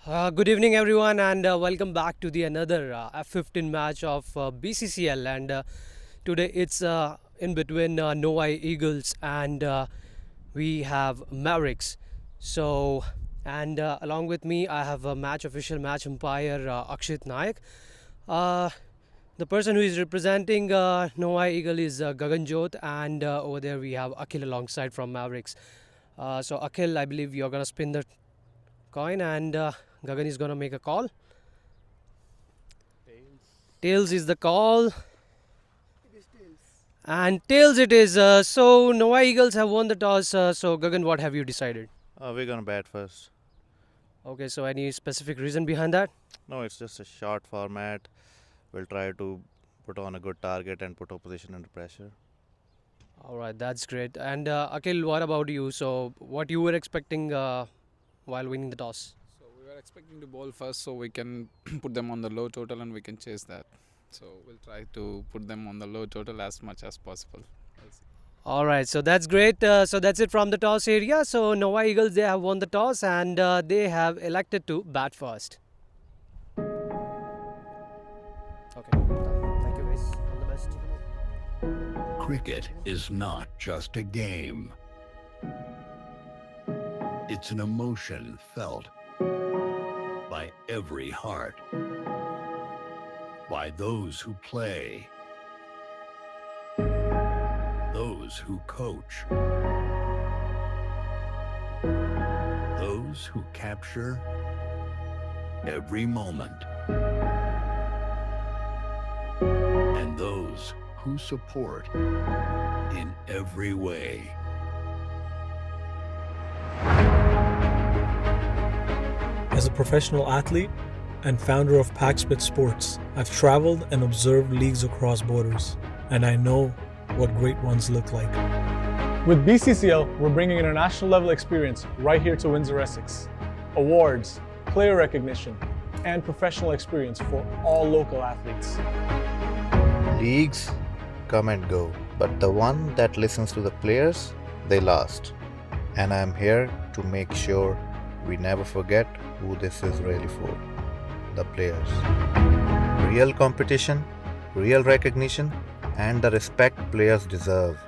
Good evening, everyone, and welcome back to the another F-15 match of BCCL. And today it's in between Novi Eagles and we have Mavericks. So, and along with me, I have a official match umpire Akshit Nayak. The person who is representing Novi Eagle is Gagan Jot, and over there we have Akhil alongside from Mavericks. So, Akhil, I believe you're gonna spin the coin, and Gagan is gonna make a call. Tails is the call. And tails it is. So Novi Eagles have won the toss. So Gagan, what have you decided? We're gonna bat first. Okay, so any specific reason behind that? No, it's just a short format. We'll try to put on a good target and put opposition under pressure. All right, that's great. And Akhil, what about you? So what you were expecting while winning the toss? So we were expecting to bowl first so we can put them on the low total and we can chase that. So we'll try to put them on the low total as much as possible. All right, so that's great. So that's it from the toss area. So Novi Eagles, they have won the toss and they have elected to bat first. Okay, thank you guys. All the best. Cricket is not just a game. It's an emotion felt by every heart, by those who play, those who coach, those who capture every moment, and those who support in every way. As a professional athlete and founder of Paxpit Sports, I've traveled and observed leagues across borders, and I know what great ones look like. With BCCL, we're bringing international level experience right here to Windsor, Essex. Awards, player recognition, and professional experience for all local athletes. Leagues come and go, but the one that listens to the players, they last. And I'm here to make sure we never forget who this is really for. The players. Real competition, real recognition, and the respect players deserve.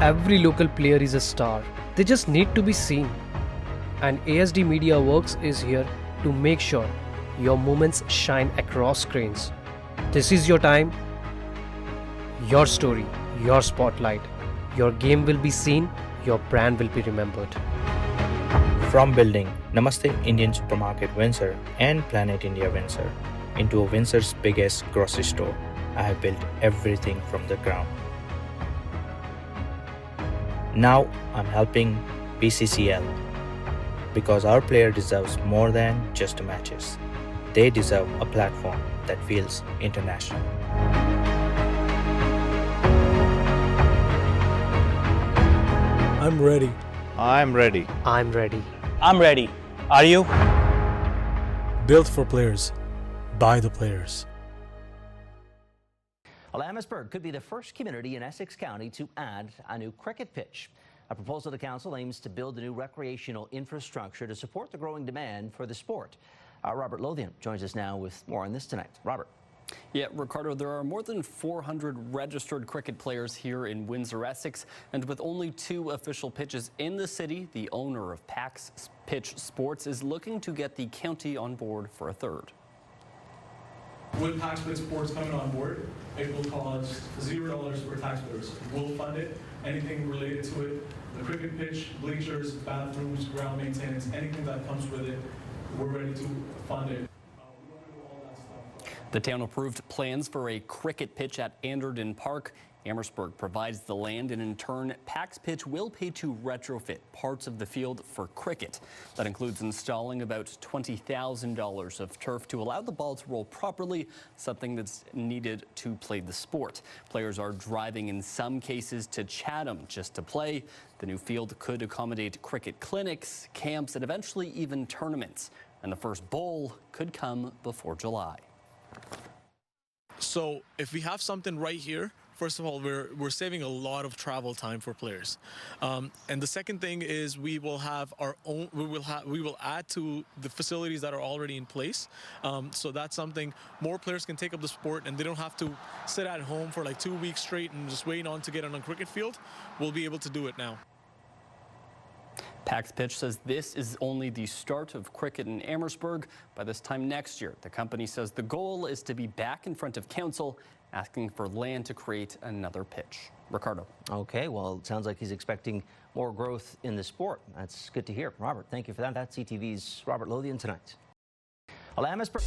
Every local player is a star. They just need to be seen. And ASD Media Works is here to make sure your moments shine across screens. This is your time, your story, your spotlight. Your game will be seen, your brand will be remembered. From building Namaste Indian Supermarket Windsor and Planet India Windsor into a Windsor's biggest grocery store, I have built everything from the ground. Now I'm helping BCCL because our player deserves more than just matches. They deserve a platform that feels international. I'm ready. I'm ready. I'm ready. I'm ready. Are you? Built for players, by the players. Well, Optimist could be the first community in Essex County to add a new cricket pitch. A proposal to council aims to build a new recreational infrastructure to support the growing demand for the sport. Robert Lothian joins us now with more on this tonight. Robert. Yeah, Ricardo, there are more than 400 registered cricket players here in Windsor, Essex, and with only 2 official pitches in the city, the owner of Pax Pitch Sports is looking to get the county on board for a third. With Paxpit Sports coming on board, it will cost $0 for taxpayers. We'll fund it, anything related to it, the cricket pitch, bleachers, bathrooms, ground maintenance, anything that comes with it, we're ready to fund it. The town approved plans for a cricket pitch at Anderton Park. Amherstburg provides the land, and in turn, Pax Pitch will pay to retrofit parts of the field for cricket. That includes installing about $20,000 of turf to allow the ball to roll properly, something that's needed to play the sport. Players are driving in some cases to Chatham just to play. The new field could accommodate cricket clinics, camps, and eventually even tournaments. And the first bowl could come before July. So if we have something right here first of all, we're saving a lot of travel time for players, and the second thing is we will have our own. We will add to the facilities that are already in place, so that's something more players can take up the sport, and they don't have to sit at home for like 2 weeks straight and just wait on to get on a cricket field. We'll be able to do it now. Pax Pitch says this is only the start of cricket in Amherstburg. By this time next year, the company says the goal is to be back in front of council asking for land to create another pitch. Ricardo. Okay, well, it sounds like he's expecting more growth in the sport. That's good to hear. Robert, thank you for that. That's CTV's Robert Lothian tonight. Well, Amherstburg.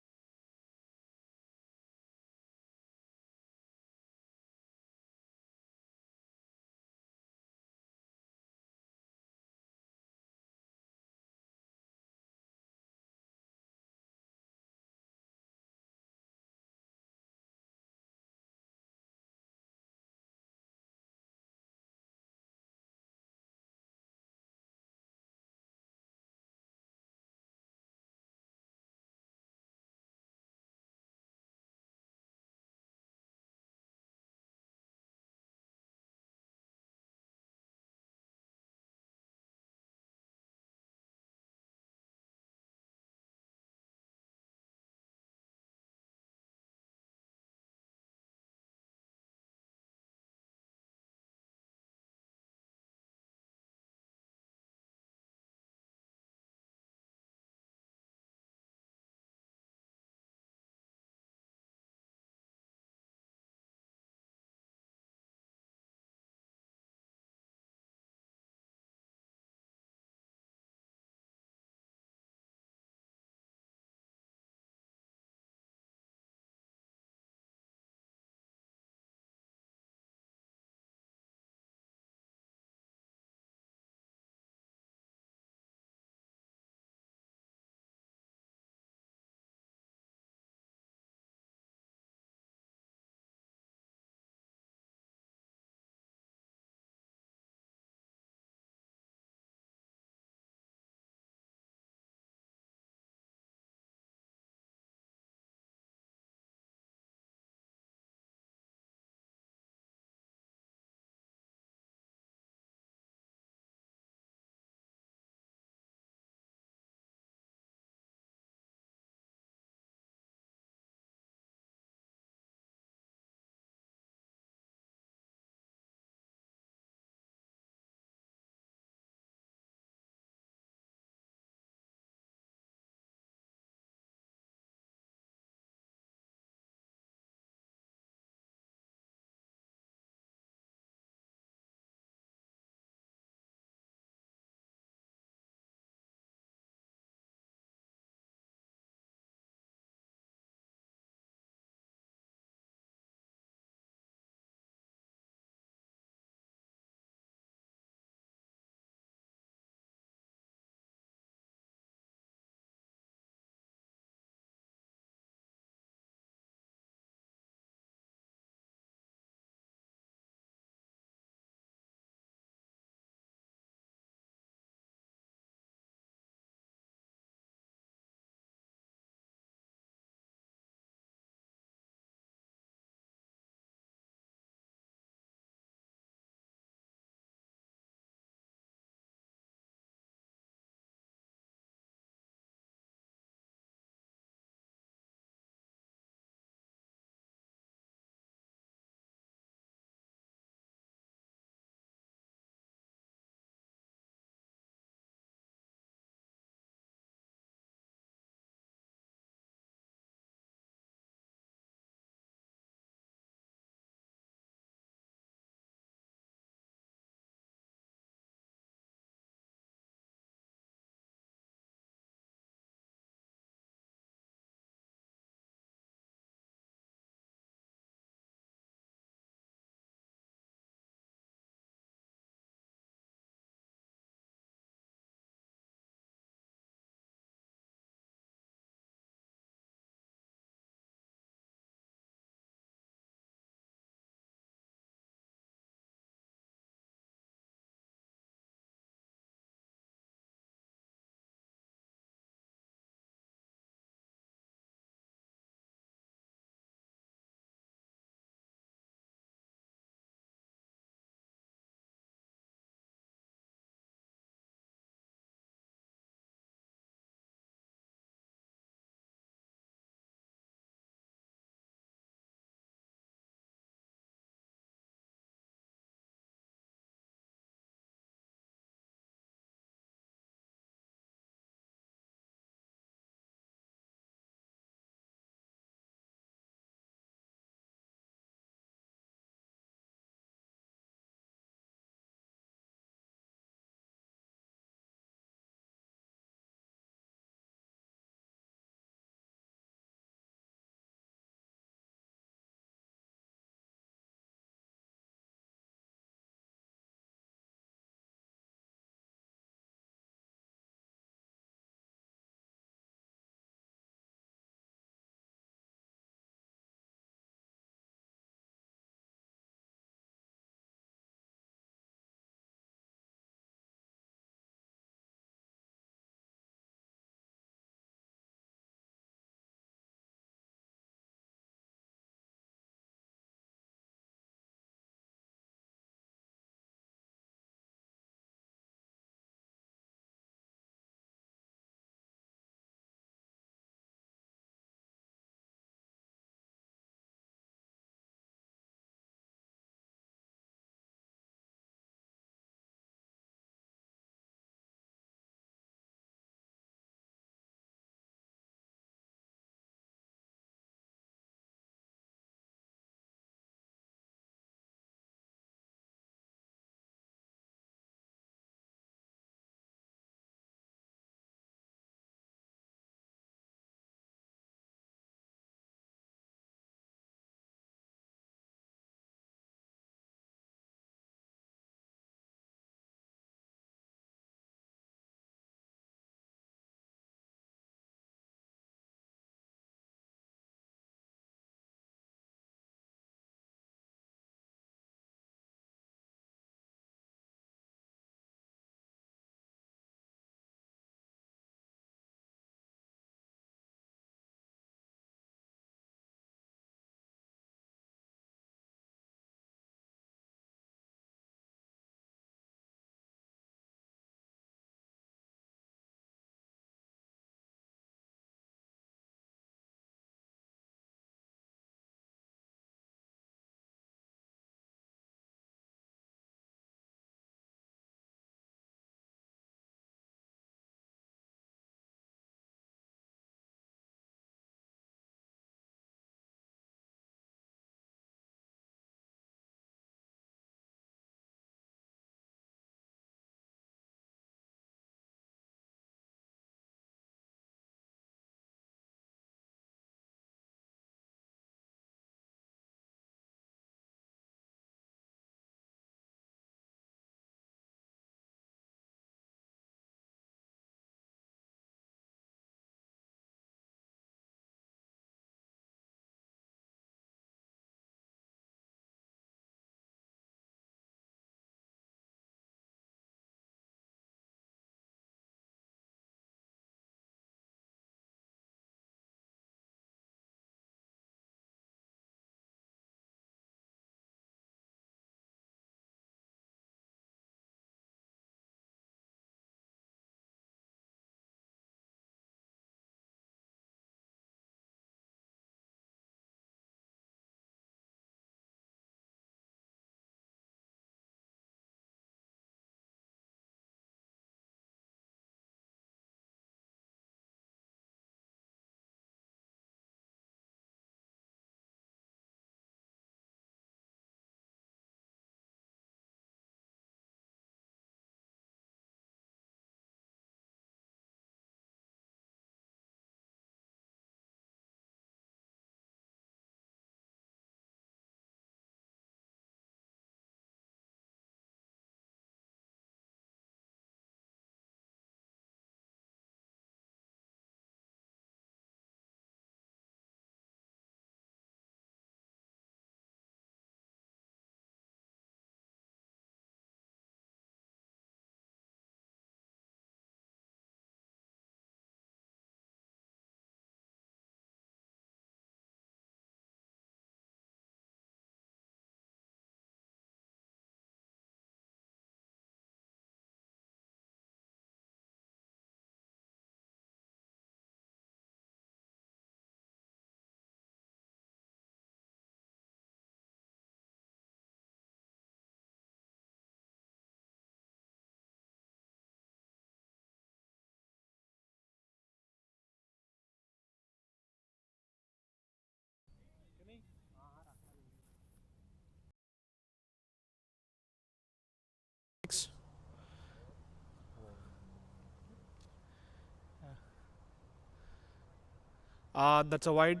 That's a wide.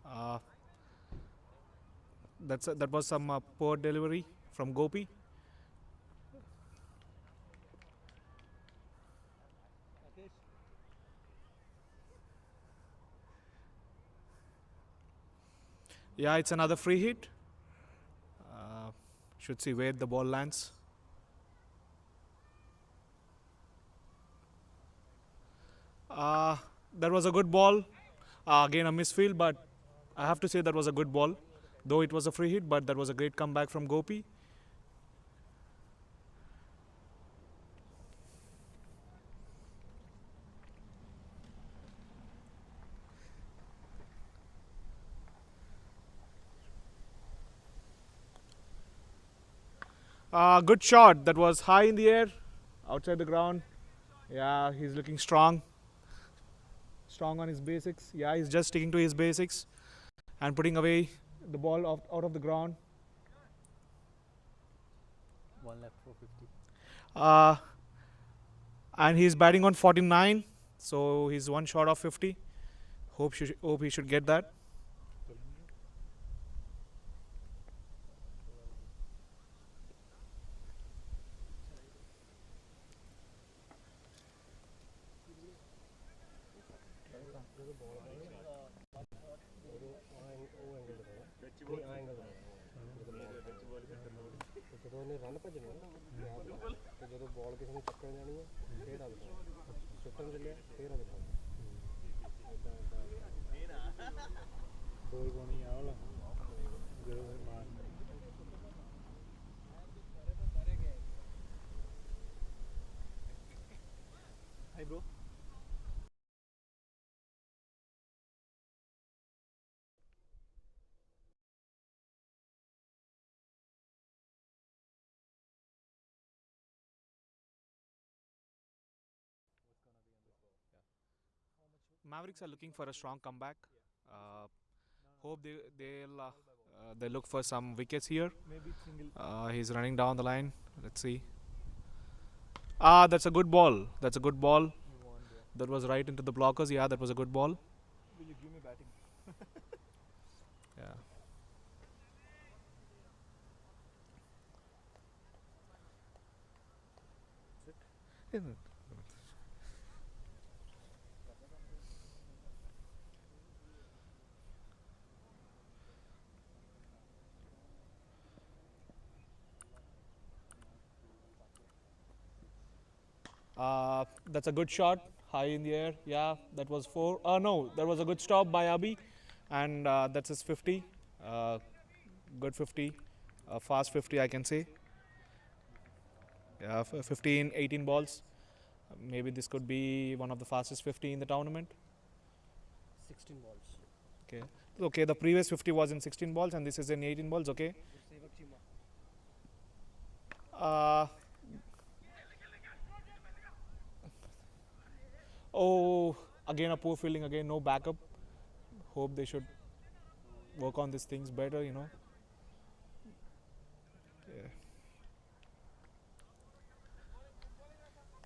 Uh, that was some poor delivery from Gopi. Yeah, it's another free hit. Should see where the ball lands. That was a good ball. Again a misfield, but I have to say that was a good ball. Though it was a free hit, but that was a great comeback from Gopi. Good shot. That was high in the air, outside the ground. Yeah, he's looking strong. Strong on his basics. Yeah, he's just sticking to his basics and putting away the ball out of the ground. One left for 50. And he's batting on 49, so he's one short of 50. Hope he should get that. Hi bro. Mavericks are looking for a strong comeback. Hope they look for some wickets here. He's running down the line. Let's see. That's a good ball. That's a good ball. That was right into the blockers. Yeah, that was a good ball. Will you give me batting? Yeah. That's a good shot, high in the air. Yeah, that was 4. No, that was a good stop by Abhi, and that's his 50. Good 50, fast 50, I can say. Yeah, 15, 18 balls. Maybe this could be one of the fastest 50 in the tournament. 16 balls. Okay. Okay, the previous 50 was in 16 balls, and this is in 18 balls. Okay. Oh, again a poor fielding. Again, no backup. Hope they should work on these things better. Yeah.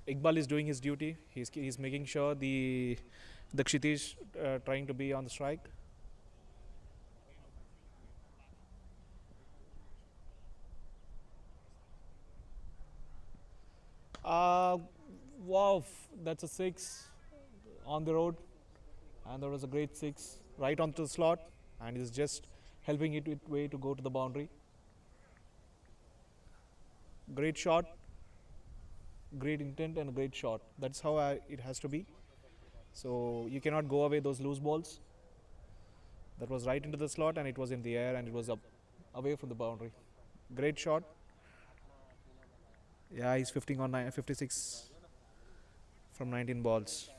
Iqbal is doing his duty. He's making sure the Kshitish trying to be on the strike. Wow, that's a 6 on the road, and there was a great 6 right onto the slot, and he's just helping it with way to go to the boundary. Great shot, great intent, and a great shot. That's how it has to be. So you cannot go away those loose balls. That was right into the slot, and it was in the air, and it was up away from the boundary. Great shot. Yeah, he's 56 from 19 balls.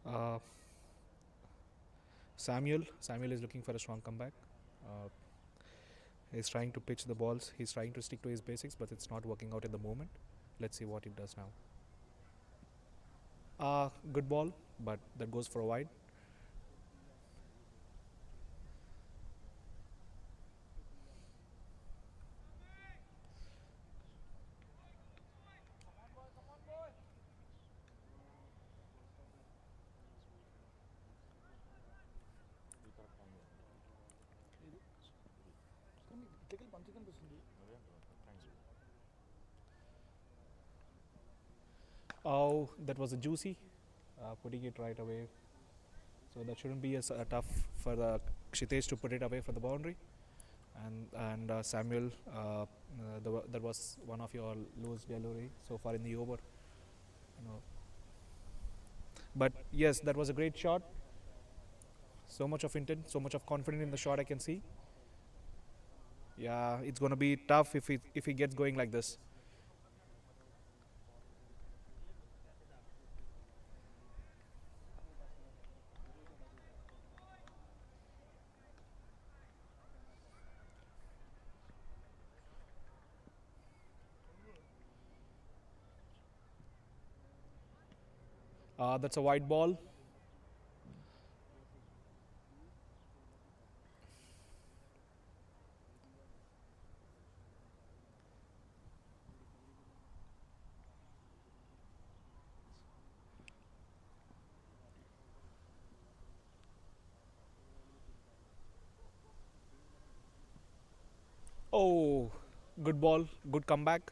Uh, Samuel is looking for a strong comeback. Uh, he's trying to pitch the balls. He's trying to stick to his basics, but it's not working out at the moment. Let's see what he does now. Good ball, but that goes for a wide. Oh, that was a juicy, putting it right away. So that shouldn't be a tough for the Kshitej to put it away from the boundary. And Samuel, that was one of your lowest delivery so far in the over. But yes, that was a great shot. So much of intent, so much of confidence in the shot I can see. Yeah, it's gonna be tough if he gets going like this. That's a wide ball. Oh, good ball, good comeback.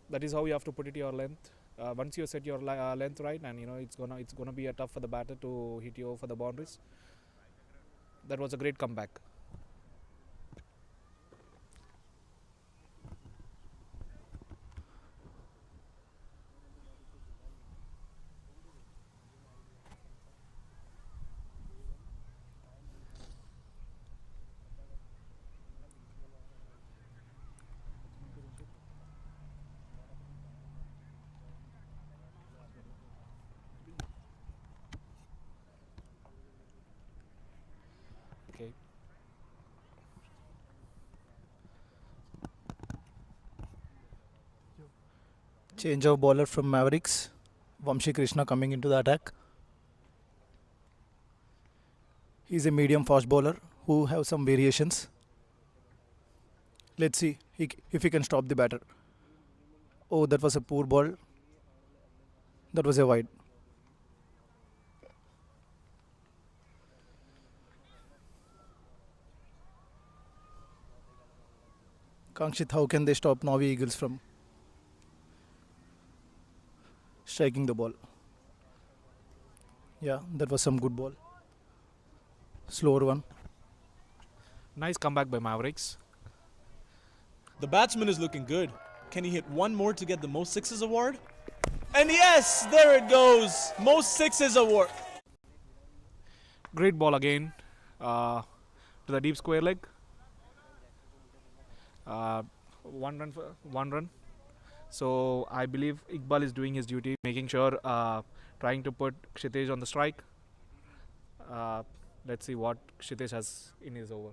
That is how you have to put it your length. Once you set your length right, and it's gonna be a tough for the batter to hit you over the boundaries. That was a great comeback. Okay. Change of bowler from Mavericks. Vamshi Krishna coming into the attack. He's a medium fast bowler who have some variations. Let's see if he can stop the batter. Oh, that was a poor ball. That was a wide. Kankshit, how can they stop Novi Eagles from striking the ball? Yeah, that was some good ball. Slower one. Nice comeback by Mavericks. The batsman is looking good. Can he hit one more to get the most sixes award? And yes, there it goes. Most sixes award. Great ball again to the deep square leg. One run. So I believe Iqbal is doing his duty, making sure, trying to put Kshitej on the strike. Let's see what Kshitej has in his over.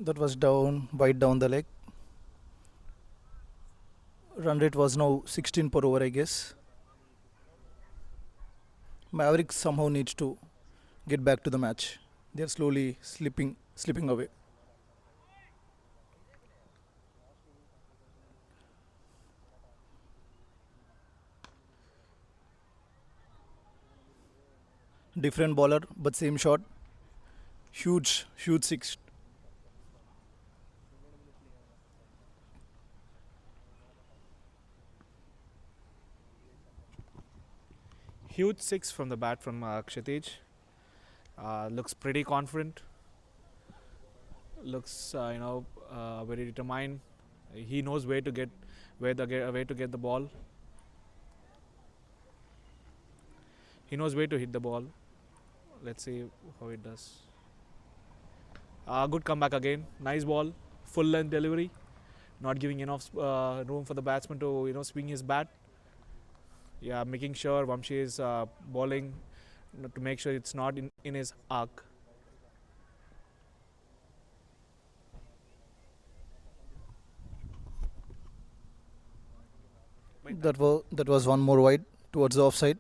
That was down, wide down the leg. Run rate was now 16 per over, I guess. Mavericks somehow needs to get back to the match. They're slowly slipping away. Different bowler, but same shot. Huge, huge six. Huge six from the bat from Kshitij. Looks pretty confident. Looks very determined. He knows where to get the ball. He knows where to hit the ball. Let's see how it does. Good comeback again. Nice ball. Full length delivery. Not giving enough room for the batsman to swing his bat. Yeah, making sure Vamshi is bowling to make sure it's not in his arc. That was one more wide towards the offside.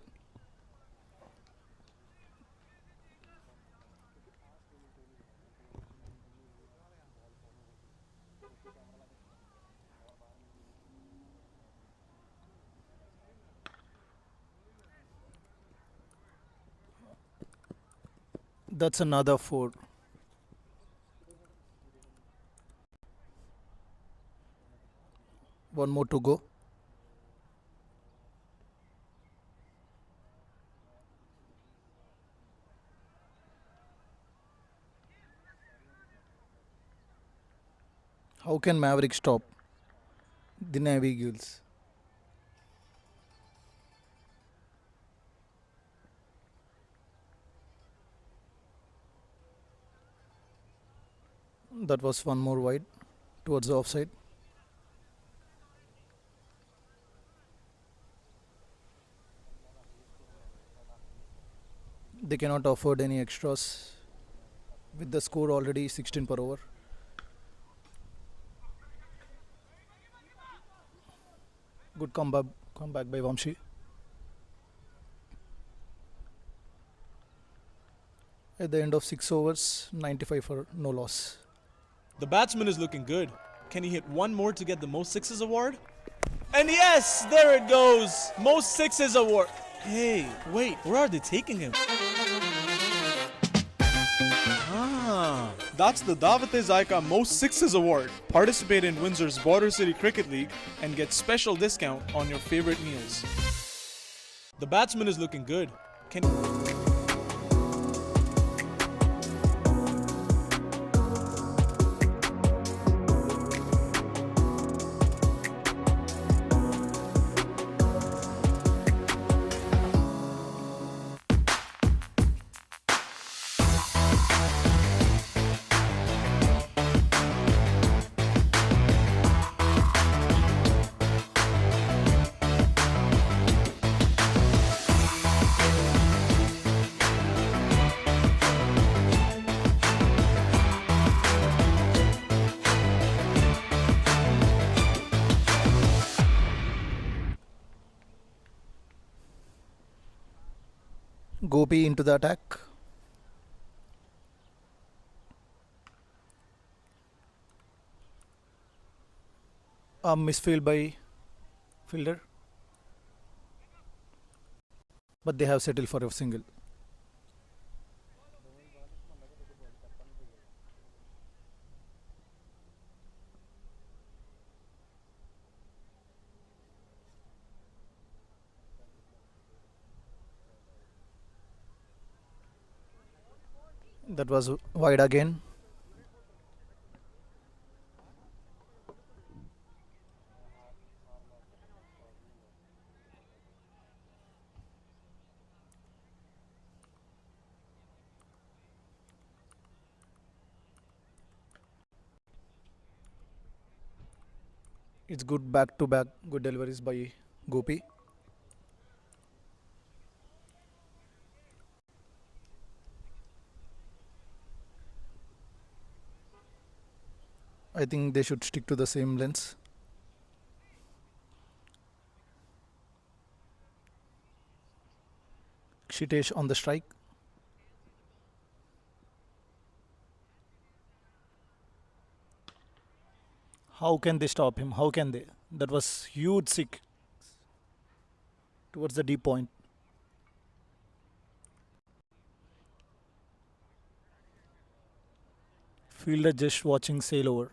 That's another 4. One more to go. How can Mavericks stop the Novi Eagles? That was one more wide towards the offside. They cannot afford any extras with the score already 16 per over. Good comeback by Vamshi. At the end of 6 overs, 95 for no loss. The batsman is looking good. Can he hit one more to get the most sixes award? And yes, there it goes. Most sixes award. Hey, wait, where are they taking him? That's the Davate Zaika Most Sixes Award. Participate in Windsor's Border City Cricket League and get special discount on your favorite meals. The batsman is looking good. Can Gopi into the attack. A misfield by fielder. But they have settled for a single. That was wide again. It's good back-to-back good deliveries by Gopi. I think they should stick to the same lengths. Kshitesh on the strike. How can they stop him? How can they? That was huge sick towards the deep point. Fielder just watching sail over.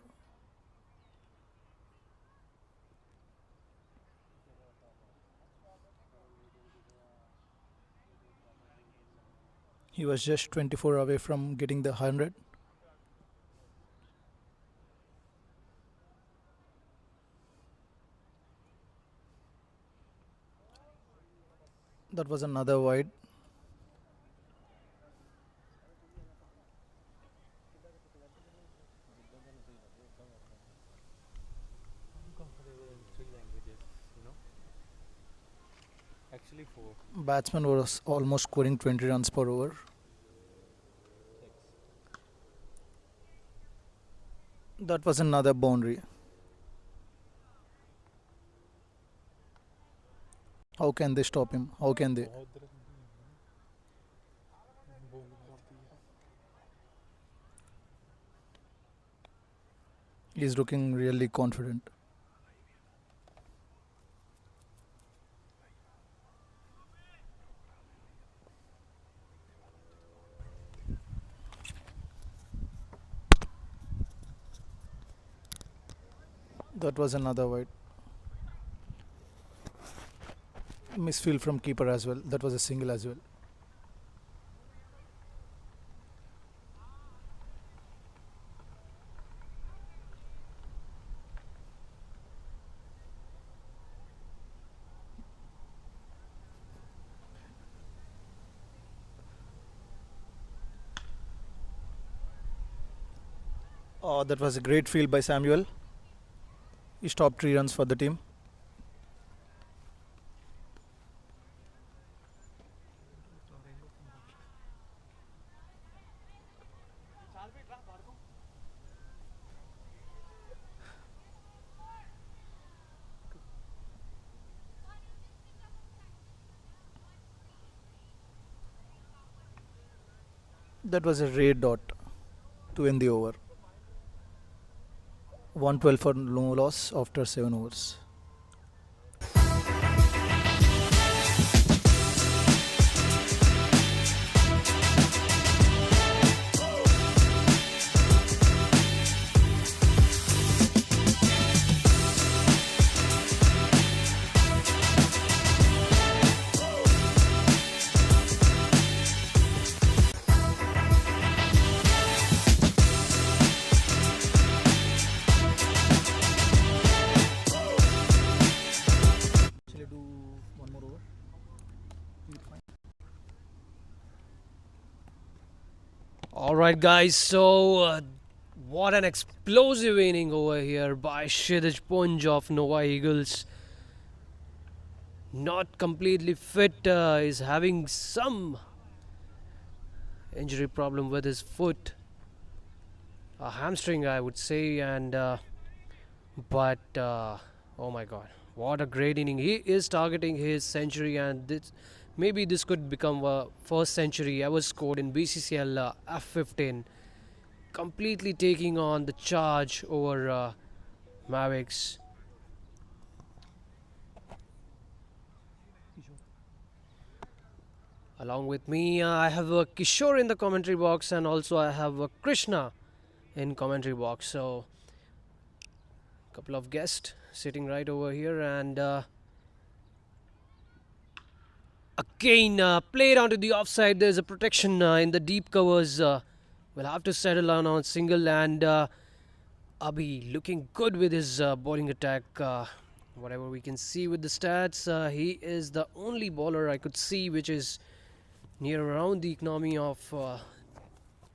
He was just 24 away from getting the 100. That was another wide. Batsman was almost scoring 20 runs per over. That was another boundary. How can they stop him? How can they? He's looking really confident. That was another wide. Misfield from keeper as well. That was a single as well. Oh, that was a great field by Samuel. He stopped 3 runs for the team. That was a red dot to end the over. 112 for no loss after 7 overs. Alright guys, so what an explosive inning over here by Kshitij Punj of Novi Eagles. Not completely fit, is having some injury problem with his foot. A hamstring I would say, and but oh my god, what a great inning. He is targeting his century, and maybe this could become a first century ever scored in BCCL F-15, completely taking on the charge over Mavericks. Along with me, I have Kishore in the commentary box, and also I have Krishna in commentary box. So, a couple of guests sitting right over here, and again, played onto the offside. There's a protection in the deep covers. We'll have to settle on single, and Abhi looking good with his bowling attack. Whatever we can see with the stats, he is the only bowler I could see which is near around the economy of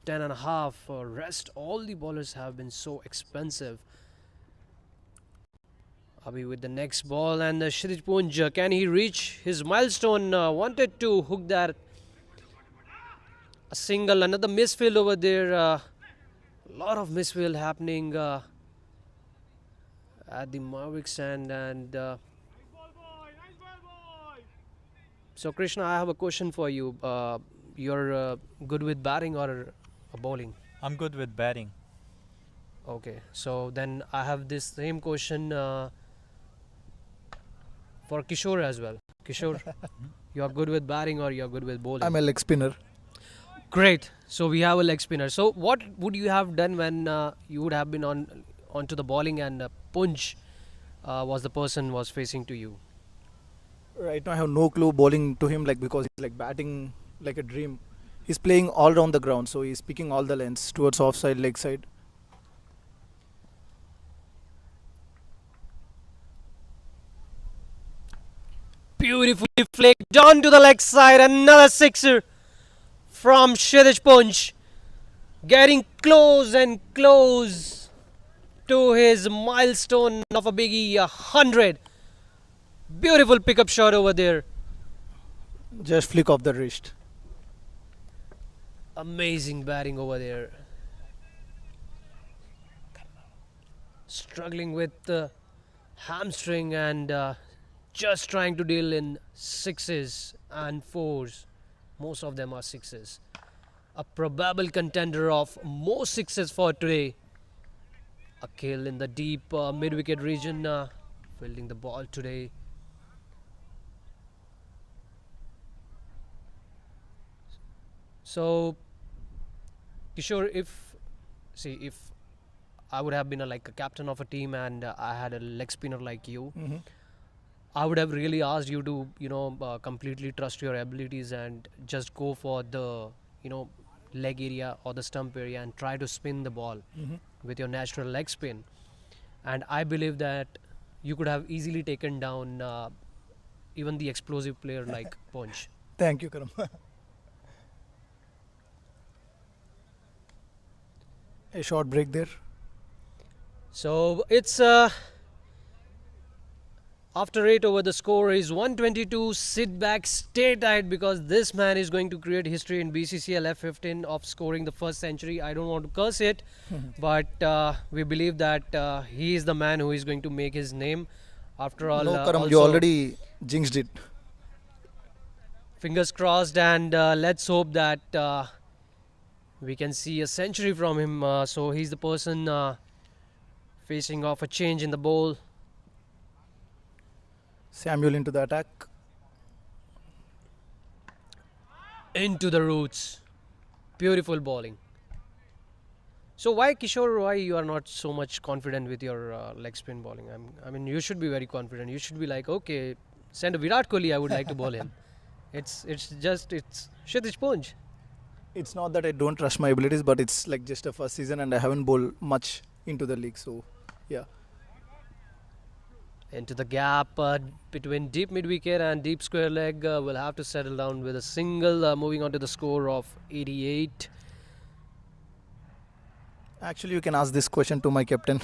10.5. Rest, all the bowlers have been so expensive. Abhi with the next ball, and Kshitij Punj, can he reach his milestone? Wanted to hook that. A single, another misfield over there. A lot of misfield happening at the Mavericks end, and so Krishna, I have a question for you. You're good with batting or bowling? I'm good with batting. Okay, so then I have this same question for Kishore as well. Kishore, you're good with batting or you're good with bowling? I'm a leg spinner. Great. So we have a leg spinner. So what would you have done when you would have been onto the bowling and Punj was the person was facing to you? Right now, I have no clue bowling to him, like, because he's like batting like a dream. He's playing all around the ground, so he's picking all the lengths towards offside, leg side. Beautifully flicked on to the leg side. Another sixer from Kshitij Punj. Getting close and close to his milestone of a biggie, 100. Beautiful pickup shot over there. Just flick off the wrist. Amazing batting over there. Struggling with the hamstring and just trying to deal in sixes and fours. Most of them are sixes. A probable contender of more sixes for today. A kill in the deep mid-wicket region, fielding the ball today. So, Kishore, if I would have been like a captain of a team and I had a leg spinner like you, I would have really asked you to, completely trust your abilities and just go for the, leg area or the stump area and try to spin the ball with your natural leg spin. And I believe that you could have easily taken down even the explosive player like Punj. Thank you, Karam. A short break there. So it's after 8 over, the score is 122. Sit back, stay tight, because this man is going to create history in BCCL F-15 of scoring the first century. I don't want to curse it, but we believe that he is the man who is going to make his name. After all, No, Karam, you already jinxed it. Fingers crossed, and let's hope that we can see a century from him. So he's the person facing off a change in the bowl. Samuel into the attack. Into the roots. Beautiful bowling. So why, Kishore, why you are not so much confident with your leg spin bowling? I mean, you should be very confident. You should be like, okay, send a Virat Kohli, I would like to bowl him. It's Kshitij Punj. It's not that I don't trust my abilities, but it's like just a first season and I haven't bowled much into the league. So, yeah. Into the gap between deep mid-wicket and deep square leg, will have to settle down with a single, moving on to the score of 88. Actually, you can ask this question to my captain.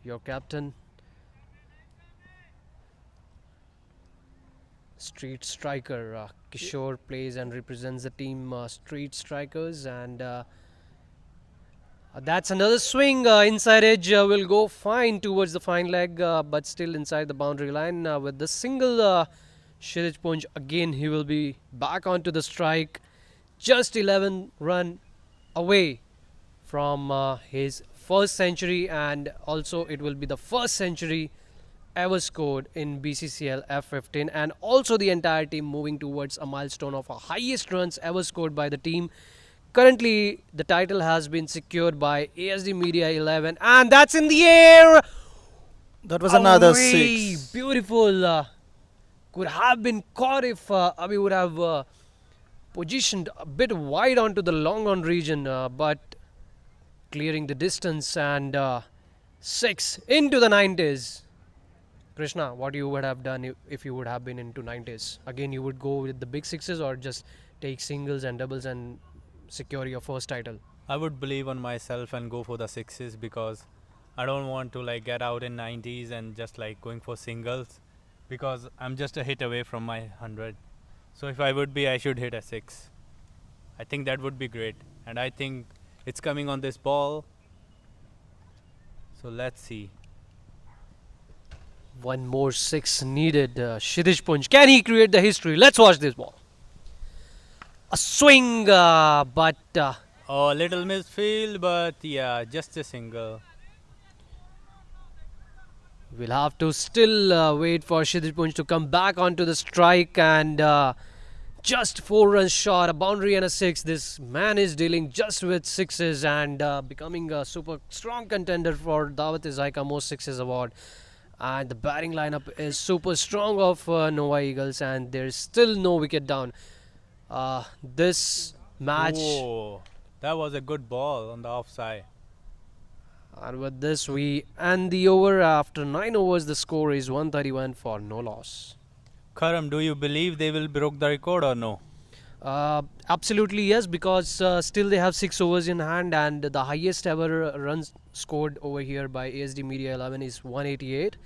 Your captain. Street striker. Kishore plays and represents the team Street Strikers, and that's another swing. Inside edge will go fine towards the fine leg, but still inside the boundary line. With the single, Kshitij Punj again, he will be back onto the strike. Just 11 run away from his first century, and also it will be the first century ever scored in BCCL F-15, and also the entire team moving towards a milestone of highest runs ever scored by the team. Currently, the title has been secured by ASD Media 11, and that's in the air. That was another six. Beautiful. Could have been caught if Abhi would have positioned a bit wide onto the long on region, but clearing the distance, and 6 into the 90s. Krishna, what you would have done if you would have been into 90s? Again, you would go with the big sixes or just take singles and doubles and secure your first title? I would believe on myself and go for the sixes, because I don't want to like get out in 90s and just like going for singles, because I'm just a hit away from my 100. So if I would be, I should hit a 6. I think that would be great, and I think it's coming on this ball. So let's see. One more 6 needed. Kshitij Punj, can he create the history? Let's watch this ball. A swing, but oh, little misfield, but yeah, just a single. We'll have to still wait for Kshitij Punj to come back onto the strike, and Just 4 runs short, a boundary and a 6. This man is dealing just with sixes and becoming a super strong contender for Dawat Izaika Most Sixes Award. And the batting lineup is super strong of Novi Eagles, and there's still no wicket down. This match. Whoa, that was a good ball on the offside. And with this, we end the over. After 9 overs, the score is 131 for no loss. Karam, do you believe they will break the record or no? Absolutely yes, because still they have 6 overs in hand, and the highest ever runs scored over here by ASD Media 11 is 188.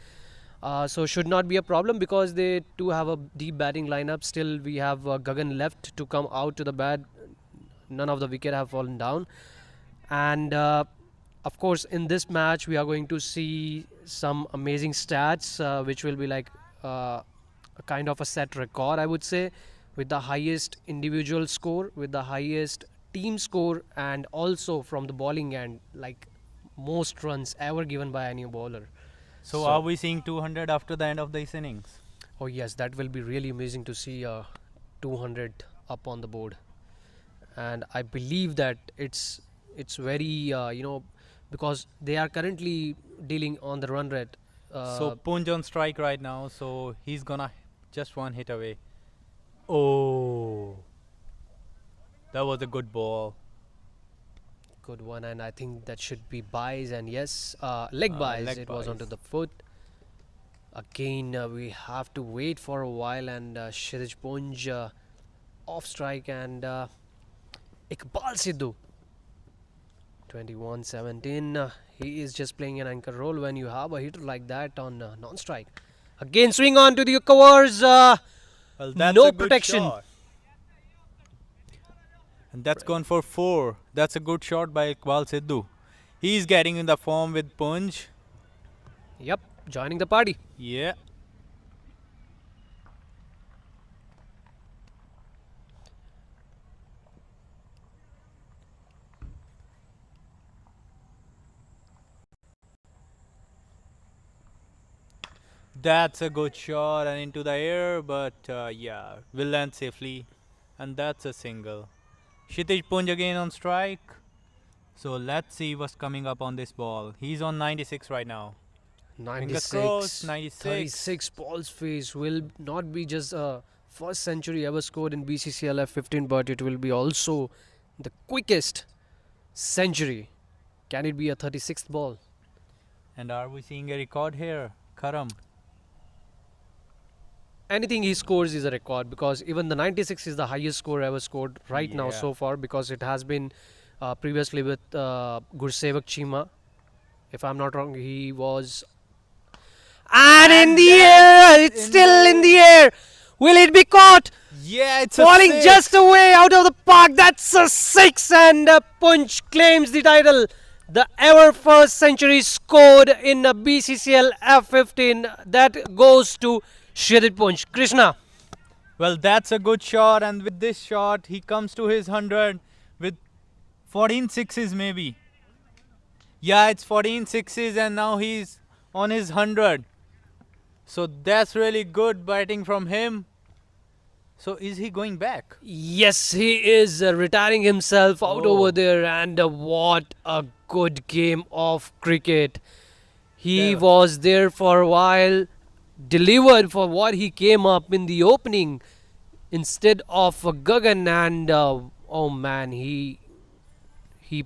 So should not be a problem because they do have a deep batting lineup. Still we have Gagan left to come out to the bat. None of the wicket have fallen down, and of course in this match we are going to see some amazing stats which will be like a kind of a set record, I would say, with the highest individual score, with the highest team score, and also from the bowling end, like most runs ever given by any bowler. So are we seeing 200 after the end of this innings? Oh yes, that will be really amazing to see 200 up on the board, and I believe that it's very because they are currently dealing on the run rate. So Punj on strike right now, so he's gonna just one hit away. Oh, that was a good ball. Good one, and I think that should be buys, and yes, leg buys. Leg It was buys. onto the foot. Again, we have to wait for a while, and Kshitij Punj off strike, and Iqbal Sidhu 21-17. He is just playing an anchor role when you have a hitter like that on non-strike. Again, swing on to the covers. Well, that's No a good protection. shot. And that's gone for 4. That's a good shot by Iqbal Sidhu. He's getting in the form with Punj. Yep, joining the party. Yeah. That's a good shot and into the air, but yeah, will land safely. And that's a single. Kshitij Punj again on strike. So let's see what's coming up on this ball. He's on 96 right now. Fingers 96, crossed, 96. 36 balls face will not be just a first century ever scored in BCCL F-15, but it will be also the quickest century. Can it be a 36th ball? And are we seeing a record here? Karam. Anything he scores is a record, because even the 96 is the highest score ever scored right now Yeah. so far, because it has been previously with Gursevak Chima. If I'm not wrong, he was... And in the air! It's still in the air! Will it be caught? Yeah, it's Falling a 6. just away out of the park. That's a 6, and Punj claims the title. The ever first century scored in a BCCL F-15. That goes to Kshitij Punj. Krishna. Well, that's a good shot, and with this shot, he comes to his 100 with 14 sixes maybe. Yeah, it's 14 sixes, and now he's on his 100. So that's really good batting from him. So is he going back? Yes, he is retiring himself out Oh. over there, and what a good game of cricket. He Yeah. was there for a while, delivered for what he came up in the opening instead of Gagan, and oh man, he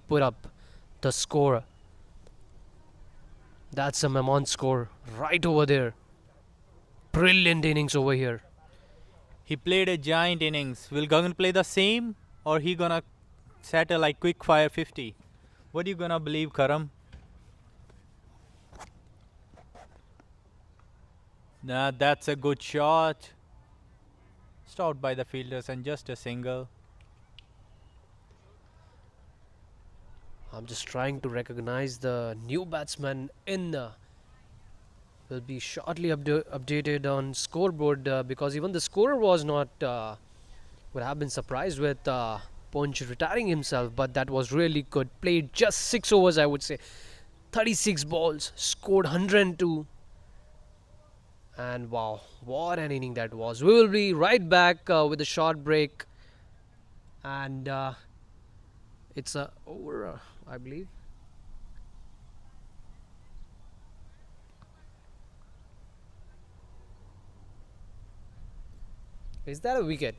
put up the score. That's a Memon score right over there. Brilliant innings over here. He played a giant innings. Will Gagan play the same, or he gonna settle like quick fire 50? What are you gonna believe, Karam? Nah, that's a good shot. Stopped by the fielders and just a single. I'm just trying to recognize the new batsman in will be shortly updated on scoreboard, because even the scorer was not would have been surprised with Punj retiring himself, but that was really good. Played just 6 overs, I would say. 36 balls, scored 102, And wow, what an inning that was. We will be right back with a short break. And it's over, I believe. Is that a wicket?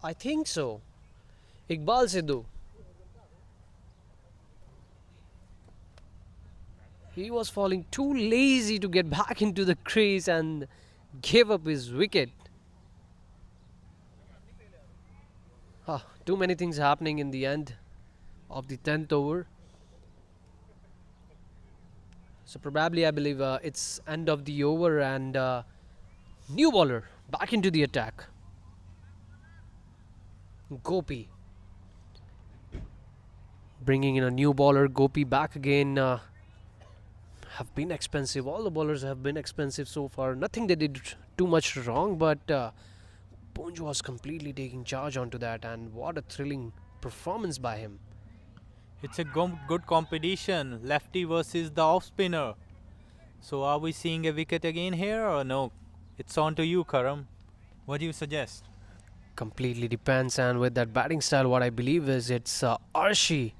I think so. Iqbal Sidhu. He was falling too lazy to get back into the crease and gave up his wicket. Too many things happening in the end of the 10th over. So probably I believe it's end of the over and new bowler back into the attack. Gopi. Bringing in a new bowler. Gopi back again. Have been expensive. All the bowlers have been expensive so far. Nothing they did too much wrong, but Punj was completely taking charge onto that, and what a thrilling performance by him. It's a good competition. Lefty versus the off spinner. So are we seeing a wicket again here or no? It's on to you, Karam. What do you suggest? Completely depends, and with that batting style, what I believe is it's Arshi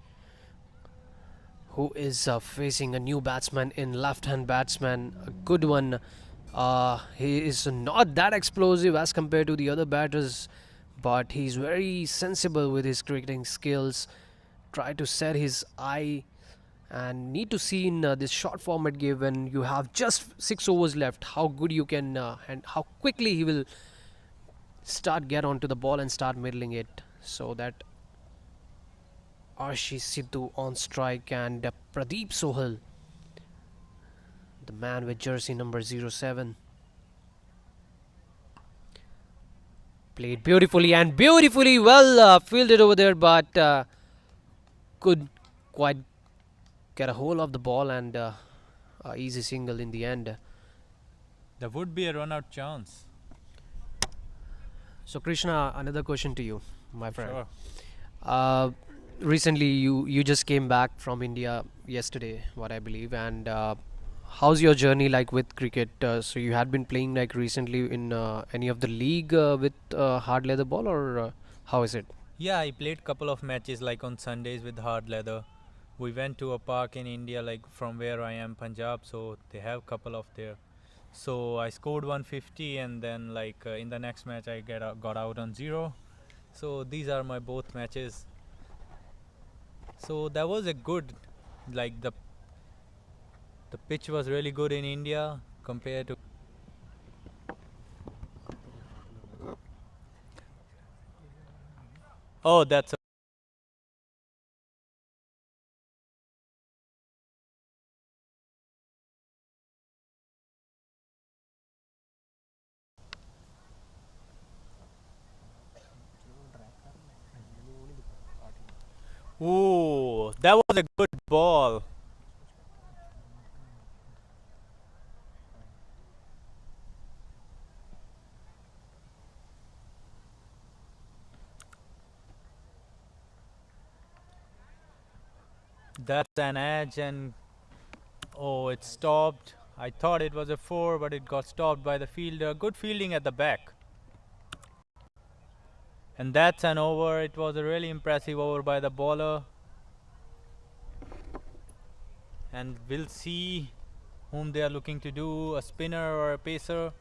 who is facing a new batsman in left-hand batsman, a good one. He is not that explosive as compared to the other batters, but he's very sensible with his cricketing skills. Try to set his eye and need to see in this short format game when you have just 6 overs left how good you can and how quickly he will get onto the ball and start middling it. So that Arshi Sidhu on strike and Pradeep Sohal, the man with jersey number 07. Played beautifully and beautifully well fielded over there, but could quite get a hold of the ball and easy single in the end. There would be a run-out chance. So Krishna, another question to you, my friend. Sure. Recently, you just came back from India yesterday, what I believe, and how's your journey like with cricket? So you had been playing like recently in any of the league with hard leather ball, or how is it? Yeah, I played couple of matches like on Sundays with hard leather. We went to a park in India, like from where I am, Punjab, so they have couple of there. So I scored 150, and then like in the next match I got out on 0. So these are my both matches. So that was a good, like the pitch was really good in India compared to. Oh, that's. Ooh, that was a good ball. That's an edge, and oh, it stopped. I thought it was a 4, but it got stopped by the fielder. Good fielding at the back. And that's an over. It was a really impressive over by the bowler. And we'll see whom they are looking to do, a spinner or a pacer.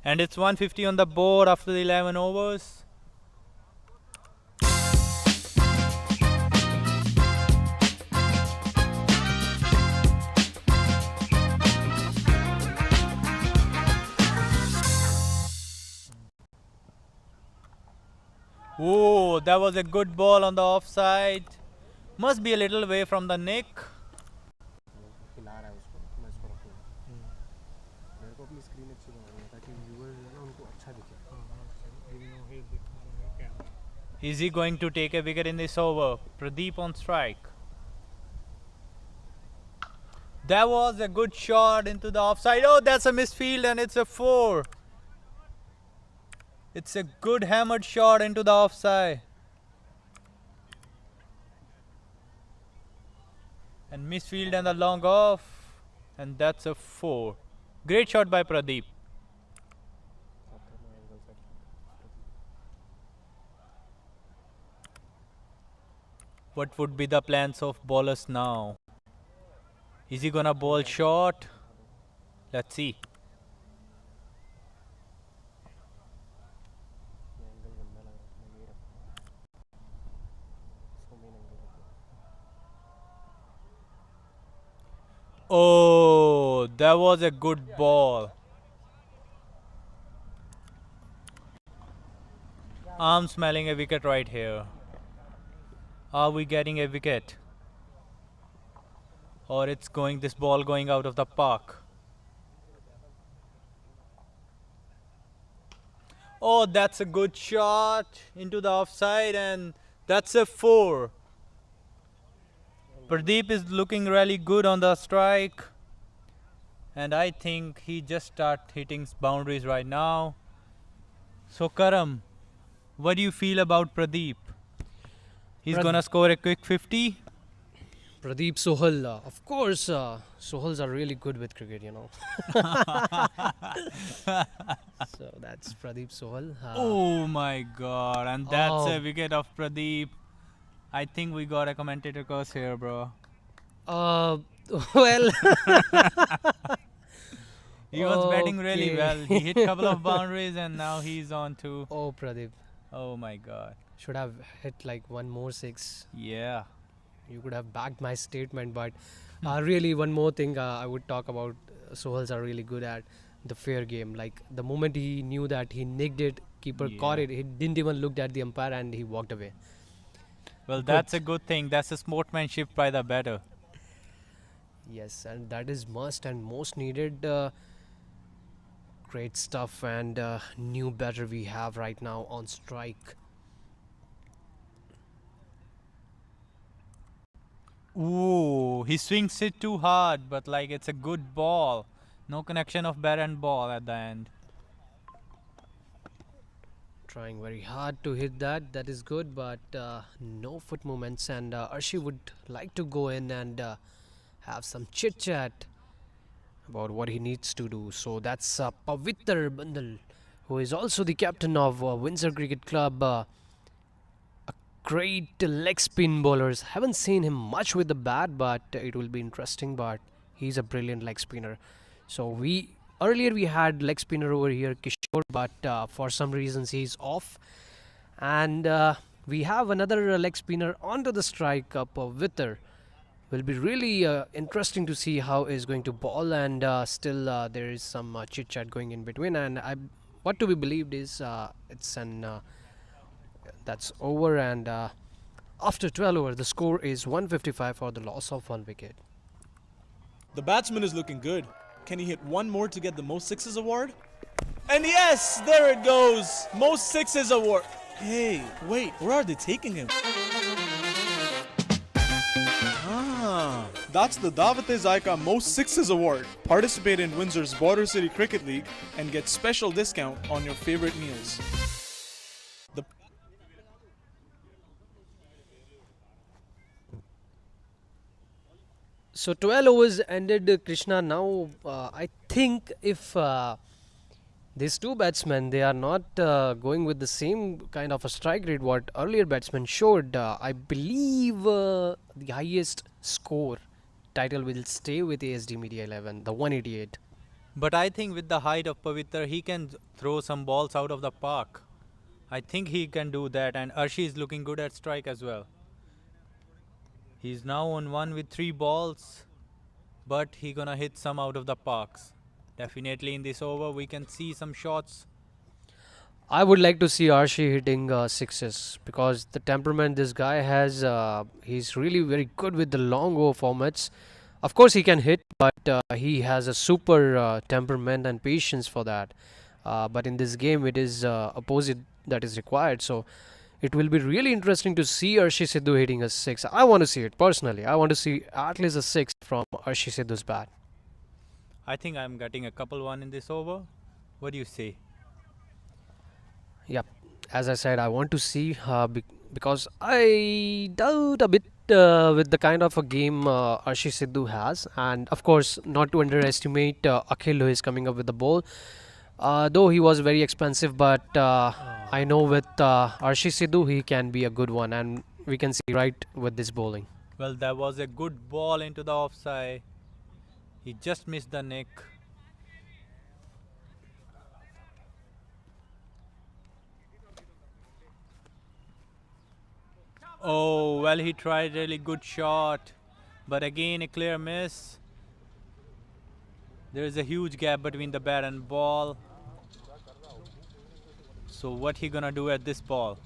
And it's 150 on the board after the 11 overs. Oh, that was a good ball on the offside. Must be a little away from the nick. Is he going to take a wicket in this over? Pradeep on strike. That was a good shot into the offside. Oh, that's a misfield and it's a 4. It's a good hammered shot into the offside. And misfield and the long off. And that's a 4. Great shot by Pradeep. What would be the plans of bowlers now? Is he gonna bowl short? Let's see. Oh, that was a good ball. I'm smelling a wicket right here. Are we getting a wicket? Or it's going this ball going out of the park? Oh, that's a good shot into the offside, and that's a 4. Pradeep is looking really good on the strike, and I think he just start hitting boundaries right now. So Karam, what do you feel about Pradeep? He's gonna score a quick 50? Pradeep Sohal, of course, Sohals are really good with cricket, you know. So that's Pradeep Sohal. Oh my god, and that's a wicket of Pradeep. I think we got a commentator curse here, bro. Well, he was batting really well. He hit a couple of boundaries and now he's on to. Oh, Pradeep. Oh my god. Should have hit like one more 6. Yeah. You could have backed my statement, but really one more thing I would talk about. Sohals are really good at the fair game. Like the moment he knew that he nicked it, keeper caught it, he didn't even look at the umpire and he walked away. Well, that's a good thing. That's a sportsmanship by the batter. Yes, and that is must and most needed. Great stuff, and new batter we have right now on strike. Ooh, he swings it too hard, but like it's a good ball. No connection of bat and ball at the end. Trying very hard to hit that. That is good, but no foot movements. And Arshi would like to go in and have some chit chat about what he needs to do. So that's Pavitr Bandal, who is also the captain of Windsor Cricket Club. A great leg spin bowlers. Haven't seen him much with the bat, but it will be interesting. But he's a brilliant leg spinner. So earlier we had leg spinner over here, Kishore, but for some reasons he's off. And we have another leg spinner onto the strike, Pavitr. Will be really interesting to see how he's going to ball, and still there is some chit chat going in between. And what to be believed is it's an that's over, and after 12 overs the score is 155 for the loss of 1 wicket. The batsman is looking good. Can he hit one more to get the most sixes award? And yes, there it goes. Most sixes award. Hey, wait, where are they taking him? That's the Dawat-e-Zaika Most Sixes Award. Participate in Windsor's Border City Cricket League and get special discount on your favorite meals. So 12 overs ended, Krishna. Now I think if these two batsmen, they are not going with the same kind of a strike rate what earlier batsmen showed, I believe the highest score title will stay with ASD Media 11, the 188. But I think with the height of Pavitr, he can throw some balls out of the park. I think he can do that, and Arshi is looking good at strike as well. He's now on 1 with 3 balls, but he gonna hit some out of the parks. Definitely in this over we can see some shots. I would like to see Arshi hitting sixes, because the temperament this guy has, he's really very good with the long over formats. Of course he can hit, but he has a super temperament and patience for that. But in this game it is opposite that is required. So it will be really interesting to see Arshi Sidhu hitting a 6. I want to see it personally. I want to see at least a 6 from Arshi Sidhu's bat. I think I'm getting a couple one in this over. What do you say? Yep. As I said, I want to see because I doubt a bit with the kind of a game Arshi Sidhu has, and of course, not to underestimate Akhil who is coming up with the ball. Though he was very expensive, but I know with Arshi Sidhu he can be a good one, and we can see right with this bowling. Well, that was a good ball into the offside. He just missed the neck. Oh, well, he tried really good shot, but again a clear miss. There is a huge gap between the bat and ball. So what he gonna do at this ball?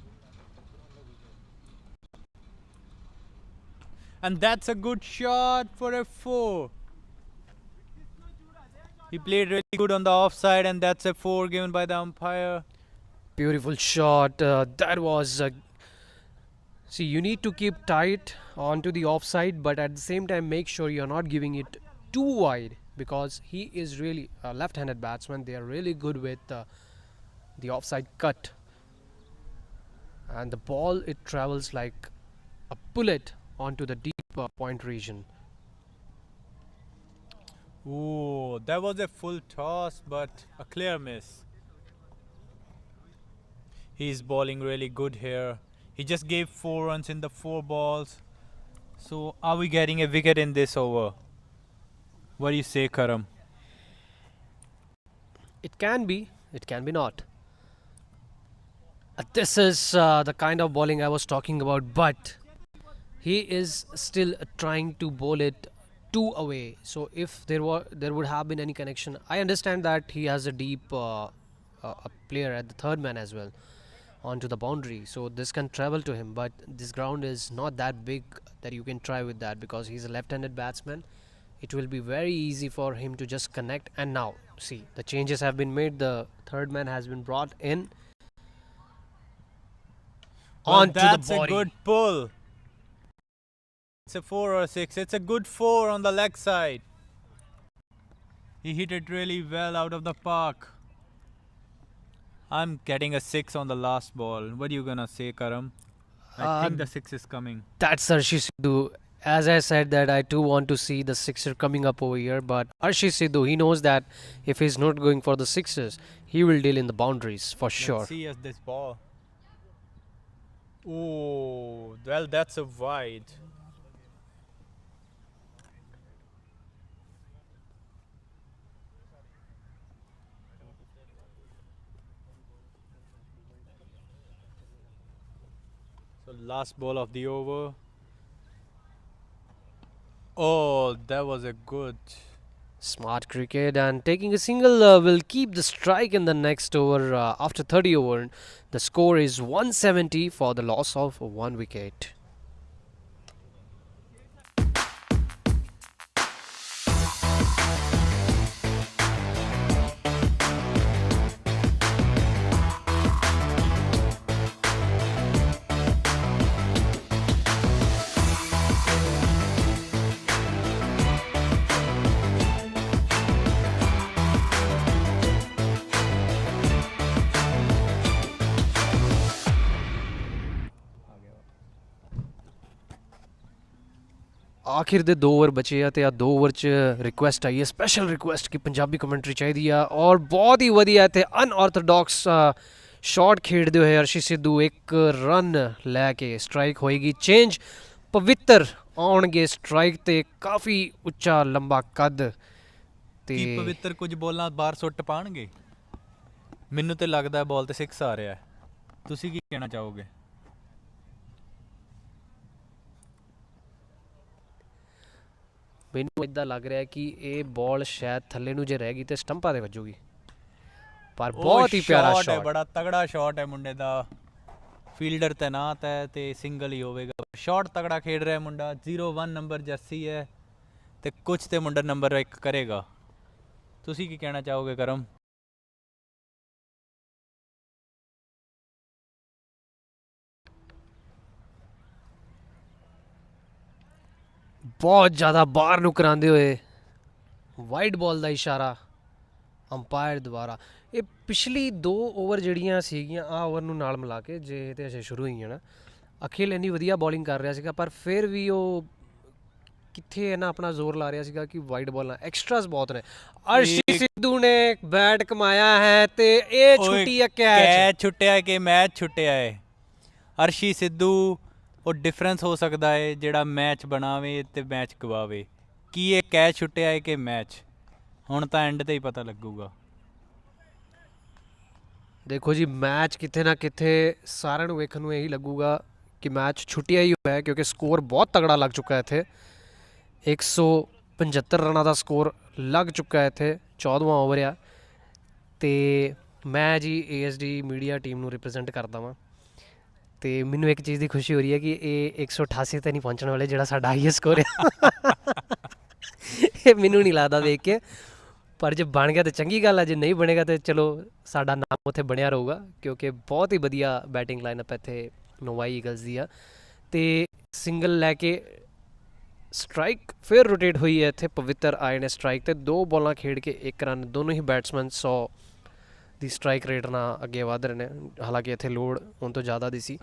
And that's a good shot for a 4. He played really good on the offside, and that's a 4 given by the umpire. Beautiful shot. That was. See, you need to keep tight onto the offside, but at the same time, make sure you're not giving it too wide because he is really a left-handed batsman. They are really good with the offside cut, and the ball it travels like a bullet onto the deep point region. Ooh, that was a full toss, but a clear miss. He's bowling really good here. He just gave 4 runs in the 4 balls. So are we getting a wicket in this over? What do you say, Karam? It can be not. This is the kind of bowling I was talking about, but he is still trying to bowl it 2 away. So if there would have been any connection, I understand that he has a deep a player at the third man as well onto the boundary, so this can travel to him, but this ground is not that big that you can try with that because he's a left-handed batsman. It will be very easy for him to just connect, and now see the changes have been made. The third man has been brought in onto the body. That's a good pull. It's a 4 or 6. It's a good 4 on the leg side. He hit it really well out of the park. I'm getting a 6 on the last ball. What are you gonna say, Karam? I think the 6 is coming. That's Arshi Sidhu. As I said that I too want to see the sixer coming up over here, but Arshi Sidhu, he knows that if he's not going for the sixes, he will deal in the boundaries for sure. Let's see as this ball. Oh, well, that's a wide. So last ball of the over. Oh, that was a good. Smart cricket, and taking a single will keep the strike in the next over after 30 over. The score is 170 for the loss of 1 wicket. आखिर दे 2 over बचे आ ते आ 2 over च request आई है, special request कि Punjabi commentary चाहिदी आ और बहुत ही वधिया ते अनऑर्थोडॉक्स शॉट खेडदे होए अर्शी सिद्धू 1 रन लैके स्ट्राइक होएगी चेंज पवित्र आउणगे स्ट्राइक ते काफ़ी उच्चा लंबा कद ते ਕੀ ਪਵਿੱਤਰ ਕੁਝ ਬੋਲਾਂ ਬਾਹਰ ਸੁੱਟ ਪਾਣਗੇ? ਮੈਨੂੰ ਤੇ ਲੱਗਦਾ ਬਾਲ ਤੇ 6 ਆ ਰਿਹਾ ਹੈ। ਤੁਸੀਂ ਕੀ ਕਹਿਣਾ ਚਾਹੋਗੇ? ਮੈਨੂੰ ਇਦਾਂ ਲੱਗ ਰਿਹਾ ਕਿ ਇਹ ਬਾਲ ਸ਼ਾਇਦ ਥੱਲੇ ਨੂੰ ਜੇ ਰਹਿ ਗਈ ਤੇ ਸਟੰਪਾਂ ਤੇ ਵੱਜੂਗੀ, ਪਰ ਬਹੁਤ ਹੀ ਪਿਆਰਾ ਸ਼ਾਟ ਹੈ, ਸ਼ਾਟ ਬੜਾ ਤਗੜਾ ਸ਼ਾਟ ਹੈ ਮੁੰਡੇ ਦਾ। ਫੀਲਡਰ ਤੈਨਾਤ ਹੈ ਤੇ ਸਿੰਗਲ ਹੀ ਹੋਵੇਗਾ। ਸ਼ਾਟ ਤਗੜਾ ਖੇਡ ਰਿਹਾ ਮੁੰਡਾ। 01 ਨੰਬਰ ਜਰਸੀ ਹੈ ਤੇ ਕੁਝ ਤੇ ਮੁੰਡਾ ਨੰਬਰ 1 ਕਰੇਗਾ। ਤੁਸੀਂ ਕੀ ਕਹਿਣਾ ਚਾਹੋਗੇ ਕਰਮ? बहुत ज़्यादा बाहर नु करांदे होए वाइड बॉल का इशारा ਅੰਪਾਇਰ ਦੁਆਰਾ। ਇਹ ਪਿਛਲੀ 2 ਓਵਰ ਜਿਹੜੀਆਂ ਸੀਗੀਆਂ ਆ ਓਵਰ ਨੂੰ ਨਾਲ ਮਿਲਾ ਕੇ, ਜੇ ਤੇ ਅਜੇ ਸ਼ੁਰੂ ਹੋਈਆਂ ਨਾ, ਅਖਿਲ ਇੰਨੀ ਵਧੀਆ ਬੋਲਿੰਗ ਕਰ ਰਿਹਾ ਸੀਗਾ, ਪਰ ਫਿਰ ਵੀ ਉਹ ਕਿੱਥੇ ਇਹਨਾਂ ਆਪਣਾ ਜ਼ੋਰ ਲਾ ਰਿਹਾ ਸੀਗਾ ਕਿ ਵਾਈਡ ਬਾਲਾਂ ਐਕਸਟਰਾਸ ਬਹੁਤ ਨੇ। ਅਰਸ਼ੀ ਸਿੱਧੂ ਨੇ ਬੈਟ ਕਮਾਇਆ ਹੈ ਤੇ ਇਹ ਛੁੱਟੀ ਹੈ ਕੈਚ ਛੁੱਟਿਆ ਕਿ ਮੈਚ ਛੁੱਟਿਆ ਹੈ। ਅਰਸ਼ੀ ਸਿੱਧੂ ਉਹ ਡਿਫਰੈਂਸ ਹੋ ਸਕਦਾ ਹੈ ਜਿਹੜਾ ਮੈਚ ਬਣਾਵੇ ਤੇ ਮੈਚ ਗਵਾਵੇ। ਕੀ ਇਹ ਕੈਚ ਛੁੱਟਿਆ ਹੈ ਕਿ ਮੈਚ, ਹੁਣ ਤਾਂ ਐਂਡ ਤੇ ਹੀ ਪਤਾ ਲੱਗੂਗਾ। ਦੇਖੋ ਜੀ, ਮੈਚ ਕਿਤੇ ਨਾ ਕਿਤੇ ਸਾਰਿਆਂ ਨੂੰ ਵੇਖਣ ਨੂੰ ਇਹੀ ਲੱਗੂਗਾ ਕਿ ਮੈਚ ਛੁੱਟਿਆ ਹੀ ਹੋਇਆ, ਕਿਉਂਕਿ ਸਕੋਰ ਬਹੁਤ ਤਗੜਾ ਲੱਗ ਚੁੱਕਾ ਇੱਥੇ। 175 ਰਨਾਂ ਦਾ ਸਕੋਰ ਲੱਗ ਚੁੱਕਾ ਇੱਥੇ, 14ਵਾਂ ਓਵਰ ਆ। ਤੇ ਮੈਂ ਜੀ ASD ਮੀਡੀਆ ਟੀਮ ਨੂੰ ਰਿਪਰੈਜ਼ੈਂਟ ਕਰਦਾ ਵਾਂ, ਤੇ ਮੈਨੂੰ ਇੱਕ ਚੀਜ਼ ਦੀ ਖੁਸ਼ੀ ਹੋ ਰਹੀ ਹੈ ਕਿ ਇਹ 188 ਤੇ ਨਹੀਂ ਪਹੁੰਚਣ ਵਾਲੇ, ਜਿਹੜਾ ਸਾਡਾ ਹਾਈਐਸਟ ਸਕੋਰ ਆ। ਇਹ ਮੈਨੂੰ ਨਹੀਂ ਲੱਗਦਾ ਦੇਖ ਕੇ, ਪਰ ਜੇ ਬਣ ਗਿਆ ਤਾਂ ਚੰਗੀ ਗੱਲ ਹੈ, ਜੇ ਨਹੀਂ ਬਣੇਗਾ ਤਾਂ ਚਲੋ ਸਾਡਾ ਨਾਮ ਉੱਥੇ ਬਣਿਆ ਰਹੂਗਾ, ਕਿਉਂਕਿ ਬਹੁਤ ਹੀ ਵਧੀਆ ਬੈਟਿੰਗ ਲਾਈਨਅਪ ਇੱਥੇ ਨੋਵਾ ਈਗਲਸ ਦੀ ਆ। ਤੇ ਸਿੰਗਲ ਲੈ ਕੇ ਸਟਰਾਈਕ ਫਿਰ ਰੋਟੇਟ ਹੋਈ ਹੈ ਇੱਥੇ, ਪਵਿੱਤਰ ਆਏ ਨੇ ਸਟਰਾਈਕ ਤੇ, 2 ਬਾਲਾਂ ਖੇਡ ਕੇ 1 ਰਨ। ਦੋਨੋਂ ਹੀ ਬੈਟਸਮੈਨ 100 ਦੀ ਸਟਰਾਈਕ ਰੇਟ ਨਾਲ ਅੱਗੇ ਵਧ ਰਹੇ ਨੇ, ਹਾਲਾਂਕਿ ਇੱਥੇ ਲੋਡ ਹੁਣ ਤੋਂ ਜ਼ਿਆਦਾ ਦੀ ਸੀ।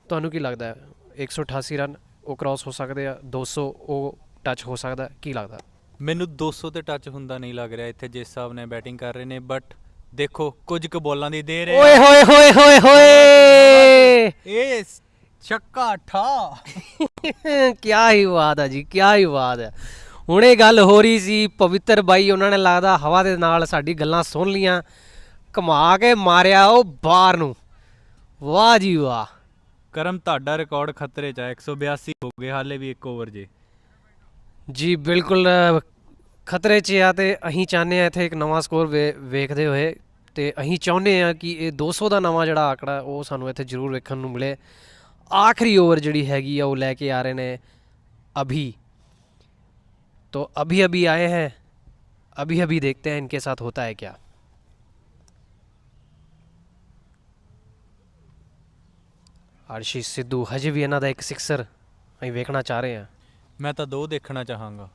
ਤੁਹਾਨੂੰ ਕੀ ਲੱਗਦਾ ਹੈ 188 ਰਨ ਉਹ ਕ੍ਰਾਸ ਹੋ ਸਕਦੇ ਆ, 200 ਉਹ ਟੱਚ ਹੋ ਸਕਦਾ, ਕੀ ਲੱਗਦਾ? ਮੈਨੂੰ 200 ਤੇ ਟੱਚ ਹੁੰਦਾ ਨਹੀਂ ਲੱਗ ਰਿਹਾ ਇੱਥੇ, ਜਿਸ ਹਿਸਾਬ ਨਾਲ ਬੈਟਿੰਗ ਕਰ ਰਹੇ ਨੇ। ਬਟ ਦੇਖੋ ਕੁਝ ਕੁ ਬੋਲਾਂ ਦੀ ਦੇਰ ਹੈ। ਓਏ ਹੋਏ ਹੋਏ ਹੋਏ ਹੋਏ, ਇਹ ਛੱਕਾ ਠਾ। ਕਿਆ ਹੀ ਬਾਤ ਹੈ ਜੀ, ਕਿਆ ਹੀ ਬਾਤ ਹੈ। ਹੁਣੇ ਗੱਲ ਹੋ ਰਹੀ ਸੀ, ਪਵਿੱਤਰ ਬਾਈ ਉਹਨਾਂ ਨੇ ਲੱਗਦਾ ਹਵਾ ਦੇ ਨਾਲ ਸਾਡੀ ਗੱਲਾਂ ਸੁਣ ਲੀਆਂ, ਘੁਮਾ ਕੇ ਮਾਰਿਆ ਉਹ ਬਾਹਰ ਨੂੰ। ਵਾਹ ਜੀ ਵਾਹ। ਕਰਮ ਤੁਹਾਡਾ ਰਿਕਾਰਡ ਖਤਰੇ 'ਚ ਹੈ, 182 ਹੋ ਗਏ ਹਾਲੇ ਵੀ 1 ਓਵਰ ਜੀ ਬਿਲਕੁਲ ਖਤਰੇ 'ਚ ਆ। ਤੇ ਅਸੀਂ ਚਾਹੁੰਦੇ ਹਾਂ ਇੱਥੇ ਇੱਕ ਨਵਾਂ ਸਕੋਰ ਵੇਖਦੇ ਹੋਏ, ਤੇ ਅਸੀਂ ਚਾਹੁੰਦੇ ਹਾਂ ਕਿ ਇਹ 200 ਦਾ ਨਵਾਂ ਜਿਹੜਾ ਆંકੜਾ ਉਹ ਸਾਨੂੰ ਇੱਥੇ ਜ਼ਰੂਰ ਵੇਖਣ ਨੂੰ ਮਿਲੇ। ਆਖਰੀ ਓਵਰ ਜਿਹੜੀ ਹੈਗੀ ਆ ਉਹ ਲੈ ਕੇ ਆ ਰਹੇ ਨੇ अभी, तो अभी आए हैं, अभी देखते हैं इनके साथ होता है क्या। अर्शी सिद्धू हजे भी इन्हों का एक सिक्सर ਅਸੀਂ ਵੇਖਣਾ ਚਾਹ ਰਹੇ ਹਾਂ। ਮੈਂ ਤਾਂ 2 ਦੇਖਣਾ ਚਾਹਾਂਗਾ।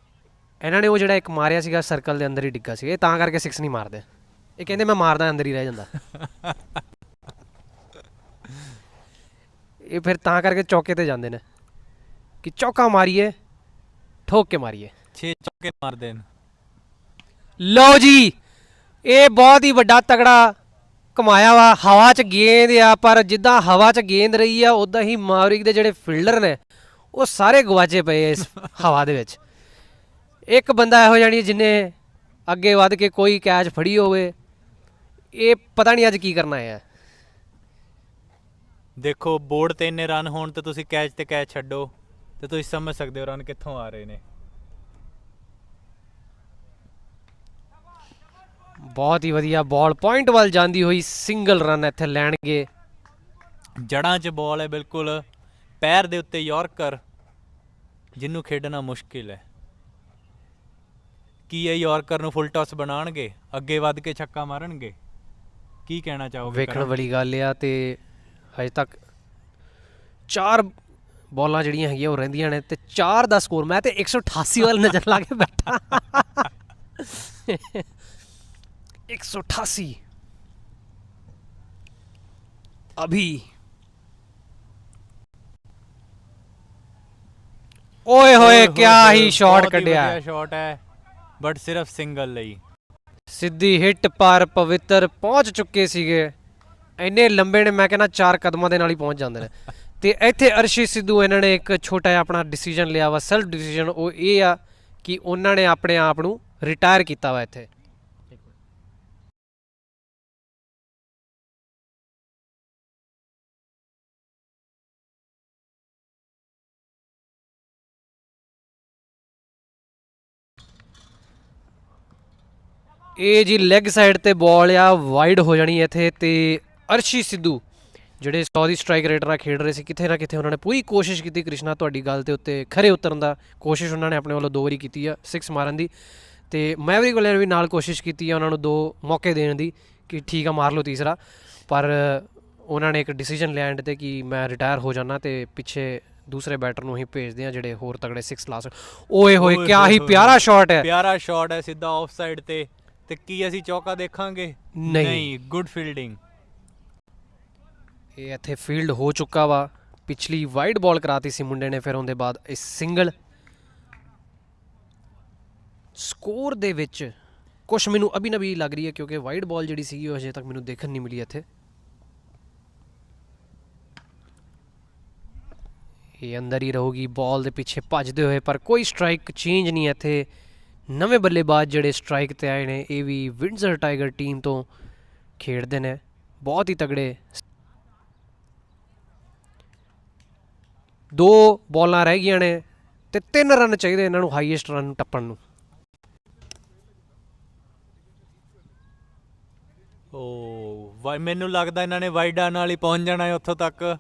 ਇਹਨਾਂ ਨੇ ਉਹ ਜਿਹੜਾ ਇੱਕ ਮਾਰਿਆ ਸੀਗਾ ਸਰਕਲ ਦੇ ਅੰਦਰ ਹੀ ਡਿੱਗਾ ਸੀਗਾ, ਇਹ ਤਾਂ ਕਰਕੇ 6 ਨਹੀਂ ਮਾਰਦੇ, ਇਹ ਕਹਿੰਦੇ ਮੈਂ ਮਾਰਦਾ ਅੰਦਰ ਹੀ ਰਹਿ ਜਾਂਦਾ। ਇਹ ਫਿਰ ਤਾਂ ਕਰਕੇ ਚੌਕੇ ਤੇ ਜਾਂਦੇ ਨੇ ਕਿ ਚੌਕਾ ਮਾਰੀਏ, ਠੋਕ ਕੇ ਮਾਰੀਏ। 6 ਚੌਕੇ ਮਾਰਦੇ ਨੇ। ਲਓ ਜੀ, ਇਹ ਬਹੁਤ ਹੀ ਵੱਡਾ ਤਗੜਾ ਘੁਮਾਇਆ ਵਾ, ਹਵਾ 'ਚ ਗੇਂਦ ਆ, ਪਰ ਜਿੱਦਾਂ ਹਵਾ 'ਚ ਗੇਂਦ ਰਹੀ ਆ ਉੱਦਾਂ ਹੀ ਮੈਵਰਿਕ ਦੇ ਜਿਹੜੇ ਫੀਲਡਰ ਨੇ ਉਹ ਸਾਰੇ ਗਵਾਚੇ ਪਏ ਇਸ ਹਵਾ ਦੇ ਵਿੱਚ। ਇੱਕ ਬੰਦਾ ਇਹੋ ਜਾਣੀ ਜਿਹਨੇ ਅੱਗੇ ਵੱਧ ਕੇ ਕੋਈ ਕੈਚ ਫੜੀ ਹੋਵੇ, ਇਹ ਪਤਾ ਨਹੀਂ ਅੱਜ ਕੀ ਕਰਨਾ ਹੈ। ਦੇਖੋ ਬੋਰਡ ਤੇ ਇੰਨੇ ਰਨ ਹੋਣ ਤੇ ਤੁਸੀਂ ਕੈਚ ਤੇ ਕੈਚ ਛੱਡੋ ਤੇ ਤੁਸੀਂ ਸਮਝ ਸਕਦੇ ਹੋ ਰਨ ਕਿੱਥੋਂ ਆ ਰਹੇ ਨੇ। ਬਹੁਤ ਹੀ ਵਧੀਆ ਬਾਲ ਪੁਆਇੰਟ ਵੱਲ ਜਾਂਦੀ ਹੋਈ, ਸਿੰਗਲ ਰਨ ਇੱਥੇ ਲੈਣਗੇ। ਜੜ੍ਹਾਂ 'ਚ ਬਾਲ ਹੈ ਬਿਲਕੁਲ, ਪੈਰ ਦੇ ਉੱਤੇ ਯਾਰਕਰ, ਜਿਹਨੂੰ ਖੇਡਣਾ ਮੁਸ਼ਕਿਲ ਹੈ। ਕੀ ਇਹ ਯਾਰਕਰ ਨੂੰ ਫੁੱਲ ਟਾਸ ਬਣਾਉਣਗੇ, ਅੱਗੇ ਵੱਧ ਕੇ ਛੱਕਾ ਮਾਰਨਗੇ? ਕੀ ਕਹਿਣਾ ਚਾਹੋਗੇ? ਵੇਖਣ ਵਾਲੀ ਗੱਲ ਆ। ਤੇ ਹਜੇ ਤੱਕ 4 ਬਾਲਾਂ ਜਿਹੜੀਆਂ ਹੈਗੀਆਂ ਉਹ ਰਹਿੰਦੀਆਂ ਨੇ, ਤੇ 4 ਦਾ ਸਕੋਰ। ਮੈਂ ਤੇ 188 ਵੱਲ ਨਜ਼ਰ ਲਾ ਕੇ ਬੈਠਾ। 188 अभी। ਓਏ ਹੋਏ ਕਿਆ ਹੀ ਸ਼ਾਟ ਕੱਢਿਆ। ਸ਼ਾਟ ਹੈ ਬਟ ਸਿਰਫ ਸਿੰਗਲ ਲਈ, ਸਿੱਧੀ ਹਿੱਟ ਪਰ ਪਵਿੱਤਰ ਪਹੁੰਚ ਚੁੱਕੇ ਸੀਗੇ। ਇੰਨੇ ਲੰਬੇ ਨੇ, ਮੈਂ ਕਹਿੰਦਾ 4 ਕਦਮਾਂ ਦੇ ਨਾਲ ਹੀ ਪਹੁੰਚ ਜਾਂਦੇ ਨੇ। ਤੇ ਇੱਥੇ ਅਰਸ਼ੀ ਸਿੱਧੂ ਇਹਨਾਂ ਨੇ ਇੱਕ ਛੋਟਾ ਜਿਹਾ ਆਪਣਾ ਡਿਸੀਜਨ ਲਿਆ ਵਾ, ਸੈਲਫ ਡਿਸੀਜਨ। ਉਹ ਇਹ ਆ ਕਿ ਉਹਨਾਂ ਨੇ ਆਪਣੇ ਆਪ ਨੂੰ ਰਿਟਾਇਰ ਕੀਤਾ ਵਾ ਇੱਥੇ। ਇਹ ਜੀ ਲੈਗ ਸਾਈਡ ਤੇ ਬਾਲ ਆ, ਵਾਈਡ ਹੋ ਜਾਣੀ ਇੱਥੇ। ਤੇ ਅਰਸ਼ੀ ਸਿੱਧੂ ਜਿਹੜੇ 100 ਦੀ ਸਟਰਾਈਕ ਰੇਟ ਨਾਲ ਖੇਡ ਰਹੇ ਸੀ, ਕਿਤੇ ਨਾ ਕਿਤੇ ਉਹਨਾਂ ਨੇ ਪੂਰੀ ਕੋਸ਼ਿਸ਼ ਕੀਤੀ। ਕ੍ਰਿਸ਼ਨਾ ਤੁਹਾਡੀ ਗੱਲ ਦੇ ਉੱਤੇ ਖਰੇ ਉਤਰਨ ਦਾ ਕੋਸ਼ਿਸ਼ ਉਹਨਾਂ ਨੇ ਆਪਣੇ ਵੱਲੋਂ 2 ਵਾਰੀ ਕੀਤੀ ਆ 6 ਮਾਰਨ ਦੀ, ਤੇ ਮੈਵਰਿਕ ਵਾਲਿਆਂ ਨੇ ਵੀ ਨਾਲ ਕੋਸ਼ਿਸ਼ ਕੀਤੀ ਆ ਉਹਨਾਂ ਨੂੰ 2 ਮੌਕੇ ਦੇਣ ਦੀ ਕਿ ਠੀਕ ਆ ਮਾਰ ਲਓ ਤੀਸਰਾ, ਪਰ ਉਹਨਾਂ ਨੇ ਇੱਕ ਡਿਸੀਜਨ ਲਿਆ ਐਂਡ ਤੇ ਕਿ ਮੈਂ ਰਿਟਾਇਰ ਹੋ ਜਾਣਾ ਤੇ ਪਿੱਛੇ ਦੂਸਰੇ ਬੈਟਰ ਨੂੰ ਹੀ ਭੇਜਦੇ ਆ ਜਿਹੜੇ ਹੋਰ ਤਗੜੇ 6 ਲਾ ਸਕ। ਓਏ ਹੋਏ ਕਿਆ ਹੀ ਪਿਆਰਾ ਸ਼ਾਟ ਹੈ, ਪਿਆਰਾ ਸ਼ਾਟ ਹੈ, ਸਿੱਧਾ ਆਫ ਸਾਈਡ ਤੇ ਤੇ ਕੀ ਅਸੀਂ ਚੌਕਾ ਦੇਖਾਂਗੇ? ਨਹੀਂ। Good fielding. ਇਹ ਇੱਥੇ ਫੀਲਡ ਹੋ ਚੁੱਕਾ ਵਾ, ਪਿਛਲੀ ਵਾਈਡ ਬਾਲ ਕਰਾਤੀ ਸੀ ਮੁੰਡੇ ਨੇ, ਫਿਰ ਉਹਦੇ ਬਾਅਦ ਇਹ ਸਿੰਗਲ। ਸਕੋਰ ਦੇ ਵਿੱਚ ਕੁਛ ਮੈਨੂੰ ਅਭੀ ਨਵੀ ਲੱਗ ਰਹੀ ਹੈ ਕਿਉਂਕਿ ਵਾਈਡ ਬਾਲ ਜਿਹੜੀ ਸੀਗੀ ਉਹ ਅਜੇ ਤੱਕ ਮੈਨੂੰ ਦੇਖਣ ਨਹੀਂ ਮਿਲੀ ਇੱਥੇ। ਇਹ ਅੰਦਰ ਹੀ ਰਹੂਗੀ ਬਾਲ ਦੇ ਪਿੱਛੇ ਭੱਜਦੇ ਹੋਏ, ਪਰ ਕੋਈ ਸਟ੍ਰਾਈਕ ਚੇਂਜ ਨਹੀਂ ਇੱਥੇ। ਨਵੇਂ ਬੱਲੇਬਾਜ਼ ਜਿਹੜੇ ਸਟ੍ਰਾਈਕ ਤੇ ਆਏ ਨੇ ਇਹ ਵੀ ਵਿੰਡਜ਼ਰ ਟਾਈਗਰ ਟੀਮ ਤੋਂ ਖੇਡਦੇ ਨੇ, ਬਹੁਤ ਹੀ ਤਗੜੇ। 2 ਬਾਲਾਂ ਰਹਿ ਗਈਆਂ ਨੇ ਤੇ 3 ਰਨ ਚਾਹੀਦੇ ਇਹਨਾਂ ਨੂੰ ਹਾਈਐਸਟ ਰਨ ਟੱਪਣ ਨੂੰ। ਮੈਨੂੰ ਲੱਗਦਾ ਇਹਨਾਂ ਨੇ ਵਾਈਡਾਂ ਨਾਲ ਹੀ ਪਹੁੰਚ ਜਾਣਾ ਹੈ ਉੱਥੋਂ ਤੱਕ,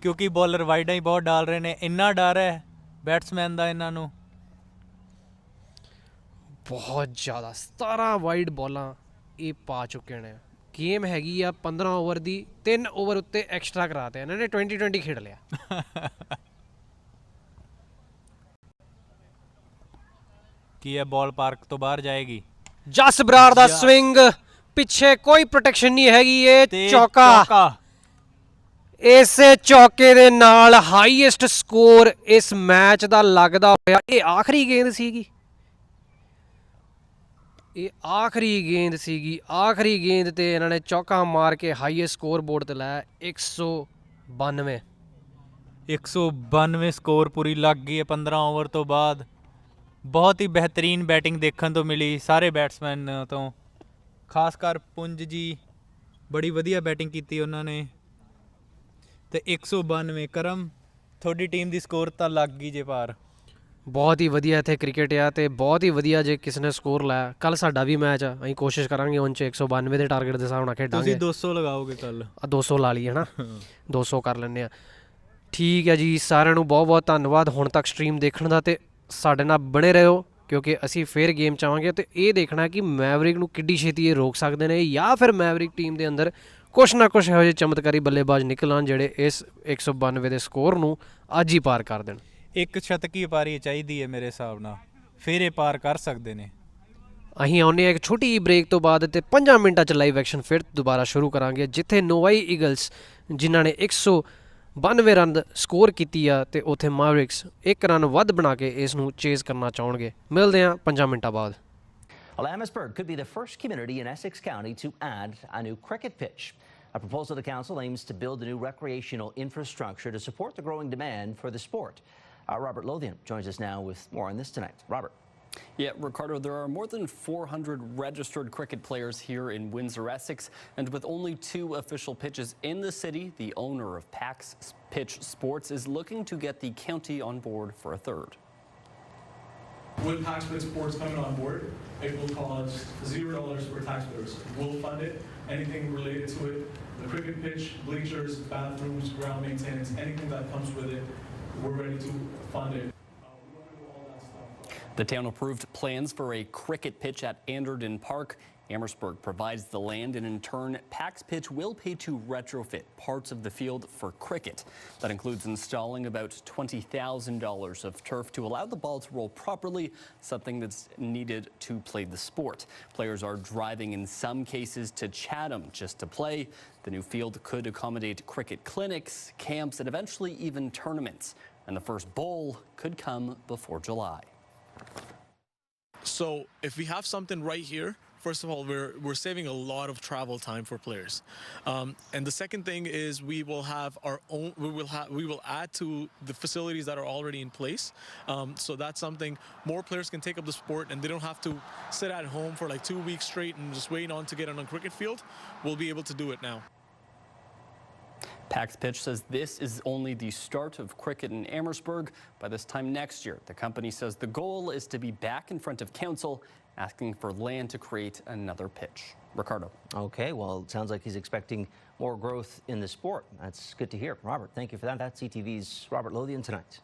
ਕਿਉਂਕਿ ਬੋਲਰ ਵਾਈਡਾਂ ਹੀ ਬਹੁਤ ਡਾਲ ਰਹੇ ਨੇ। ਇੰਨਾ ਡਰ ਹੈ ਬੈਟਸਮੈਨ ਦਾ ਇਹਨਾਂ ਨੂੰ, ਬਹੁਤ ਜ਼ਿਆਦਾ। 17 ਵਾਈਡ ਬਾਲਾਂ ਇਹ ਪਾ ਚੁੱਕੇ ਨੇ। ਗੇਮ ਹੈਗੀ ਆ 15 ਓਵਰ ਦੀ, 3 ਓਵਰ ਉੱਤੇ ਐਕਸਟਰਾ ਕਰਾਤੇ ਇਹਨਾਂ ਨੇ। 20-20 ਖੇਡ ਲਿਆ। ਕੀ ਹੈ ਬਾਲ ਪਾਰਕ ਤੋਂ ਬਾਹਰ ਜਾਏਗੀ? ਜਸ ਬਰਾੜ ਦਾ ਸਵਿੰਗ, ਪਿੱਛੇ ਕੋਈ ਪ੍ਰੋਟੈਕਸ਼ਨ ਨਹੀਂ ਹੈਗੀ। ਇਹ ਚੌਕਾ। ਇਸੇ ਚੌਕੇ ਦੇ ਨਾਲ ਹਾਈਐਸਟ ਸਕੋਰ ਇਸ ਮੈਚ ਦਾ ਲੱਗਦਾ ਹੋਇਆ। ਇਹ ਆਖਰੀ ਗੇਂਦ ਸੀਗੀ, ਆਖਰੀ ਗੇਂਦ ਤੇ ਇਹਨਾਂ ਨੇ ਚੌਕਾ ਮਾਰ ਕੇ ਹਾਈਐਸਟ ਸਕੋਰ ਬੋਰਡ ਤੇ ਲਾਇਆ 192। 192 ਸਕੋਰ ਪੂਰੀ ਲੱਗ ਗਈ ਹੈ 15 ਓਵਰ ਤੋਂ ਬਾਅਦ। ਬਹੁਤ ਹੀ ਬਿਹਤਰੀਨ ਬੈਟਿੰਗ ਦੇਖਣ ਤੋਂ ਮਿਲੀ ਸਾਰੇ ਬੈਟਸਮੈਨ ਤੋਂ, ਖਾਸ ਕਰ ਪੁੰਜ ਜੀ, ਬੜੀ ਵਧੀਆ ਬੈਟਿੰਗ ਕੀਤੀ ਉਹਨਾਂ ਨੇ। ਤੇ 192 ਕਰਮ, ਤੁਹਾਡੀ ਟੀਮ ਦੀ ਸਕੋਰ ਤਾਂ ਲੱਗ ਗਈ ਜੇ ਪਾਰ। ਬਹੁਤ ਹੀ ਵਧੀਆ ਇੱਥੇ ਕ੍ਰਿਕਟ ਆ ਤੇ ਬਹੁਤ ਹੀ ਵਧੀਆ ਜੇ ਕਿਸੇ ਨੇ ਸਕੋਰ ਲਾਇਆ। ਕੱਲ ਸਾਡਾ ਵੀ ਮੈਚ ਆ, ਅਸੀਂ ਕੋਸ਼ਿਸ਼ ਕਰਾਂਗੇ ਉਹਨਾਂ 'ਚ 192 ਦੇ ਟਾਰਗੇਟ ਦੇ ਹਿਸਾਬ ਨਾਲ ਖੇਡਾਂਗੇ। ਤੁਸੀਂ 200 ਲਗਾਓਗੇ ਕੱਲ? 200 ਲਾ ਲਈ ਹੈ ਨਾ, 200 ਕਰ ਲੈਂਦੇ ਆ। ਠੀਕ ਹੈ ਜੀ, ਸਾਰਿਆਂ ਨੂੰ ਬਹੁਤ ਬਹੁਤ ਧੰਨਵਾਦ ਹੁਣ ਤੱਕ ਸਟਰੀਮ ਦੇਖਣ ਦਾ, ਤੇ ਸਾਡੇ ਨਾਲ ਬਣੇ ਰਹੋ ਕਿਉਂਕਿ ਅਸੀਂ ਫੇਰ ਗੇਮ 'ਚ ਆਵਾਂਗੇ ਤੇ ਇਹ ਦੇਖਣਾ ਕਿ ਮੈਵਰਿਕ ਨੂੰ ਕਿੱਡੀ ਛੇਤੀ ਇਹ ਰੋਕ ਸਕਦੇ ਨੇ, ਜਾਂ ਫਿਰ ਮੈਵਰਿਕ ਟੀਮ ਦੇ ਅੰਦਰ ਕੁਛ ਨਾ ਕੁਛ ਇਹੋ ਜਿਹੇ ਚਮਤਕਾਰੀ ਬੱਲੇਬਾਜ਼ ਨਿਕਲ ਆਉਣ ਜਿਹੜੇ ਇਸ 192 ਦੇ ਸਕੋਰ ਨੂੰ ਅੱਜ ਹੀ ਪਾਰ ਕਰ ਦੇਣ। ਇੱਕ ਸ਼ਤਕੀ ਪਾਰੀ ਚਾਹੀਦੀ ਹੈ ਮੇਰੇ ਹਿਸਾਬ ਨਾਲ, ਫਿਰ ਇਹ ਪਾਰ ਕਰ ਸਕਦੇ ਨੇ। ਅਸੀਂ ਆਉਂਦੇ ਹਾਂ ਇੱਕ ਛੋਟੀ ਜਿਹੀ ਬ੍ਰੇਕ ਤੋਂ ਬਾਅਦ ਤੇ 5 ਮਿੰਟਾਂ 'ਚ ਲਾਈਵ ਐਕਸ਼ਨ ਫਿਰ ਦੁਬਾਰਾ ਸ਼ੁਰੂ ਕਰਾਂਗੇ, ਜਿੱਥੇ ਨੋਵਾਈ ਈਗਲਸ ਜਿਨ੍ਹਾਂ ਨੇ 192 ਰਨ ਸਕੋਰ ਕੀਤੀ ਆ ਤੇ ਉੱਥੇ ਮੈਵਰਿਕਸ 1 ਰਨ ਵੱਧ ਬਣਾ ਕੇ ਇਸ ਨੂੰ ਚੇਜ਼ ਕਰਨਾ ਚਾਹਣਗੇ। ਮਿਲਦੇ ਹਾਂ 5 ਮਿੰਟਾਂ ਬਾਅਦ। Well, Optimist could be the first community in Essex County to add a new cricket pitch. A proposal to council aims to build a new recreational infrastructure to support the growing demand for the sport. Robert Lothian joins us now with more on this tonight. Robert. Yeah, Ricardo, there are more than 400 registered cricket players here in Windsor, Essex, and with only 2 official pitches in the city, the owner of Pax Pitch Sports is looking to get the county on board for a third. With Optimist Sports coming on board, it will cost $0 for taxpayers. We'll fund it, anything related to it, the cricket pitch, bleachers, bathrooms, ground maintenance, anything that comes with it, we're ready to fund it. The town approved plans for a cricket pitch at Anderden Park. Amersfoort provides the land, and in turn, Pax Pitch will pay to retrofit parts of the field for cricket. That includes installing about $20,000 of turf to allow the ball to roll properly, something that's needed to play the sport. Players are driving in some cases to Chatham just to play. The new field could accommodate cricket clinics, camps, and eventually even tournaments. And the first bowl could come before July. So if we have something right here, first of all, we're saving a lot of travel time for players, and the second thing is we will have our own. We will add to the facilities that are already in place. So that's something more players can take up the sport, and they don't have to sit at home for like 2 weeks straight and just wait on to get on a cricket field. We'll be able to do it now. Pax Pitch says this is only the start of cricket in Amersfoort. By this time next year, the company says the goal is to be back in front of council, asking for land to create another pitch. Ricardo. Okay, well, it sounds like he's expecting more growth in the sport. That's good to hear. Robert, thank you for that. That's CTV's Robert Lothian tonight.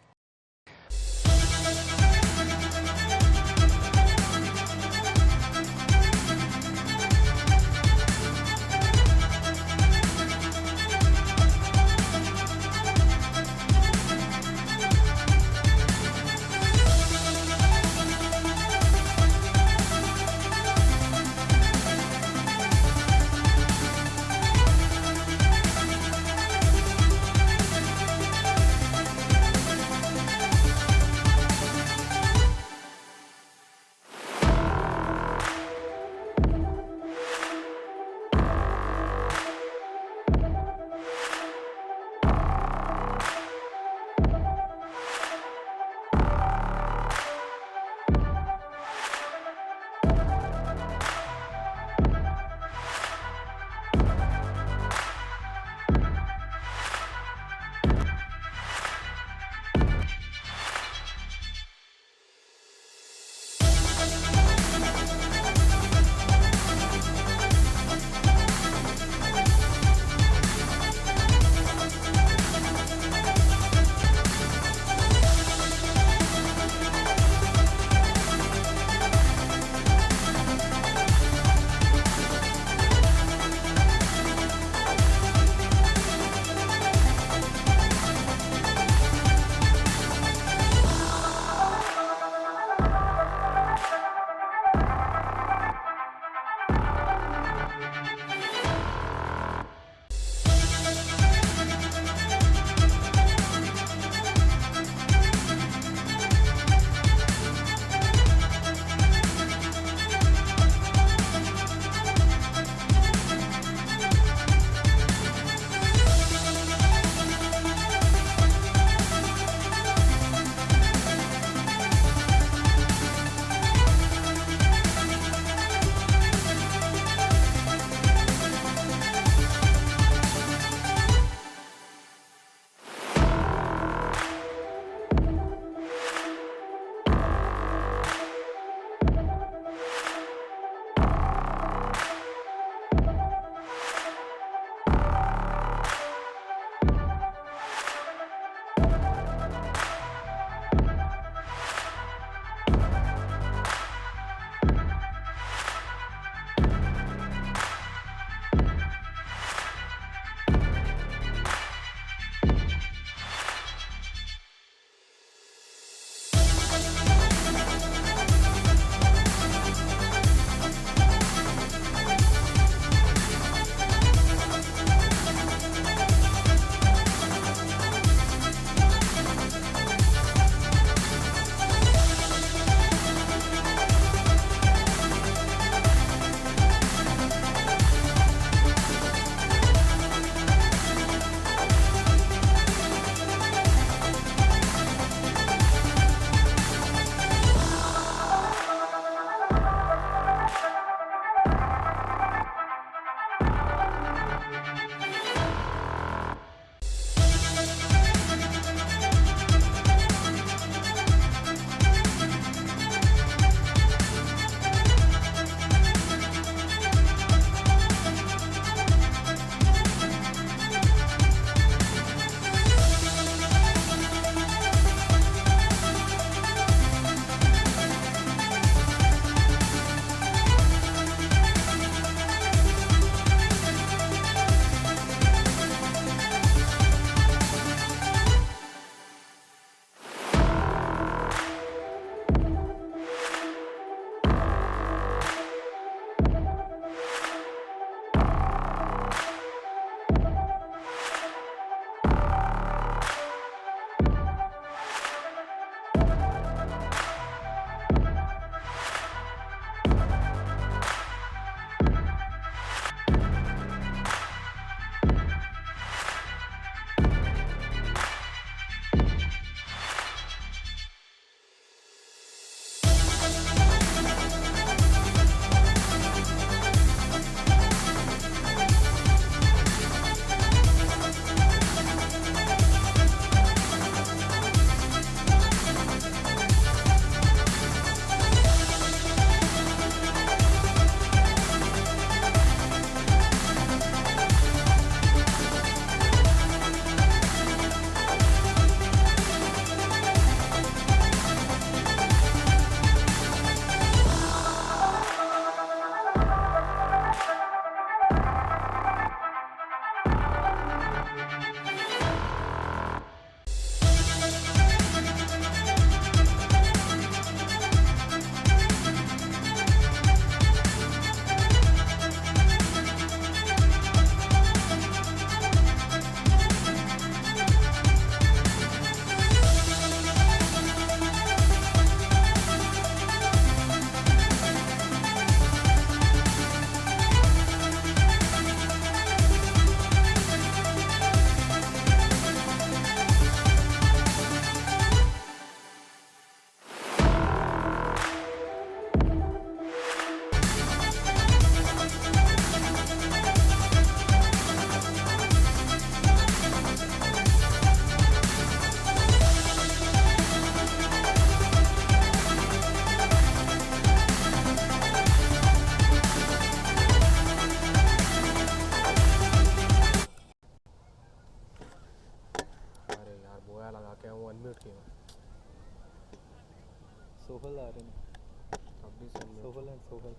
Sohal आ रहे हैं Sohal and Sohal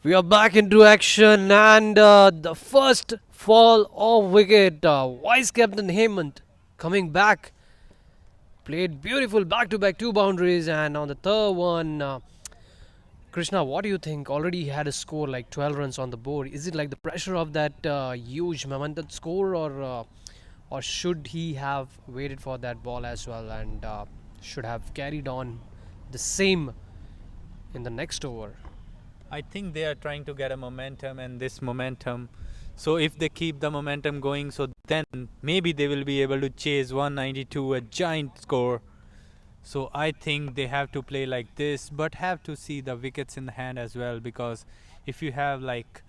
We are back into action, and the first fall of wicket, Vice Captain Hemant coming back, played beautiful back-to-back two boundaries, and on the third one, Krishna, what do you think? Already had a score like 12 runs on the board. Is it like the pressure of that huge momentous score, or should he have waited for that ball as well and should have carried on the same in the next over? I think they are trying to get a momentum and this momentum. So if they keep the momentum going, so then maybe they will be able to chase 192, a giant score. So I think they have to play like this, but have to see the wickets in the hand as well, because if you have like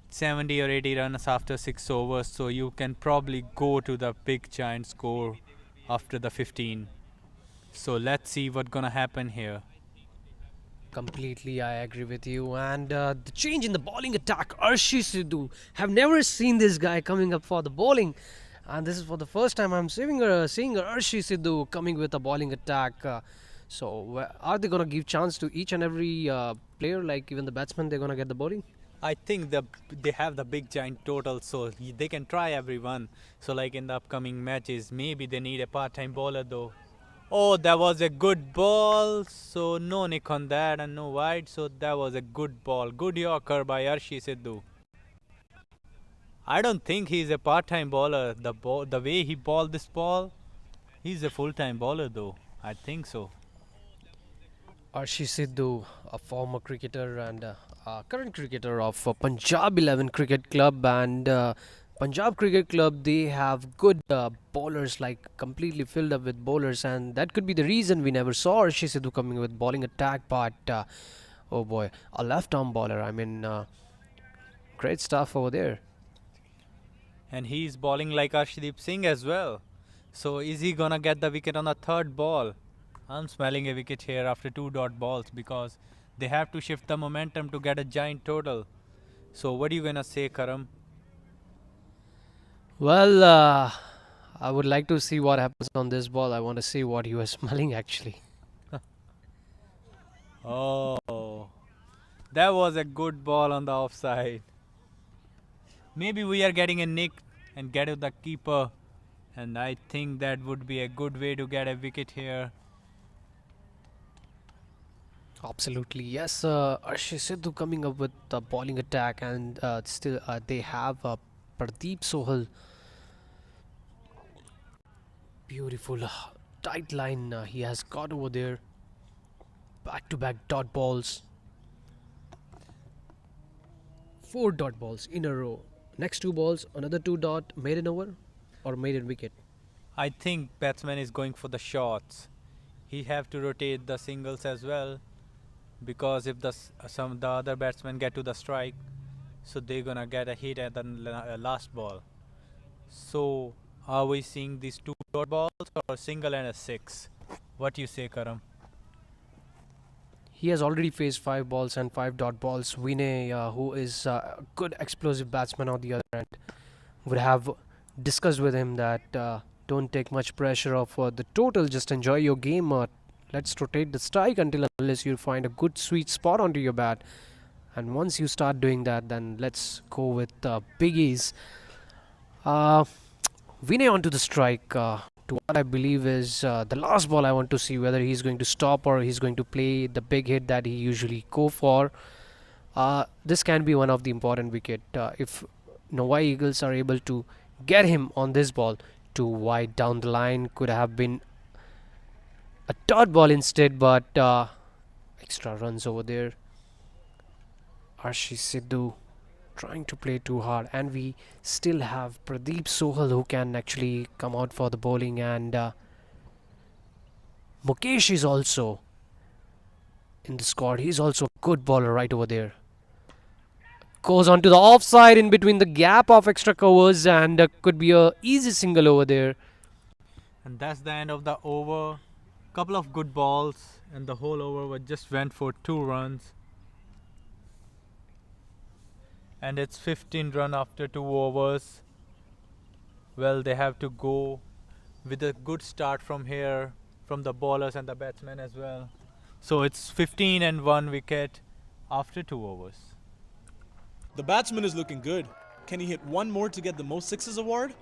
70 or 80 runs after 6 overs, so you can probably go to the big giant score after the 15. So let's see what's gonna happen here. Completely, I agree with you. And the change in the bowling attack, Arshi Sidhu. Have never seen this guy coming up for the bowling, and this is for the first time I'm seeing Arshi Sidhu coming with a bowling attack. So, are they gonna give chance to each and every player, like even the batsman? They're gonna get the bowling. I think they have the big giant total, so they can try everyone. So like in the upcoming matches, maybe they need a part-time bowler though. Oh, that was a good ball. So no nick on that and no wide. So that was a good ball. Good Yorker by Arshi Sidhu. I don't think he's a part-time bowler. The way he bowled this ball, he's a full-time bowler though. I think so. Arshi Sidhu, a former cricketer and current cricketer of Punjab 11 Cricket Club, and Punjab Cricket Club, they have good bowlers, like completely filled up with bowlers, and that could be the reason we never saw Arshi Sidhu coming with bowling attack. But oh boy, a left-arm bowler. I mean, great stuff over there. And he's bowling like Arshdeep Singh as well. So is he gonna get the wicket on the third ball? I'm smelling a wicket here after 2 dot balls because they have to shift the momentum to get a giant total. So what are you gonna say, Karam? Well, I would like to see what happens on this ball. I want to see what you are smelling actually. Oh, that was a good ball on the offside. Maybe we are getting a nick and get to the keeper, and I think that would be a good way to get a wicket here. Absolutely, yes. Arshi Sidhu coming up with the bowling attack, and still they have Pradeep Sohal. Beautiful, tight line he has got over there. Back-to-back dot balls. 4 dot balls in a row. Next 2 balls, another 2 dot, maiden over or maiden wicket. I think batsman is going for the shots. He have to rotate the singles as well, because if the other batsmen get to the strike, so they're gonna get a hit at the last ball. So are we seeing these 2 dot balls or a single and a 6? What do you say, Karam? He has already faced 5 balls and 5 dot balls. Vinay, who is a good explosive batsman on the other end, would have discussed with him that don't take much pressure of the total, just enjoy your game. Let's rotate the strike until unless you find a good sweet spot onto your bat. And once you start doing that, then let's go with biggies. Vinay onto the strike. To what I believe is the last ball. I want to see whether he's going to stop or he's going to play the big hit that he usually go for. This can be one of the important wicket. If Novi Eagles are able to get him on this ball, too wide down the line, could have been a dot ball instead, but extra runs over there. Arshi Sidhu trying to play too hard, and we still have Pradeep Sohal who can actually come out for the bowling, and Mukesh is also in the squad. He's also a good bowler right over there. Goes on to the offside in between the gap of extra covers, and could be a easy single over there. And that's the end of the over. Couple of good balls, and the whole over just went for 2 runs. And it's 15 run after 2 overs. Well, they have to go with a good start from here, from the bowlers and the batsmen as well. So it's 15 and 1 wicket after 2 overs. The batsman is looking good. Can he hit one more to get the most sixes award?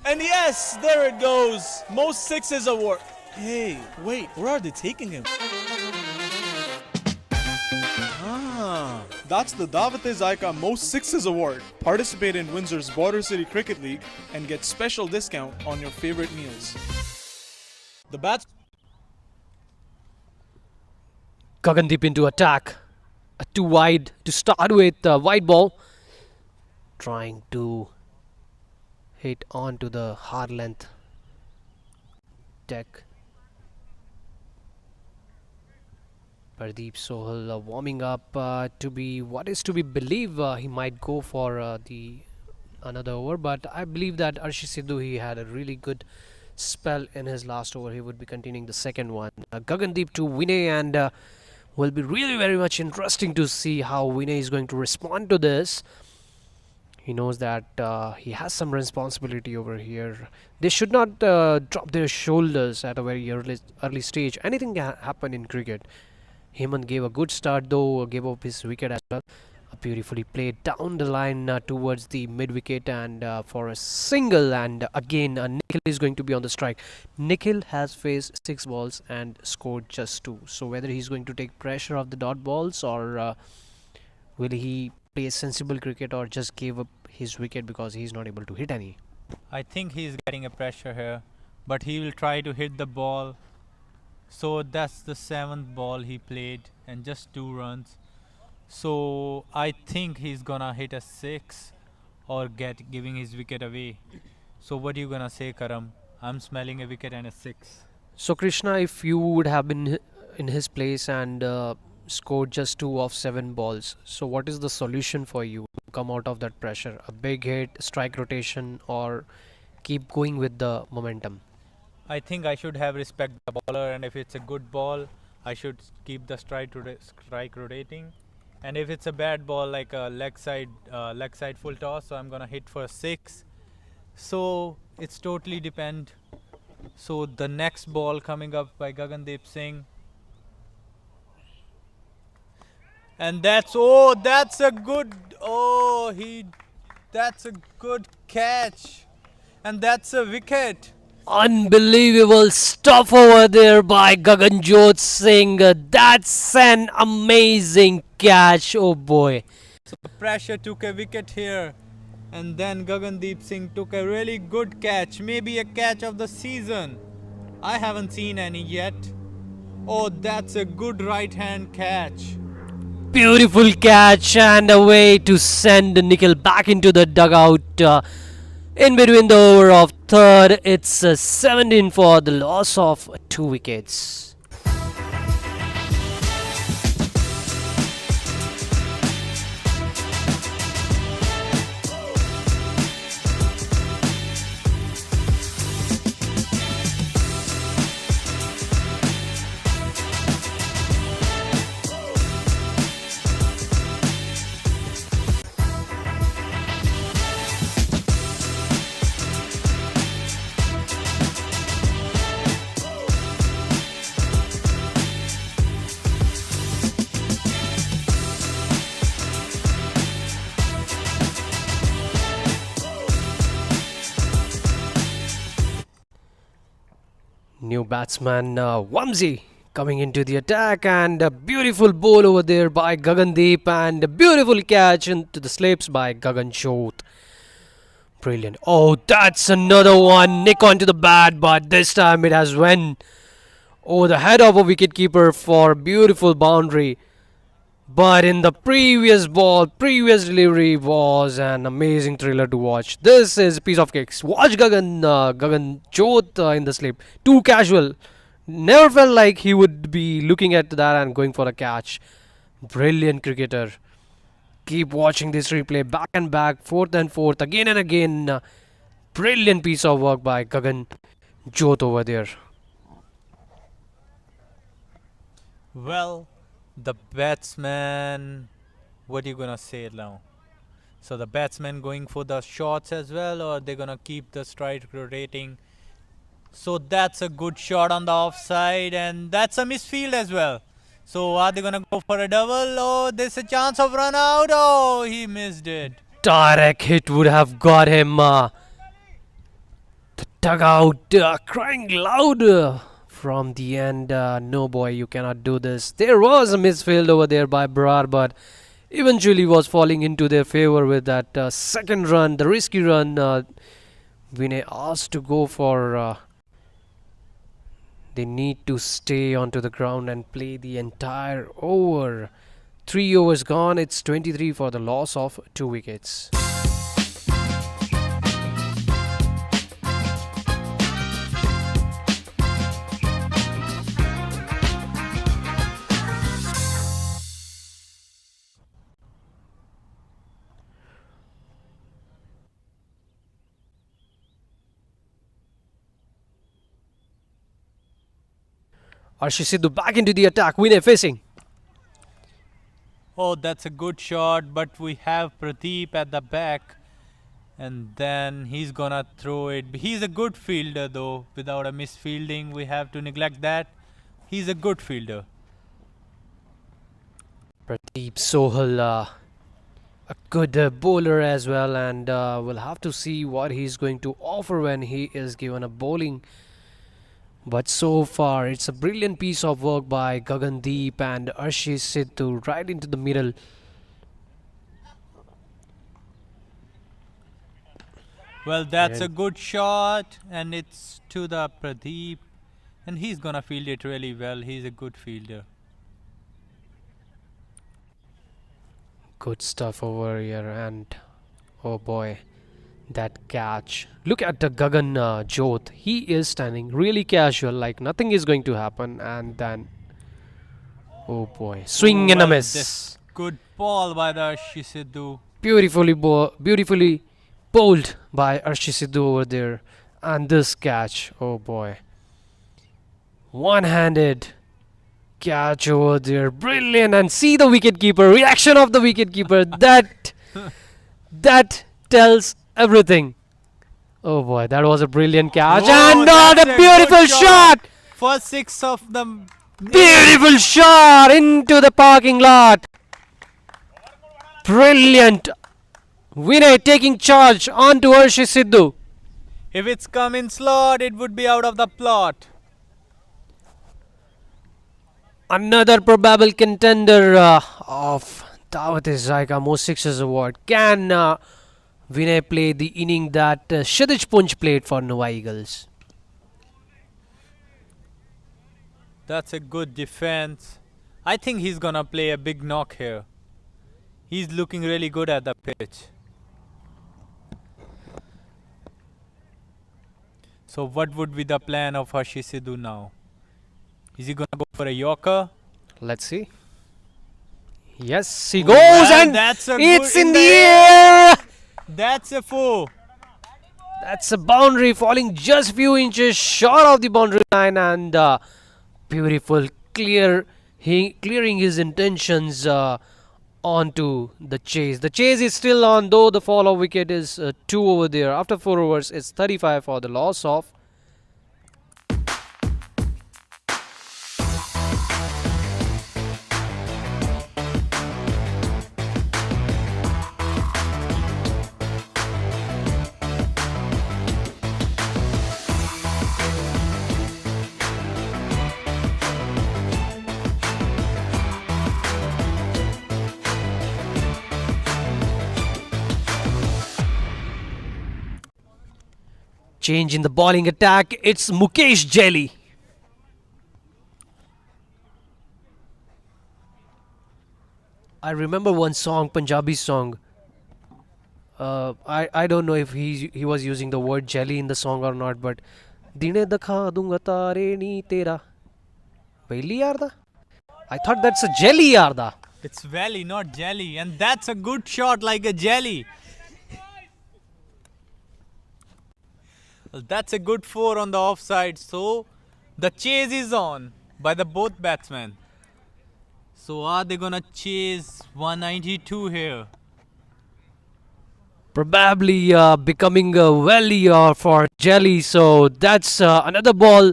And yes, there it goes. Most sixes award. Hey, wait, where are they taking him? That's the Dawat-e-Zaika Most Sixes Award. Participate in Windsor's Border City Cricket League and get special discount on your favorite meals. The bats. Gagandeep into attack. Too wide to start with. Wide ball. Trying to hit onto the hard length deck. Pradeep Sohal warming up to be what is to be believed. He might go for the another over, but I believe that Arshi Sidhu, he had a really good spell in his last over. He would be continuing the second one. Gagandeep to Vinay, and Will be really very much interesting to see how Vinay is going to respond to this. He knows that he has some responsibility over here. They should not drop their shoulders at a very early stage. Anything can happen in cricket. Hemant gave a good start though, gave up his wicket as well. Beautifully played down the line towards the mid wicket and for a single, and again Nikhil is going to be on the strike. Nikhil has faced 6 balls and scored just 2. So whether he's going to take pressure of the dot balls or will he play sensible cricket or just give up his wicket because he's not able to hit any. I think he's getting a pressure here, but he will try to hit the ball. So that's the 7th ball he played and just 2 runs. So I think he's gonna hit a 6 or giving his wicket away. So what are you gonna say, Karam? I'm smelling a wicket and a 6. So Krishna, if you would have been in his place and scored just 2 of 7 balls, so what is the solution for you to come out of that pressure? A big hit, strike rotation, or keep going with the momentum? I think I should have respect the bowler, and if it's a good ball, I should keep the strike rotating. And if it's a bad ball like a leg side full toss, so I'm gonna hit for 6. So it's totally depend. So the next ball coming up by Gagandeep Singh, and that's a good catch, and that's a wicket. Unbelievable stuff over there by Gaganjot Singh. That's an amazing catch. Oh boy. So the pressure took a wicket here, and then Gagandeep Singh took a really good catch, maybe a catch of the season. I haven't seen any yet. Oh, that's a good right hand catch. Beautiful catch and a way to send Nikhil back into the dugout. In between the over of 3rd, it's 17 for the loss of 2 wickets. New batsman Wamsi coming into the attack, and a beautiful ball over there by Gagandeep and a beautiful catch into the slips by Gaganjot. Brilliant. Oh, that's another one. Nick onto the bat, but this time it has went over the head of a wicketkeeper for a beautiful boundary. But in the previous delivery was an amazing thriller to watch. This is a piece of cakes. Watch Gaganjot in the slip. Too casual. Never felt like he would be looking at that and going for a catch. Brilliant cricketer. Keep watching this replay back and back, 4th and 4th, again and again. Brilliant piece of work by Gaganjot over there. Well, the batsman, what are you gonna say now? So the batsman going for the shots as well, or they're gonna keep the strike rotating? So that's a good shot on the offside, and that's a misfield as well. So are they gonna go for a double? Oh, there's a chance of run out. Oh, he missed it. Direct hit would have got him. The dugout crying louder from the end. No boy, you cannot do this. There was a misfield over there by Brar, but eventually was falling into their favor with that 2nd run, the risky run. Vinay asked to go for. They need to stay onto the ground and play the entire over. 3 overs gone. It's 23 for the loss of 2 wickets. Arshi Sidhu back into the attack. Vinay facing. Oh, that's a good shot, but we have Pradeep at the back. And then he's gonna throw it. He's a good fielder though. Without a misfielding, we have to neglect that. He's a good fielder. Pradeep Sohal, a good bowler as well, and we'll have to see what he's going to offer when he is given a bowling. But so far, it's a brilliant piece of work by Gagandeep and Ashish Sidhu right into the middle. Well, that's a good shot, and it's to the Pradeep, and he's gonna field it really well. He's a good fielder. Good stuff over here, and oh boy, that catch. Look at the Gagan Jyot. He is standing really casual, like nothing is going to happen, and then oh boy, swing and a miss. This good ball by the Ashish Sidhu. Beautifully bowled by Ashish Sidhu over there, and this catch, oh boy, one-handed catch over there, brilliant. And see the wicketkeeper, reaction of the wicketkeeper. That tells everything. Oh boy, that was a brilliant catch. And the beautiful shot. First six of them. Beautiful shot into the parking lot. Brilliant. Vinay taking charge onto Ashish Sidhu. If it's come in slot, it would be out of the plot. Another probable contender of Dawat-e-Zaika Most Sixes Award. Can Vinay play the inning that Kshitij Punj played for Novi Eagles? That's a good defense. I think he's gonna play a big knock here. He's looking really good at the pitch. So what would be the plan of Ashish Sidhu now? Is he gonna go for a Yorker? Let's see. Yes, he goes, and it's in the air. That's a 4. That's a boundary, falling just few inches short of the boundary line, and beautiful clearing his intentions onto the chase. The chase is still on, though the fall of wicket is 2 over there. After 4 overs, it's 35 for the loss of. Change in the bowling attack. It's Mukesh Jelly. I remember one song, Punjabi song. I don't know if he was using the word jelly in the song or not, but Dine dakha dunga tare ni tera Baili yarda. I thought that's a jelly yarda. It's valley, not jelly, and that's a good shot like a jelly. Well, that's a good 4 on the offside. So the chase is on by the both batsmen. So are they gonna chase 192 here? Probably becoming a valley for jelly. So that's another ball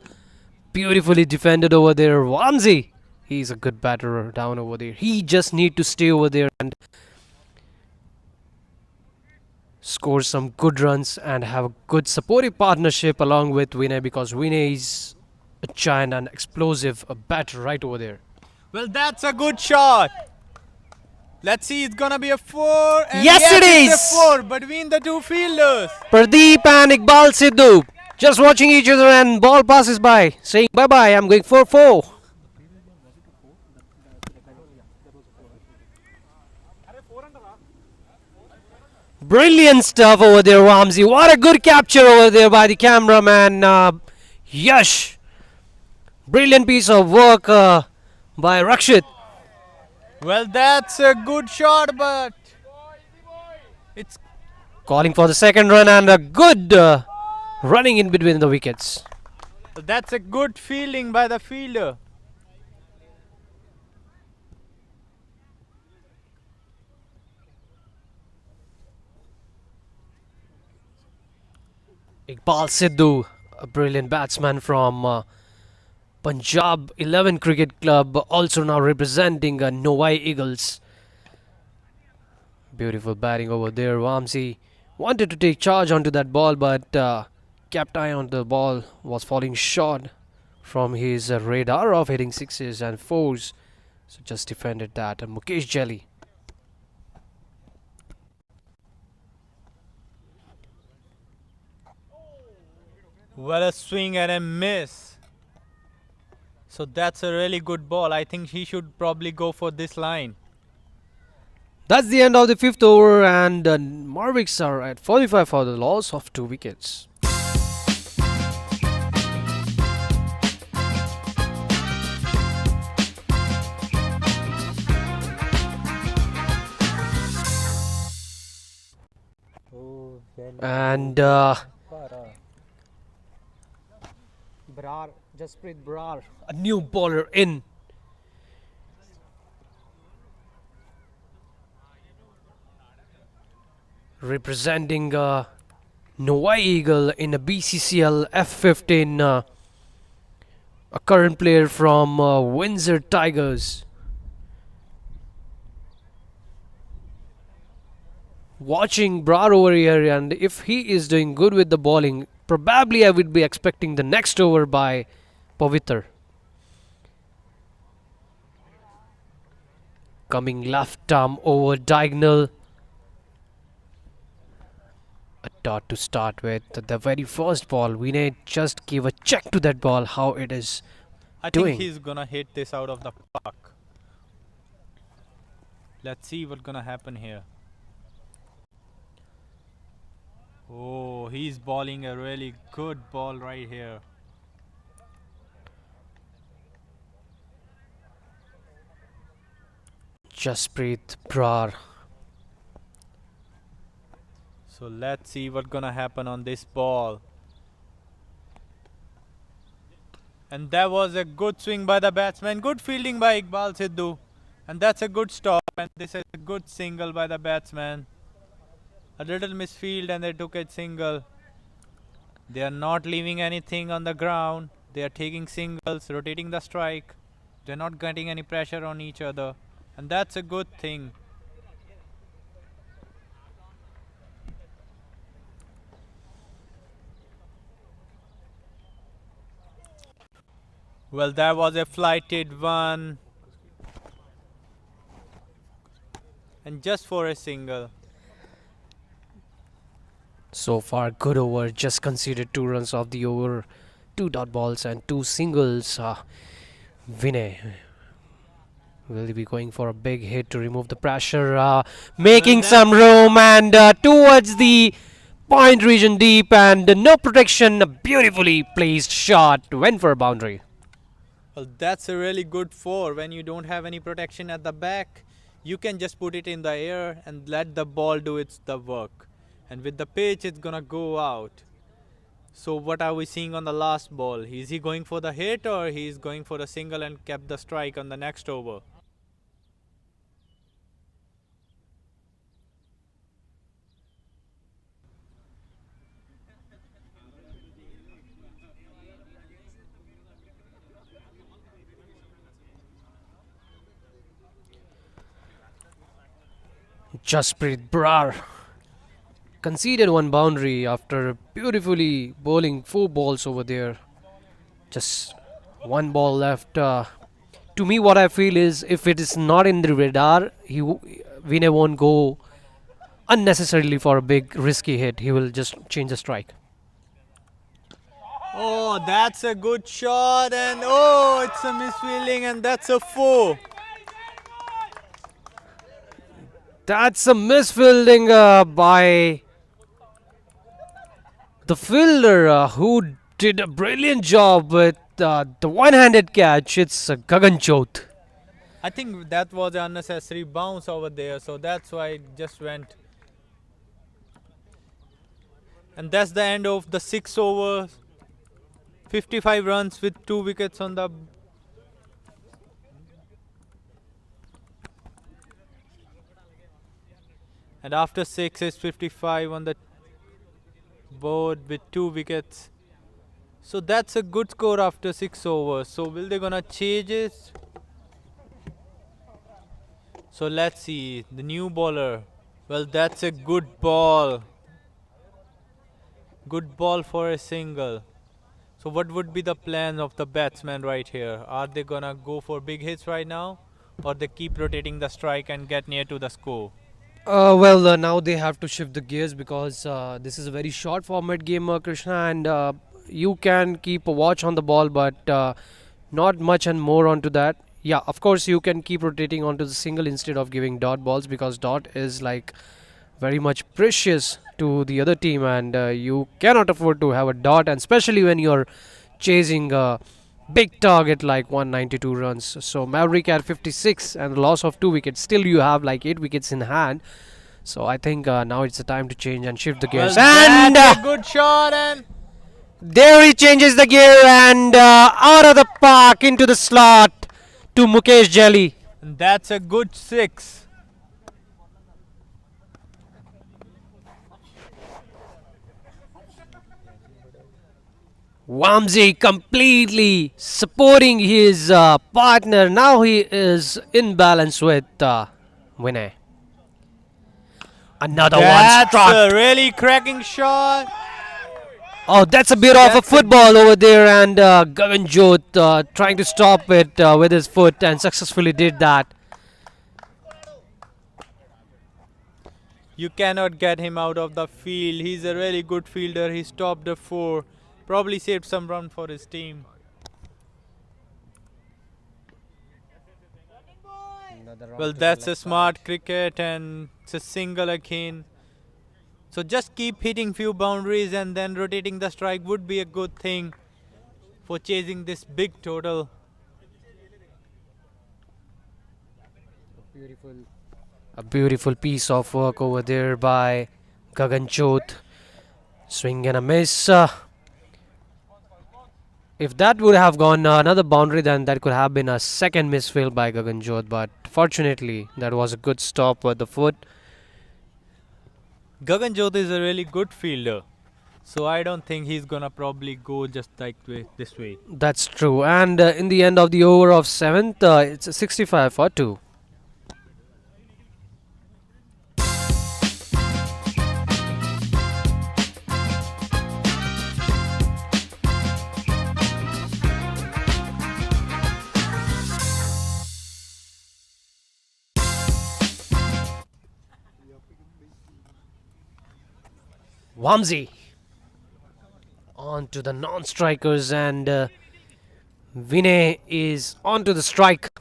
beautifully defended over there. Wamsi, he's a good batter down over there. He just need to stay over there and score some good runs and have a good supportive partnership along with Vinay, because Vinay is a giant and explosive batter right over there. Well, that's a good shot. Let's see, it's gonna be a 4. And yes, it is! It's a 4 between the two fielders. Pradeep and Iqbal Sidhu just watching each other, and ball passes by, saying bye-bye, I'm going for 4. Brilliant stuff over there, Wamsi. What a good capture over there by the cameraman, Yash. Brilliant piece of work by Rakshit. Well, that's a good shot, but it's calling for the second run, and a good running in between the wickets. That's a good fielding by the fielder. Iqbal Sidhu, a brilliant batsman from Punjab 11 Cricket Club, also now representing Novi Eagles. Beautiful batting over there. Vamsi wanted to take charge onto that ball, but kept eye on the ball, was falling short from his radar of hitting sixes and fours. So just defended that. And Mukesh Jelly. Well, a swing and a miss. So that's a really good ball. I think he should probably go for this line. That's the end of the 5th over, and Mavericks are at 45 for the loss of 2 wickets. And Jasprit Brar, a new bowler in. Representing Novi Eagle in a BCCL F-15, a current player from Windsor Tigers. Watching Brar over here, and if he is doing good with the bowling, probably I would be expecting the next over by Pavitr. Coming left arm over diagonal. A dot to start with. The very first ball, Vinay just gave a check to that ball, how it is I doing. think he's gonna hit this out of the park. Let's see what's gonna happen here. Oh, he's bowling a really good ball right here. Jasprit Brar. So let's see what's gonna happen on this ball. And that was a good swing by the batsman. Good fielding by Iqbal Sidhu. And that's a good stop. And this is a good single by the batsman. A little misfield and they took a single. They are not leaving anything on the ground. They are taking singles, rotating the strike. They're not getting any pressure on each other. And that's a good thing. Well, that was a flighted one. And just for a single. So far, good over. Just conceded 2 runs off the over. 2 dot balls and 2 singles. Vinay will be going for a big hit to remove the pressure. Making some room and towards the point region deep, and no protection. A beautifully placed shot. Went for a boundary. Well, that's a really good 4. When you don't have any protection at the back, you can just put it in the air and let the ball do the work. And with the pitch, it's gonna go out. So what are we seeing on the last ball? Is he going for the hit or he's going for a single and kept the strike on the next over? Jasprit Brar conceded 1 boundary after beautifully bowling 4 balls over there. Just 1 ball left. To me, what I feel is if it is not in the radar, Vinay won't go unnecessarily for a big risky hit. He will just change the strike. Oh, that's a good shot, and oh, it's a misfielding, and that's a 4. That's a misfielding by the fielder who did a brilliant job with the one-handed catch. It's Gagan Chauth. I think that was an unnecessary bounce over there, so that's why it just went. And that's the end of the 6 overs. 55 runs with 2 wickets on the. And after 6 is 55 on the board with 2 wickets. So that's a good score after 6 overs. So will they gonna change it? So let's see. The new bowler. Well, that's a good ball. Good ball for a single. So what would be the plan of the batsman right here? Are they gonna go for big hits right now? Or they keep rotating the strike and get near to the score? Now they have to shift the gears because this is a very short format game, Krishna, and you can keep a watch on the ball, but not much and more onto that. Yeah, of course, you can keep rotating onto the single instead of giving dot balls because dot is like very much precious to the other team, and you cannot afford to have a dot, and especially when you're chasing a big target like 192 runs. So Maverick at 56 and the loss of 2 wickets. Still, you have like 8 wickets in hand. So I think now it's the time to change and shift the gears. And that's a good shot, and there he changes the gear and out of the park into the slot to Mukesh Jelly. that's a good 6. Wamsi completely supporting his partner. Now he is in balance with Vinay. Another one struck. That's a really cracking shot. Oh, that's a bit of a football over there, and Gagan Jot trying to stop it with his foot and successfully did that. You cannot get him out of the field. He's a really good fielder. He stopped the 4. Probably saved some run for his team. Well, that's a smart cricket, and it's a single again. So just keep hitting few boundaries and then rotating the strike would be a good thing for chasing this big total. A beautiful piece of work over there by Gagan Jot. Swing and a miss. If that would have gone another boundary, then that could have been a second misfield by Gagan Jot. But fortunately, that was a good stop with the foot. Gagan Jot is a really good fielder. So I don't think he's gonna probably go just like this way. That's true. And in the end of the over of 7th, it's a 65 for 2. Wamsi on to the non-strikers, and Vinay is on to the strike.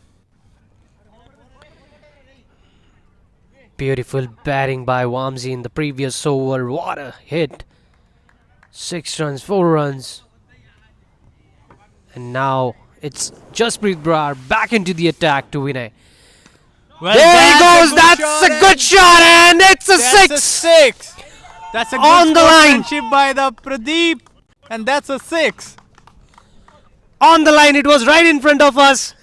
Beautiful batting by Wamsi in the previous over. What a hit. 6 runs, 4 runs. And now it's Jasprit Brar back into the attack to Vinay. Well, there he goes. That's a good shot, and it's a 6. That's a good on the line by the Pradeep, and that's a 6. On the line, it was right in front of us.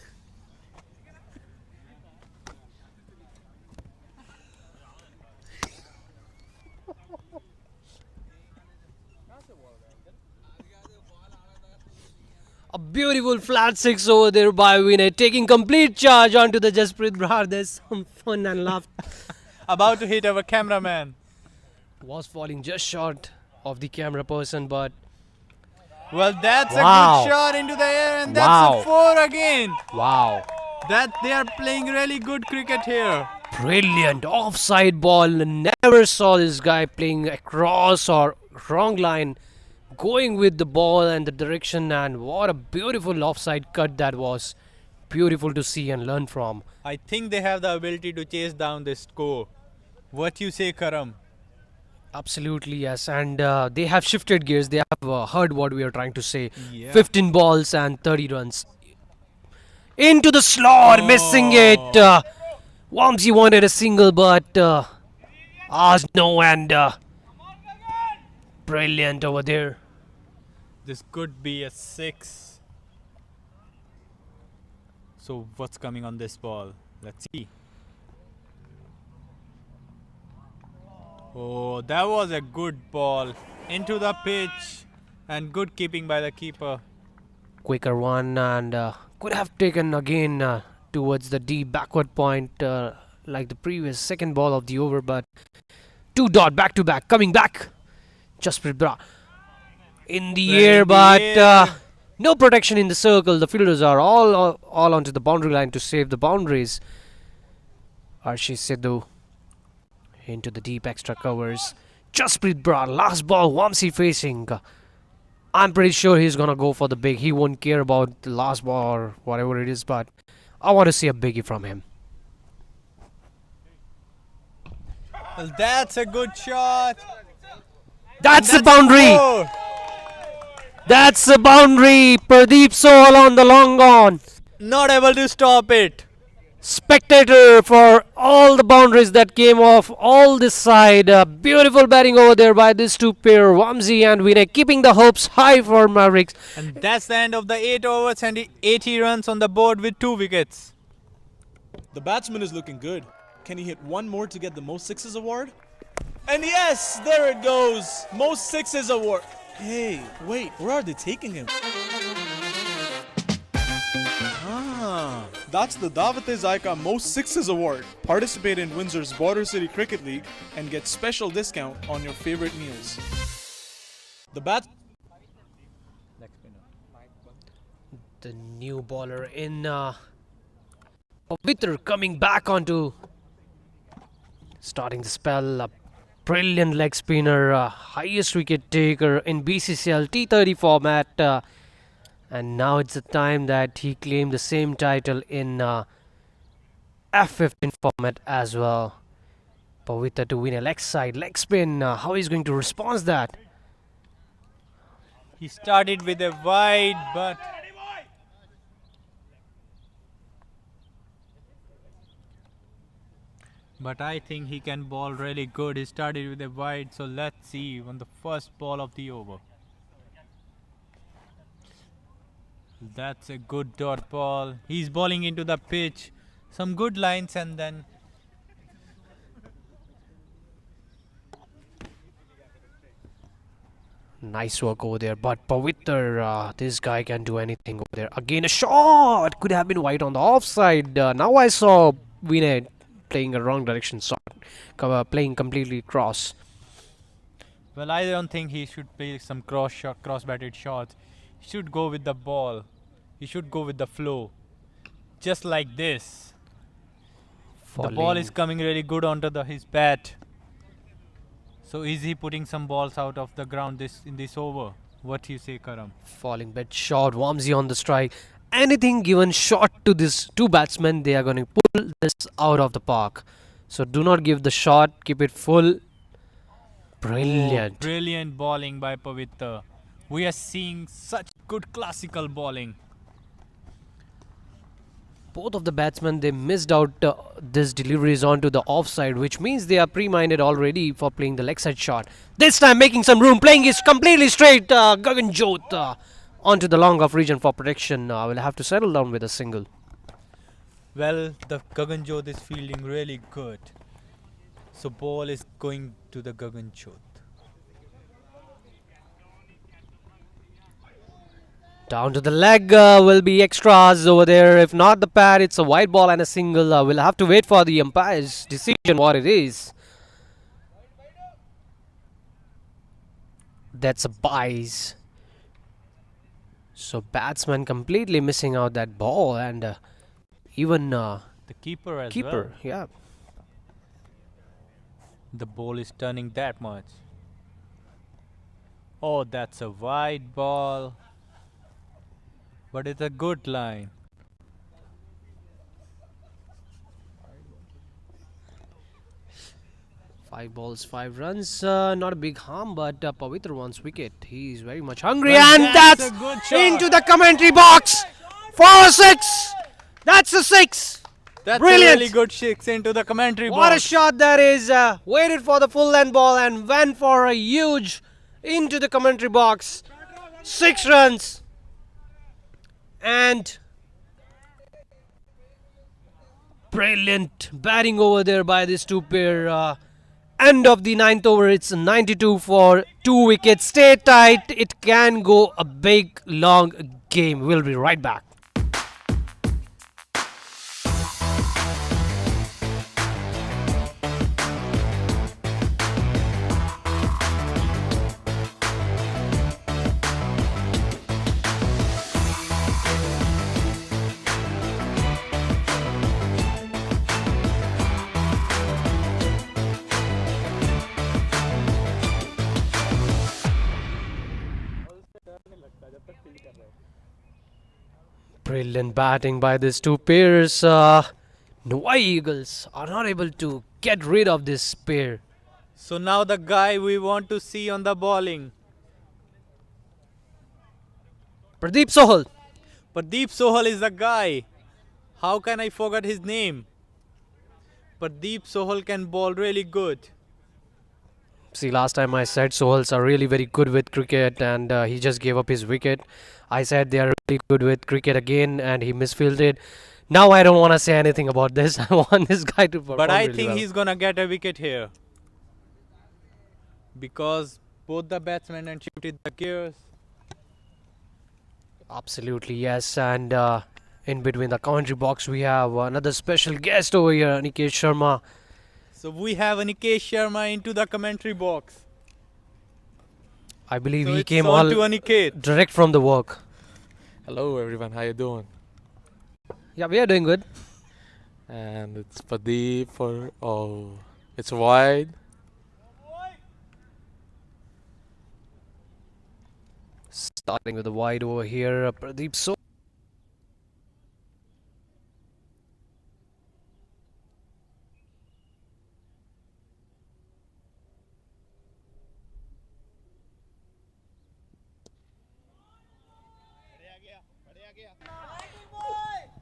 A beautiful flat 6 over there by Vinay, taking complete charge onto the Jasprit Brar. There's some fun and laugh. About to hit our cameraman. Was falling just short of the camera person, but well, that's a good shot into the air, and that's a 4 again. Wow. That they are playing really good cricket here. Brilliant offside ball. Never saw this guy playing across or wrong line, going with the ball and the direction, and what a beautiful offside cut that was. Beautiful to see and learn from. I think they have the ability to chase down this score. What you say, Karam? Absolutely, yes. And they have shifted gears. They have heard what we are trying to say. Yeah. 15 balls and 30 runs. Into the slot, missing it. Wamsi wanted a single, but no, and brilliant over there. This could be a 6. So what's coming on this ball? Let's see. Oh, that was a good ball. into the pitch, and good keeping by the keeper. Quicker one, and could have taken again towards the deep backward point like the previous second ball of the over, but 2 dot back to back coming back. Jasprit Bra in the air, but no protection in the circle. The fielders are all onto the boundary line to save the boundaries. Arshis Sidhu into the deep extra covers. Jasprit Bra, last ball, Wamsi facing. I'm pretty sure he's gonna go for the big. He won't care about the last ball or whatever it is, but I want to see a biggie from him. Well, that's a good shot. That's the boundary. That's the boundary. Pradeep Sohal on the long on. Not able to stop it. Spectator for all the boundaries that came off all this side. Beautiful batting over there by this two pair, Wamsi and Vinay, keeping the hopes high for Mavericks. And that's the end of the 8 overs and 80 runs on the board with 2 wickets. The batsman is looking good. Can he hit one more to get the most sixes award? And yes, there it goes. Most sixes award. Hey, wait, where are they taking him? That's the Dawat-e-Zaika Most Sixes Award. Participate in Windsor's Border City Cricket League and get special discount on your favorite meals. The new bowler in Pavitra coming back onto starting the spell. A brilliant leg spinner, highest wicket taker in BCCL T30 format. And now it's the time that he claimed the same title in F-15 format as well. Pavitra to win a leg side, leg spin. How he's going to respond to that? He started with a wide, but I think he can bowl really good. He started with a wide, so let's see on the first ball of the over. That's a good dot ball. He's bowling into the pitch. Some good lines and then nice work over there, but Pavitra, this guy can do anything over there. Again a shot, could have been wide on the offside. Now I saw Vinay playing a wrong direction shot, playing completely cross. well, I don't think he should play some cross-batted shots. He should go with the ball. He should go with the flow. Just like this. The ball is coming really good onto his bat. So is he putting some balls out of the ground in this over? What do you say, Karam? Falling bit short, Wamsi on the strike. Anything given short to these two batsmen, they are going to pull this out of the park. So do not give the shot, keep it full. Brilliant. Oh, brilliant bowling by Pavitra. We are seeing such good classical bowling. Both of the batsmen, they missed out this deliveries onto the offside, which means they are pre-minded already for playing the leg side shot. This time making some room, playing is completely straight. Gagan Jot onto the long off region for protection. Will have to settle down with a single. Well, the Gagan Jot is fielding really good. So ball is going to the Gagan Jot. Down to the leg will be extras over there. If not the pad, it's a wide ball and a single. We'll have to wait for the umpire's decision what it is. That's a buys. So batsman completely missing out that ball, and even the keeper as well. Yeah. The ball is turning that much. Oh, that's a wide ball. But it's a good line. Five balls, 5 runs. Not a big harm, but Pavitra wants wicket. He's very much hungry, Well, and that's a good shot. into the commentary box for a 6. That's a 6. That's Brilliant. a really good 6 into the commentary What a box. shot that is. Waited for the full length ball and went for a huge into the commentary box. 6 runs. And brilliant batting over there by this two pair. End of the ninth over. It's 92 for 2 wickets. Stay tight. It can go a big, long game. We'll be right back. Brilliant batting by these two pairs. Novi Eagles are not able to get rid of this pair. So now the guy we want to see on the bowling. Pradeep Sohal. Pradeep Sohal is the guy. How can I forget his name? Pradeep Sohal can bowl really good. See, last time I said Sohals are really very good with cricket, and he just gave up his wicket. I said they are really good with cricket again, and he misfielded. Now I don't want to say anything about this. I want this guy to perform But I really think well. he's gonna get a wicket here. Because both the batsmen and shifted the gears. Absolutely, yes. And in between the commentary box, we have another special guest over here, Nikesh Sharma. So we have Nikesh Sharma into the commentary box. I believe So he it's came on all to Aniket. direct from the work. Hello everyone, how you doing? Yeah, we are doing good. And it's Pradeep for it's wide. Starting with the wide over here, Pradeep So.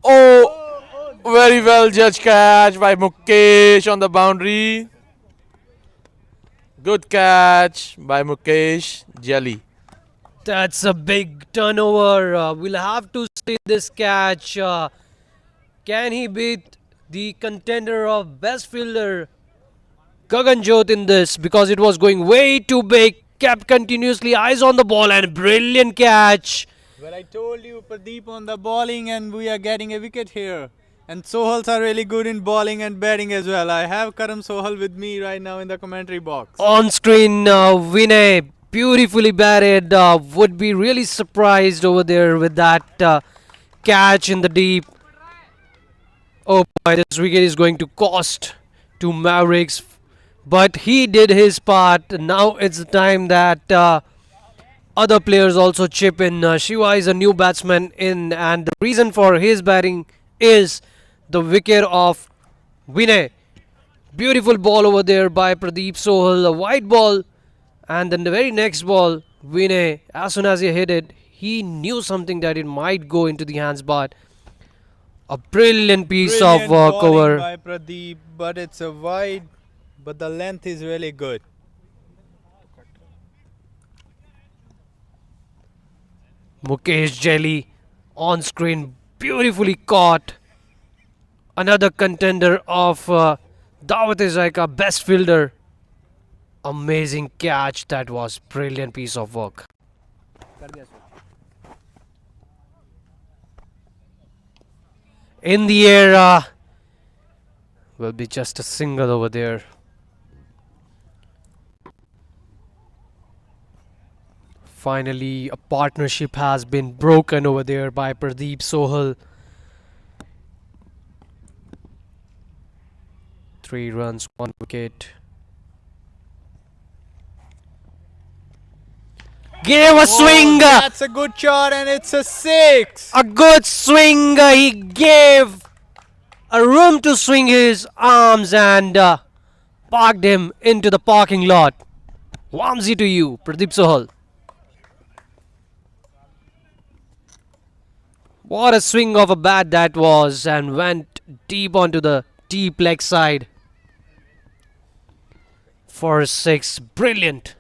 Oh, very well judged catch by Mukesh on the boundary. Good catch by Mukesh Jali. That's a big turnover. We'll have to see this catch. Can he beat the contender of best fielder Gagan Jot in this? Because it was going way too big. Kept continuously eyes on the ball and brilliant catch. Well, I told you Pradeep on the bowling and we are getting a wicket here. And Sohals are really good in bowling and batting as well. I have Karam Sohal with me right now in the commentary box. On screen, Vinay beautifully batted. Would be really surprised over there with that catch in the deep. Oh boy, this wicket is going to cost to Mavericks. But he did his part. Now it's the time that other players also chip in. Shiva is a new batsman in, and the reason for his batting is the wicket of Vinay. Beautiful ball over there by Pradeep Sohal, a wide ball, and then the very next ball, Vinay, as soon as he hit it, he knew something that it might go into the hands, but a brilliant piece of work bowling over. by Pradeep, but it's a wide, but the length is really good. Mukesh Jelly on screen, beautifully caught. Another contender of Dawat-e-Zaika, best fielder. Amazing catch. That was brilliant piece of work. In the air, will be just a single over there. Finally, a partnership has been broken over there by Pradeep Sohal. 3 runs, 1 wicket. Gave a swing! That's a good shot and it's a 6! A good swing! He gave a room to swing his arms and parked him into the parking lot. Wamsi to you, Pradeep Sohal. What a swing of a bat that was, and went deep onto the deep leg side. For a 6, brilliant.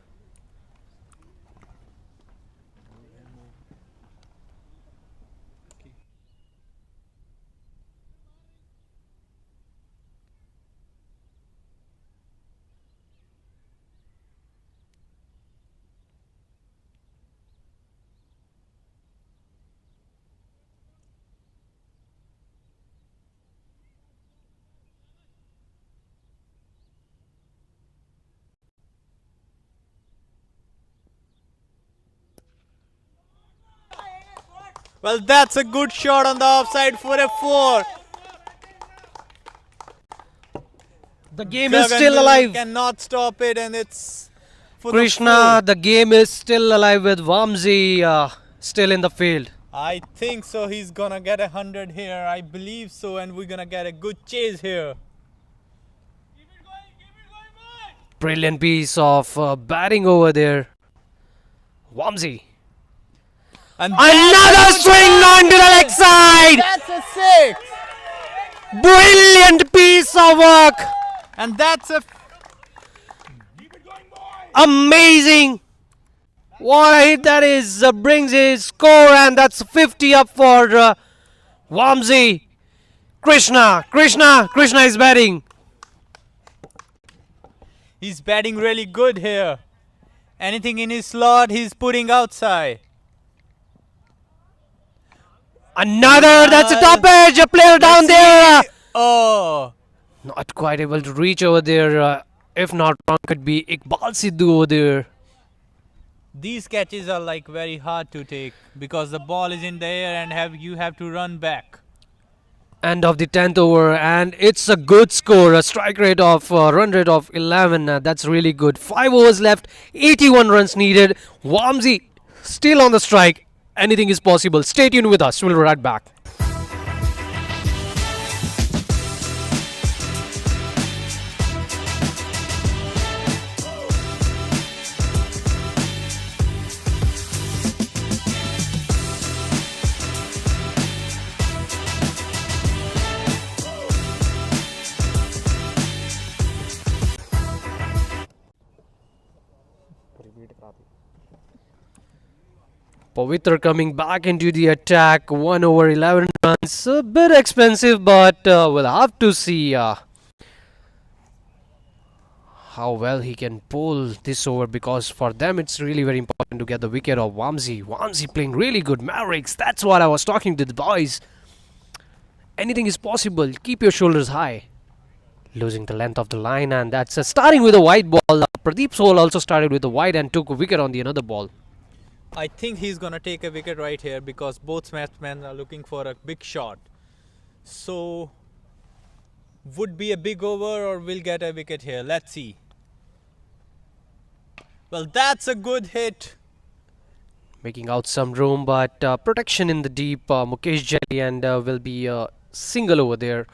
Well, that's a good shot on the offside for a 4. The game is still alive. Cannot stop it, and it's for Krishna, the game is still alive with Vamsi still in the field. I think so. He's gonna get 100 here. I believe so, and we're gonna get a good chase here. Brilliant piece of batting over there. Vamsi. And another swing onto the leg side. That's a 6. Brilliant piece of work. And that's a amazing. What a hit that is. Brings his score, and that's 50 up for Vamsi. Krishna is batting. He's batting really good here. Anything in his slot, he's putting outside. Another, that's a top edge, a player down there. Oh. Not quite able to reach over there. If not wrong, could be Iqbal Sidhu over there. These catches are like very hard to take because the ball is in the air and you have to run back. End of the 10th over, and it's a good score. A strike rate of run rate of 11. That's really good. 5 overs left, 81 runs needed. Vamsi still on the strike. Anything is possible. Stay tuned with us. We'll be right back. Pavitra coming back into the attack. 1 over 11 runs. A bit expensive, but we'll have to see how well he can pull this over, because for them it's really very important to get the wicket of Vamsi. Vamsi playing really good. Mavericks, that's what I was talking to the boys. Anything is possible. Keep your shoulders high. Losing the length of the line, and that's starting with a wide ball. Pradeep Soul also started with a wide and took a wicket on the another ball. I think he's gonna take a wicket right here because both batsmen are looking for a big shot. So, would be a big over or will get a wicket here. Let's see. Well, that's a good hit. Making out some room, but protection in the deep. Mukesh Jelly, and will be a single over there.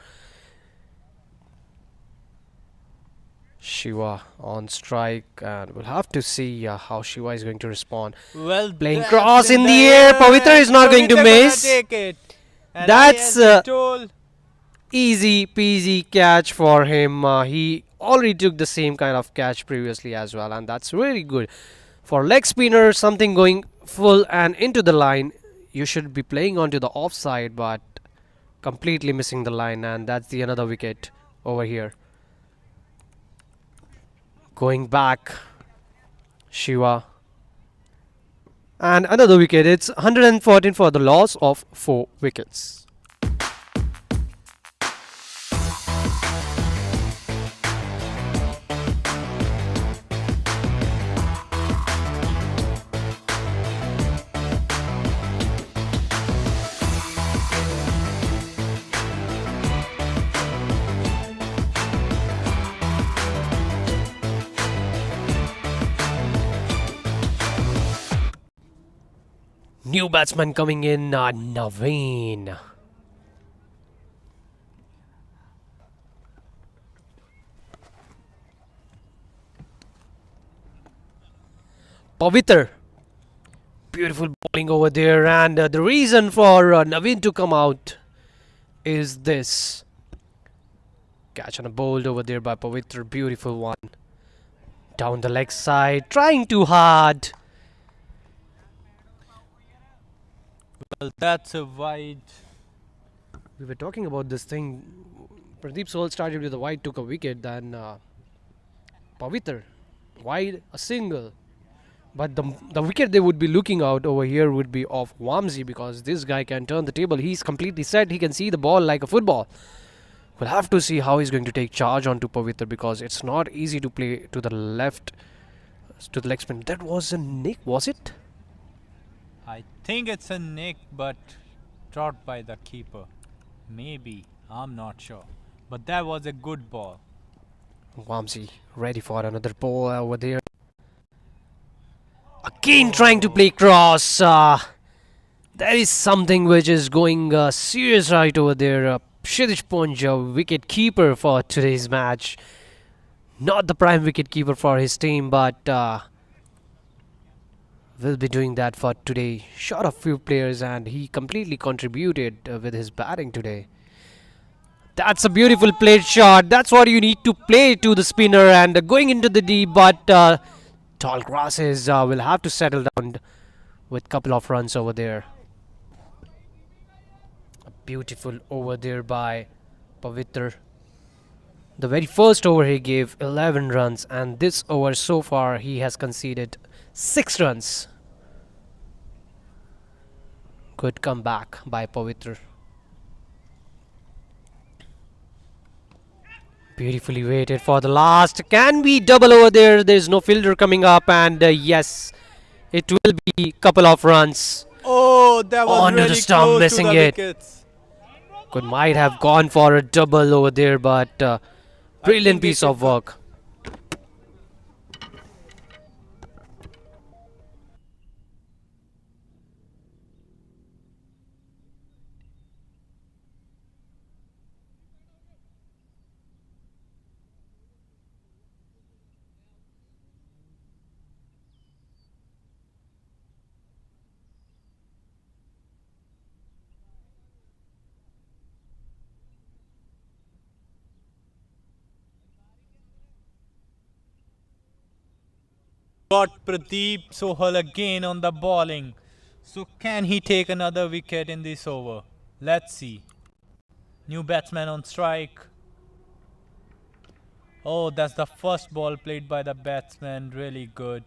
Shiva on strike, and we'll have to see how Shiva is going to respond. Well, playing cross in the air. Pavitra is not going to miss. Take it. And that's easy peasy catch for him. He already took the same kind of catch previously as well, and that's really good. For leg spinner, something going full and into the line, you should be playing onto the offside, but completely missing the line, and that's the another wicket over here. Going back, Shiva, and another wicket. It's 114 for the loss of 4 wickets. New batsman coming in, Naveen. Pavitra. Beautiful bowling over there, and the reason for Naveen to come out is this. Catch on a bowled over there by Pavitra. Beautiful one. Down the leg side, trying too hard. Well, that's a wide. We were talking about this thing. Pradeep Soul started with a wide, took a wicket. Then Pavitra, wide, a single. But the wicket they would be looking out over here would be of Vamsi, because this guy can turn the table. He's completely set. He can see the ball like a football. We'll have to see how he's going to take charge onto Pavitra, because it's not easy to play to the left, to the leg spin. That was a nick, was it? I think it's a nick, but Dropped by the keeper. Maybe. I'm not sure. But that was a good ball. Vamsi ready for another ball over there. Again trying to play cross. There is something which is going serious right over there. Kshitij Punja, wicket keeper for today's match. Not the prime wicket keeper for his team, but will be doing that for today. Shot a few players and he completely contributed with his batting today. That's a beautiful played shot. That's what you need to play to the spinner and going into the deep, but tall grasses will have to settle down with couple of runs over there. A beautiful over there by Pavitr. The very first over he gave 11 runs, and this over so far he has conceded 6 runs. Good comeback by Pavitr. Beautifully waited for the last. Can we double over there? There's no fielder coming up, and yes, it will be couple of runs. Oh, that was Onto really the stump, close missing to the it. wickets. Might have gone for a double over there, but brilliant piece of work. Got Pradeep Sohal again on the bowling. So can he take another wicket in this over? Let's see. New batsman on strike. Oh, that's the first ball played by the batsman. Really good.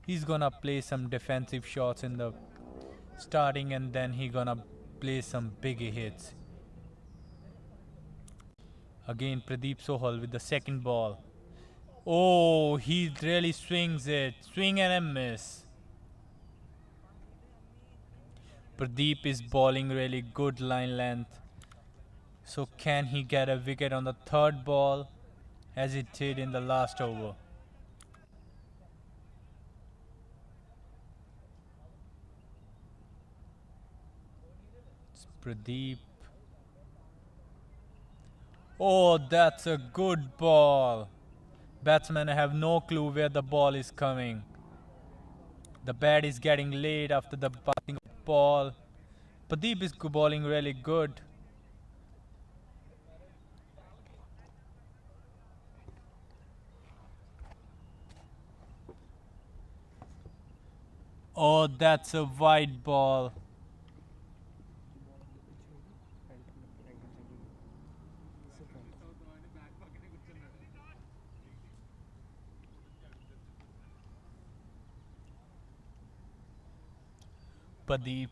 He's gonna play some defensive shots in the starting and then he gonna play some big hits. Again Pradeep Sohal with the second ball. Oh, he really swings it. Swing and a miss. Pradeep is bowling really good line length. So can he get a wicket on the third ball as he did in the last over? It's Pradeep. Oh, that's a good ball. Batsmen have no clue where the ball is coming. The bat is getting laid after the passing of ball. Pradeep is bowling really good. Oh, that's a wide ball. Pradeep.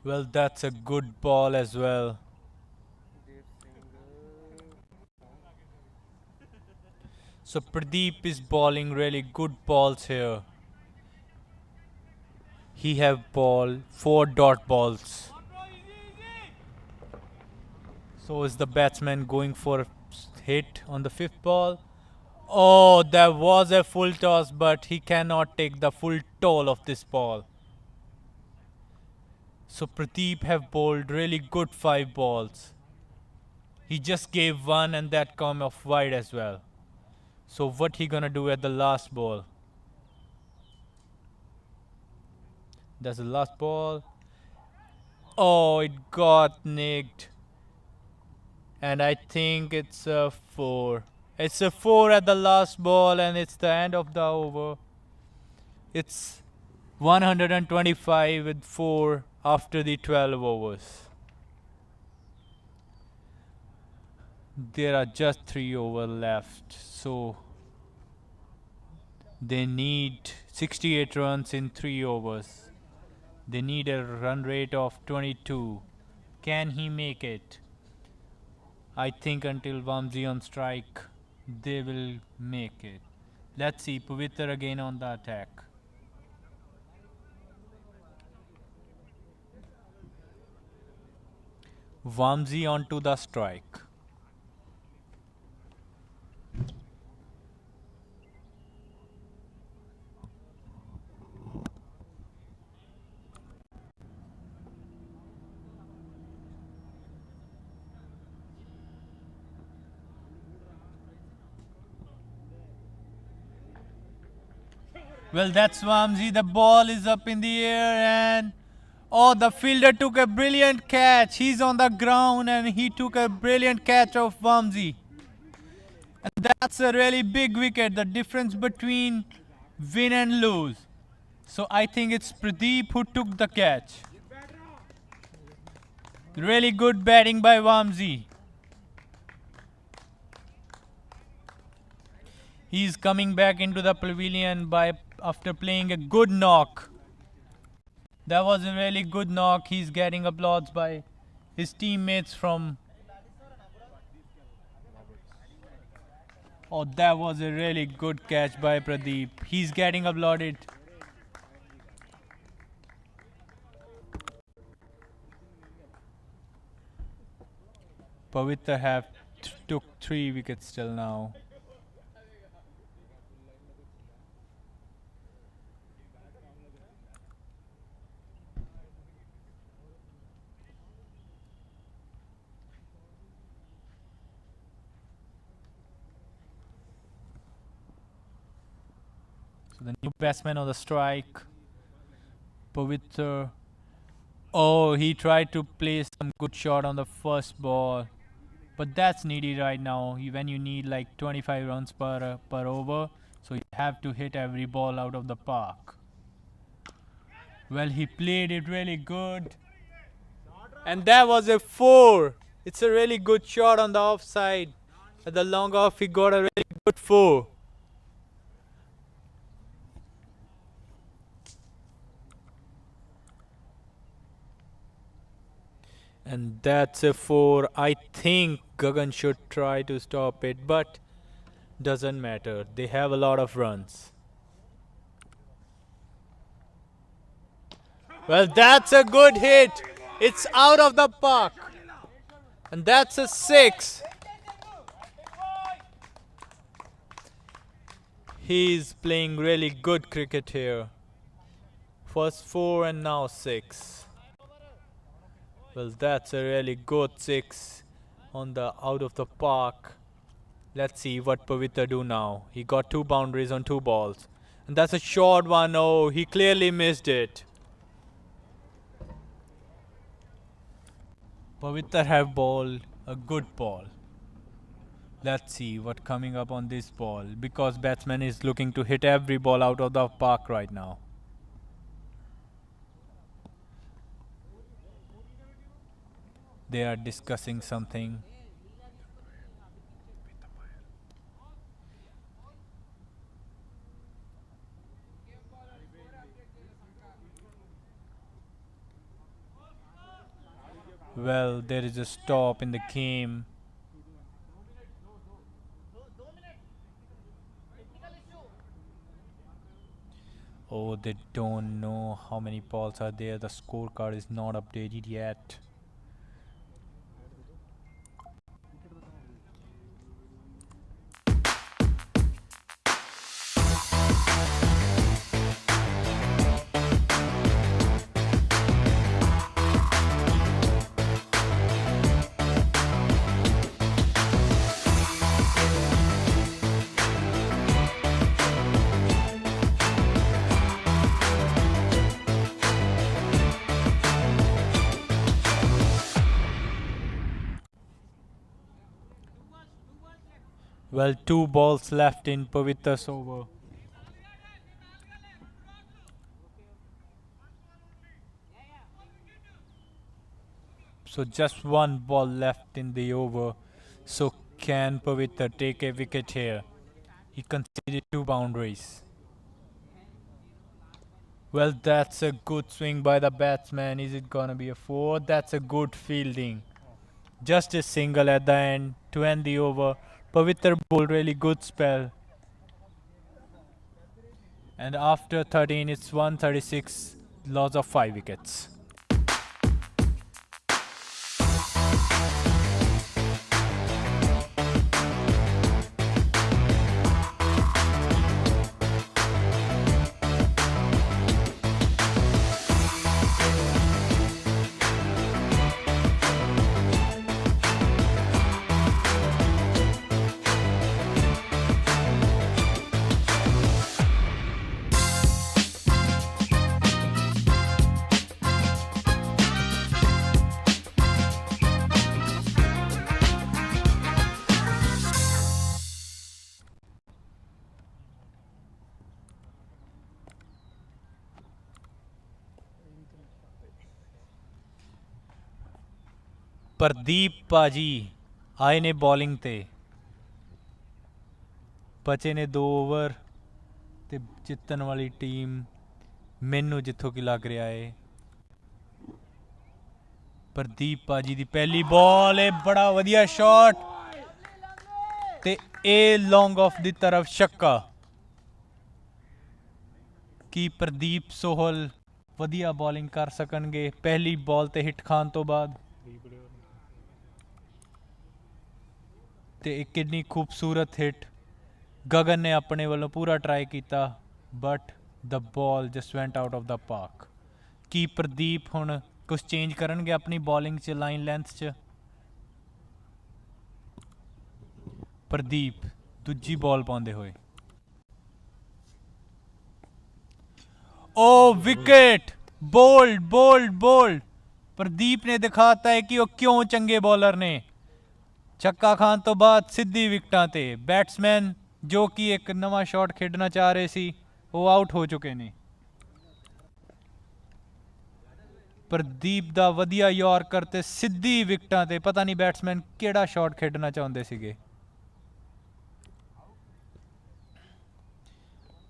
Well, that's a good ball as well. So Pradeep is bowling really good balls here. He have ball 4 dot balls. So is the batsman going for a hit on the 5th ball? Oh, there was a full toss, but he cannot take the full toll of this ball. So Pradeep have bowled really good 5 balls. He just gave 1 and that come off wide as well. So what he gonna do at the last ball? That's the last ball. Oh, it got nicked. And I think it's a 4. It's a 4 at the last ball and it's the end of the over. It's 125 with 4 after the 12 overs. There are just 3 over left, so they need 68 runs in 3 overs. They need a run rate of 22. Can he make it? I think until Vamsi on strike, they will make it. Let's see, Pavitra again on the attack. Vamsi onto the strike. Well, that's Vamsi. The ball is up in the air and oh, the fielder took a brilliant catch. He's on the ground and he took a brilliant catch of Vamsi. And that's a really big wicket. The difference between win and lose. So I think it's Pradeep who took the catch. Really good batting by Vamsi. He's coming back into the pavilion after playing a good knock. That was a really good knock. He's getting applause by his teammates from... Oh, that was a really good catch by Pradeep. He's getting applauded. Pavitra have took 3 wickets till now. So the new batsman on the strike, Pavitra. Oh, he tried to play some good shot on the first ball. But that's needed right now when you need like 25 runs per over. So you have to hit every ball out of the park. Well, he played it really good. And that was a 4. It's a really good shot on the offside. At the long off, he got a really good 4. And that's a 4. I think Gagan should try to stop it, but doesn't matter. They have a lot of runs. Well, that's a good hit. It's out of the park. And that's a 6. He's playing really good cricket here. First 4 and now 6. Well, that's a really good 6 on the out of the park. Let's see what Pavitra do now. He got 2 boundaries on 2 balls. And that's a short one. Oh, he clearly missed it. Pavitra have ball a good ball. Let's see what coming up on this ball. Because batsman is looking to hit every ball out of the park right now. They are discussing something. Well, there is a stop in the game. Oh, they don't know how many balls are there. The scorecard is not updated yet. Well, 2 balls left in Pavitra's over. So just 1 ball left in the over. So can Pavitra take a wicket here? He conceded 2 boundaries. Well, that's a good swing by the batsman. Is it gonna be a 4? That's a good fielding. Just a single at the end to end the over. Pavitra bowled really good spell. And after 13, it's 136, loss of 5 wickets. Pradeep ਭਾਜੀ ਆਏ ਨੇ bowling ਤੇ ਬਚੇ ਨੇ 2 over ਤੇ ਜਿੱਤਣ ਵਾਲੀ team ਮੈਨੂੰ ਜਿੱਥੋਂ ਕਿ ਲੱਗ ਰਿਹਾ ਏ ਪ੍ਰਦੀਪ ਭਾਜੀ ਦੀ ਪਹਿਲੀ ਬਾਲ ਏ ਬੜਾ ਵਧੀਆ ਸ਼ਾਟ ਤੇ ਇਹ ਲੌਂਗ ਆਫ ਦੀ ਤਰਫ ਛੱਕਾ ਕੀ ਪ੍ਰਦੀਪ ਸੋਹਲ ਵਧੀਆ ਬੋਲਿੰਗ ਕਰ ਸਕਣਗੇ ਪਹਿਲੀ ਬਾਲ ਤੇ ਹਿੱਟ ਖਾਣ ਤੋਂ ਬਾਅਦ ਤੇ ਇੱਕ ਕਿੰਨੀ ਖੂਬਸੂਰਤ ਹਿੱਟ ਗਗਨ ਨੇ ਆਪਣੇ ਵੱਲੋਂ ਪੂਰਾ ਟਰਾਈ ਕੀਤਾ but the ball just went out of the park ਕੀ ਪ੍ਰਦੀਪ ਹੁਣ ਕੁਛ ਚੇਂਜ ਕਰਨਗੇ ਆਪਣੀ ਬੋਲਿੰਗ 'ਚ ਲਾਈਨ ਲੈਂਥ 'ਚ ਪ੍ਰਦੀਪ ਦੂਜੀ ਬਾਲ ਪਾਉਂਦੇ ਹੋਏ oh wicket bowled bowled bowled Pradeep ਨੇ ਦਿਖਾਤਾ ਹੈ ਕਿ ਉਹ ਕਿਉਂ ਚੰਗੇ ਬੋਲਰ ਨੇ ਛੱਕਾ ਖਾਣ ਤੋਂ ਬਾਅਦ ਸਿੱਧੀ ਵਿਕਟਾਂ ਤੇ ਬੈਟਸਮੈਨ ਜੋ ਕਿ ਇੱਕ ਨਵਾਂ ਸ਼ਾਟ ਖੇਡਣਾ ਚਾਹ ਰਹੇ ਸੀ ਉਹ ਆਊਟ ਹੋ ਚੁੱਕੇ ਨੇ ਪ੍ਰਦੀਪ ਦਾ ਵਧੀਆ ਯਾਰਕਰ ਤੇ ਸਿੱਧੀ ਵਿਕਟਾਂ ਤੇ ਪਤਾ ਨਹੀਂ ਬੈਟਸਮੈਨ ਕਿਹੜਾ ਸ਼ਾਟ ਖੇਡਣਾ ਚਾਹੁੰਦੇ ਸੀਗੇ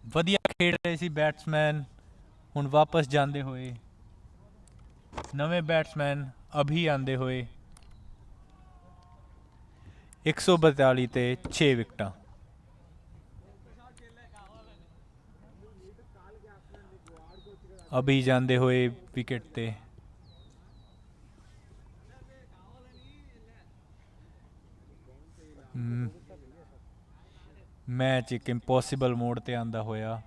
ਵਧੀਆ ਖੇਡ ਰਹੇ ਸੀ ਬੈਟਸਮੈਨ ਹੁਣ ਵਾਪਸ ਜਾਂਦੇ ਹੋਏ ਨਵੇਂ ਬੈਟਸਮੈਨ ਅਭੀ ਆਂਦੇ ਹੋਏ 142 ਤੇ 6 ਵਿਕਟਾਂ ਅਭੀ ਜਾਂਦੇ ਹੋਏ ਵਿਕਟ ਤੇ ਮੈਚ ਇੱਕ ਇੰਪੋਸੀਬਲ ਮੋਡ ਤੇ ਆਂਦਾ ਹੋਇਆ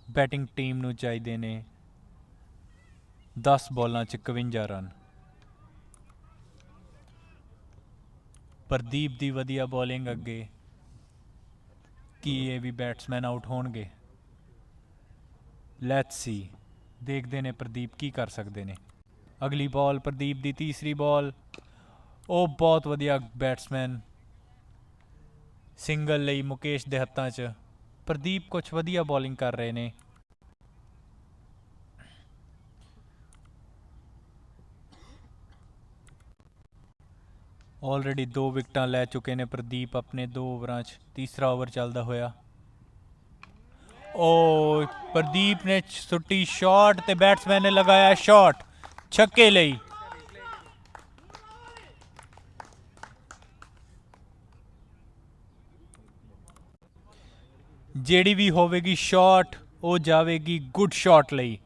ਬੈਟਿੰਗ ਟੀਮ ਨੂੰ ਚਾਹੀਦੇ ਨੇ 10 ਬਾਲਾਂ 'ਚ 51 ਰਨ ਪ੍ਰਦੀਪ ਦੀ ਵਧੀਆ ਬੋਲਿੰਗ ਅੱਗੇ ਕੀ ਇਹ ਵੀ ਬੈਟਸਮੈਨ ਆਊਟ ਹੋਣਗੇ ਲੈਟਸ ਸੀ ਦੇਖਦੇ ਨੇ ਪ੍ਰਦੀਪ ਕੀ ਕਰ ਸਕਦੇ ਨੇ ਅਗਲੀ ਬਾਲ ਪ੍ਰਦੀਪ ਦੀ ਤੀਸਰੀ ਬਾਲ ਉਹ ਬਹੁਤ ਵਧੀਆ ਬੈਟਸਮੈਨ ਸਿੰਗਲ ਲਈ ਮੁਕੇਸ਼ ਦੇ ਹੱਥਾਂ 'ਚ ਪ੍ਰਦੀਪ ਕੁਛ ਵਧੀਆ ਬੋਲਿੰਗ ਕਰ ਰਹੇ ਨੇ ਆਲਰੇਡੀ 2 ਵਿਕਟਾਂ ਲੈ ਚੁੱਕੇ ਨੇ ਪ੍ਰਦੀਪ ਆਪਣੇ 2 ਓਵਰਾਂ 'ਚ ਤੀਸਰਾ ਓਵਰ ਚੱਲਦਾ ਹੋਇਆ ਓ ਪ੍ਰਦੀਪ ਨੇ ਸੁੱਟੀ ਸ਼ਾਟ ਤੇ ਬੈਟਸਮੈਨ ਨੇ ਲਗਾਇਆ ਸ਼ਾਟ ਛੱਕੇ ਲਈ ਜਿਹੜੀ ਵੀ ਹੋਵੇਗੀ ਸ਼ਾਟ ਉਹ ਜਾਵੇਗੀ ਗੁੱਡ ਸ਼ਾਟ ਲਈ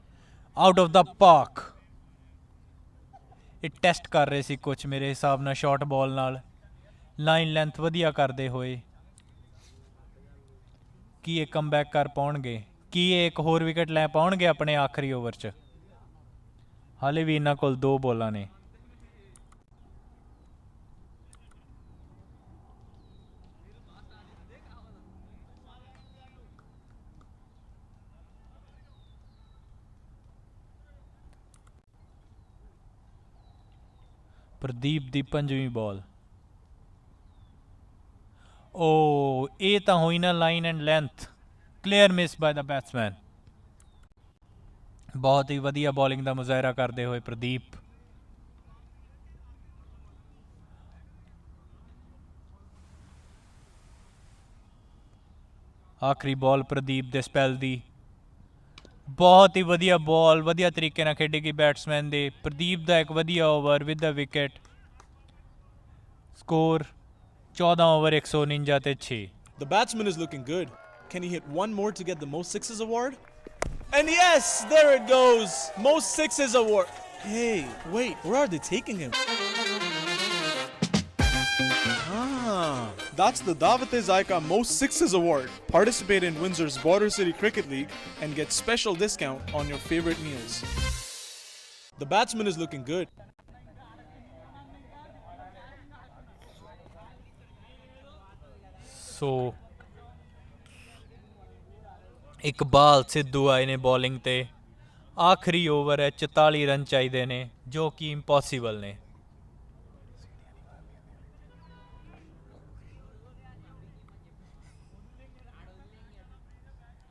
ਆਊਟ ਆਫ ਦਾ ਪਾਰਕ ਇਹ ਟੈਸਟ ਕਰ ਰਹੇ ਸੀ ਕੁਛ ਮੇਰੇ ਹਿਸਾਬ ਨਾਲ ਸ਼ਾਰਟ ਬਾਲ ਨਾਲ ਲਾਈਨ ਲੈਂਥ ਵਧੀਆ ਕਰਦੇ ਹੋਏ ਕੀ ਇਹ ਕਮਬੈਕ ਕਰ ਪਾਉਣਗੇ ਕੀ ਇਹ ਇੱਕ ਹੋਰ ਵਿਕਟ ਲੈ ਪਾਉਣਗੇ ਆਪਣੇ ਆਖਰੀ ਓਵਰ 'ਚ ਹਾਲੇ ਵੀ ਇਹਨਾਂ ਕੋਲ 2 ਬੋਲਾਂ ਨੇ ਪ੍ਰਦੀਪ ਦੀ 5ਵੀਂ ਬਾਲ ਓ ਇਹ ਤਾਂ ਹੋਈ ਨਾ line and length clear miss ਬਾय the batsman ਬਹੁਤ ਹੀ ਵਧੀਆ ਬੋਲਿੰਗ ਦਾ ਮੁਜ਼ਾਹਰਾ ਕਰਦੇ ਹੋਏ ਪ੍ਰਦੀਪ ਆਖਰੀ ਬਾਲ ਪ੍ਰਦੀਪ ਦੇ ਸਪੈਲ ਦੀ ਬਹੁਤ ਹੀ ਵਧੀਆ ਬਾਲ ਵਧੀਆ ਤਰੀਕੇ ਨਾਲ ਖੇਡੇਗੀ ਬੈਟਸਮੈਨ ਦੇ ਪ੍ਰਦੀਪ ਦਾ ਇੱਕ ਵਧੀਆ over with the wicket score 14 over 149 ਤੇ 6 The batsman is looking good. Can he hit one more to get the most sixes award? And yes, there it goes. Most sixes award. Hey, wait, where are they taking him? Ah, that's the Davate Zaika Most Sixes Award. Participate in Windsor's Border City Cricket League and get special discount on your favorite meals. The batsman is looking good. सो इकबाल सिद्धू आए ने bowling ते आखिरी over है 44 run चाहिए ने जो कि impossible ने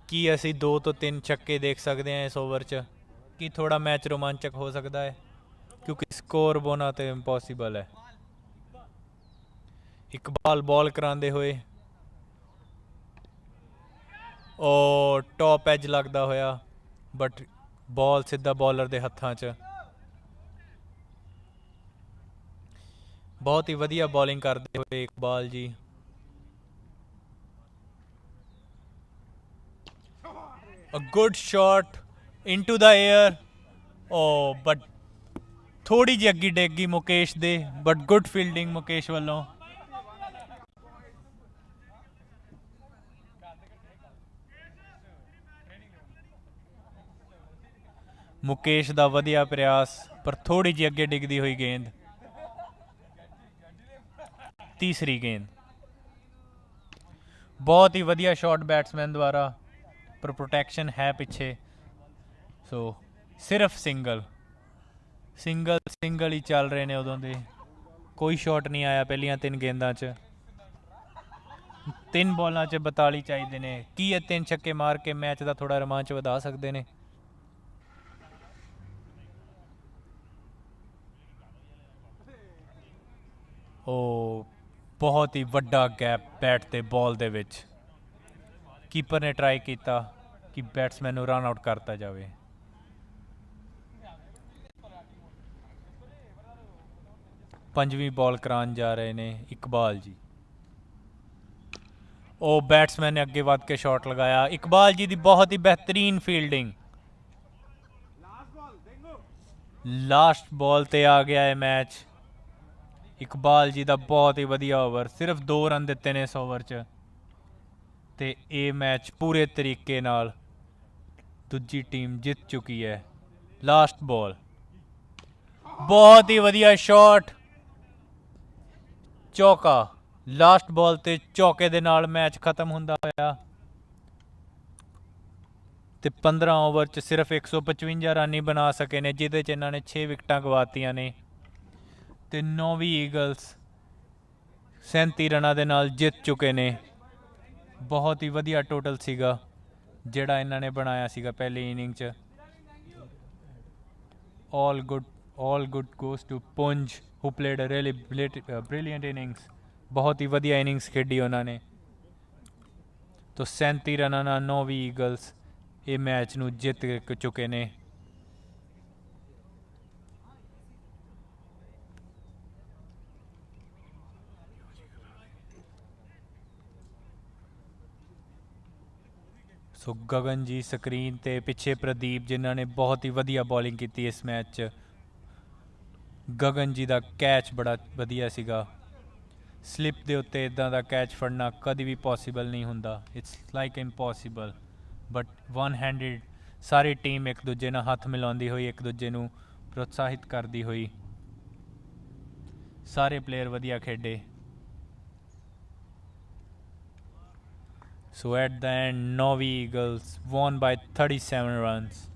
ਕੀ ਅਸੀਂ 2 ਤੋਂ 3 ਛੱਕੇ ਦੇਖ ਸਕਦੇ ਹਾਂ ਇਸ ਓਵਰ 'ਚ ਕਿ ਥੋੜਾ ਮੈਚ ਰੋਮਾਂਚਕ ਹੋ ਸਕਦਾ ਹੈ ਕਿਉਂਕਿ ਸਕੋਰ ਬੋਨਾ ਤੇ ਇੰਪੋਸੀਬਲ ਹੈ ਇਕਬਾਲ ਬॉल ਕਰਾਉਂਦੇ ਹੋਏ ਉਹ ਟੌਪ ਐਜ ਲੱਗਦਾ ਹੋਇਆ ਬਟ ਬॉल ਸਿੱਧਾ ਬੋਲਰ ਦੇ ਹੱਥਾਂ 'ਚ ਬਹੁਤ ਹੀ ਵਧੀਆ ਬੋਲਿੰਗ ਕਰਦੇ ਹੋਏ ਇਕਬਾਲ ਜੀ A good shot into the air. Oh, but थोड़ी जी अग्गी डेगी मुकेश दे but good fielding मुकेश वालों मुकेश दा वधिया प्रयास पर थोड़ी जी अगे डिगदी हुई गेंद तीसरी गेंद बहुत ही वधिया शॉट बैट्समैन द्वारा पर प्रोटेक्शन है पीछे सो सिर्फ सिंगल ही चल रहे ने उदों दे कोई शॉट नहीं आया पहलियां 3 गेंदा च 3 बॉलां च 42 चाहिए ने की 3 छक्के मार के मैच का थोड़ा रोमांच वधा सकते ने ओ बहुत ही वड्डा गैप बैट ते बॉल दे विच कीपर ने ट्राई किया कि बैट्समैन को रन आउट करता जाए पंजवीं बॉल करान जा रहे ने इकबाल जी ओ बैट्समैन ने अगे वध के शॉट लगाया इकबाल जी की बहुत ही बेहतरीन फील्डिंग लास्ट बॉल ते आ गया है मैच इकबाल जी का बहुत ही वधिया ओवर सिर्फ 2 रन दिते ने इस ओवर च ते ये मैच पूरे तरीके नाल दूजी टीम जित चुकी है लास्ट बॉल बहुत ही वधिया शॉट चौका लास्ट बॉल ते चौके दे नाल मैच खत्म हुंदा होया ते 15 ओवर च सिर्फ 155 रन ही बना सके ने जिहदे च इन्हां ने 6 विकटां गवातियां ने ते नोवी ईगल्स 37 रनां दे नाल जित चुके ने बहुत ही वधिया टोटल सीगा जिहड़ा इन्हां ने बनाया सीगा पहली इनिंग च all good goes to Punj who played a really brilliant innings बहुत ही वधिया इनिंग्स खेडी उन्होंने तो 37 रनां नाल नोवी ईगल्स ये मैच नूं जित चुके ने सो गगन जी स्क्रीन ते पिछे प्रदीप जिन्हों ने बहुत ही वधिया बॉलिंग की इस मैच च गगन जी का कैच बड़ा वधिया सीगा स्लिप के उत्ते इदां दा कैच फड़ना कभी भी पॉसीबल नहीं हुंदा इट्स लाइक इम्पॉसीबल बट वन हैंडिड सारी टीम एक दूजे नाल हथ मिलाउंदी हुई एक दूजे नूं प्रोत्साहित करती हुई सारे प्लेयर वधिया खेडे So at the end, Novi Eagles won by 37 runs.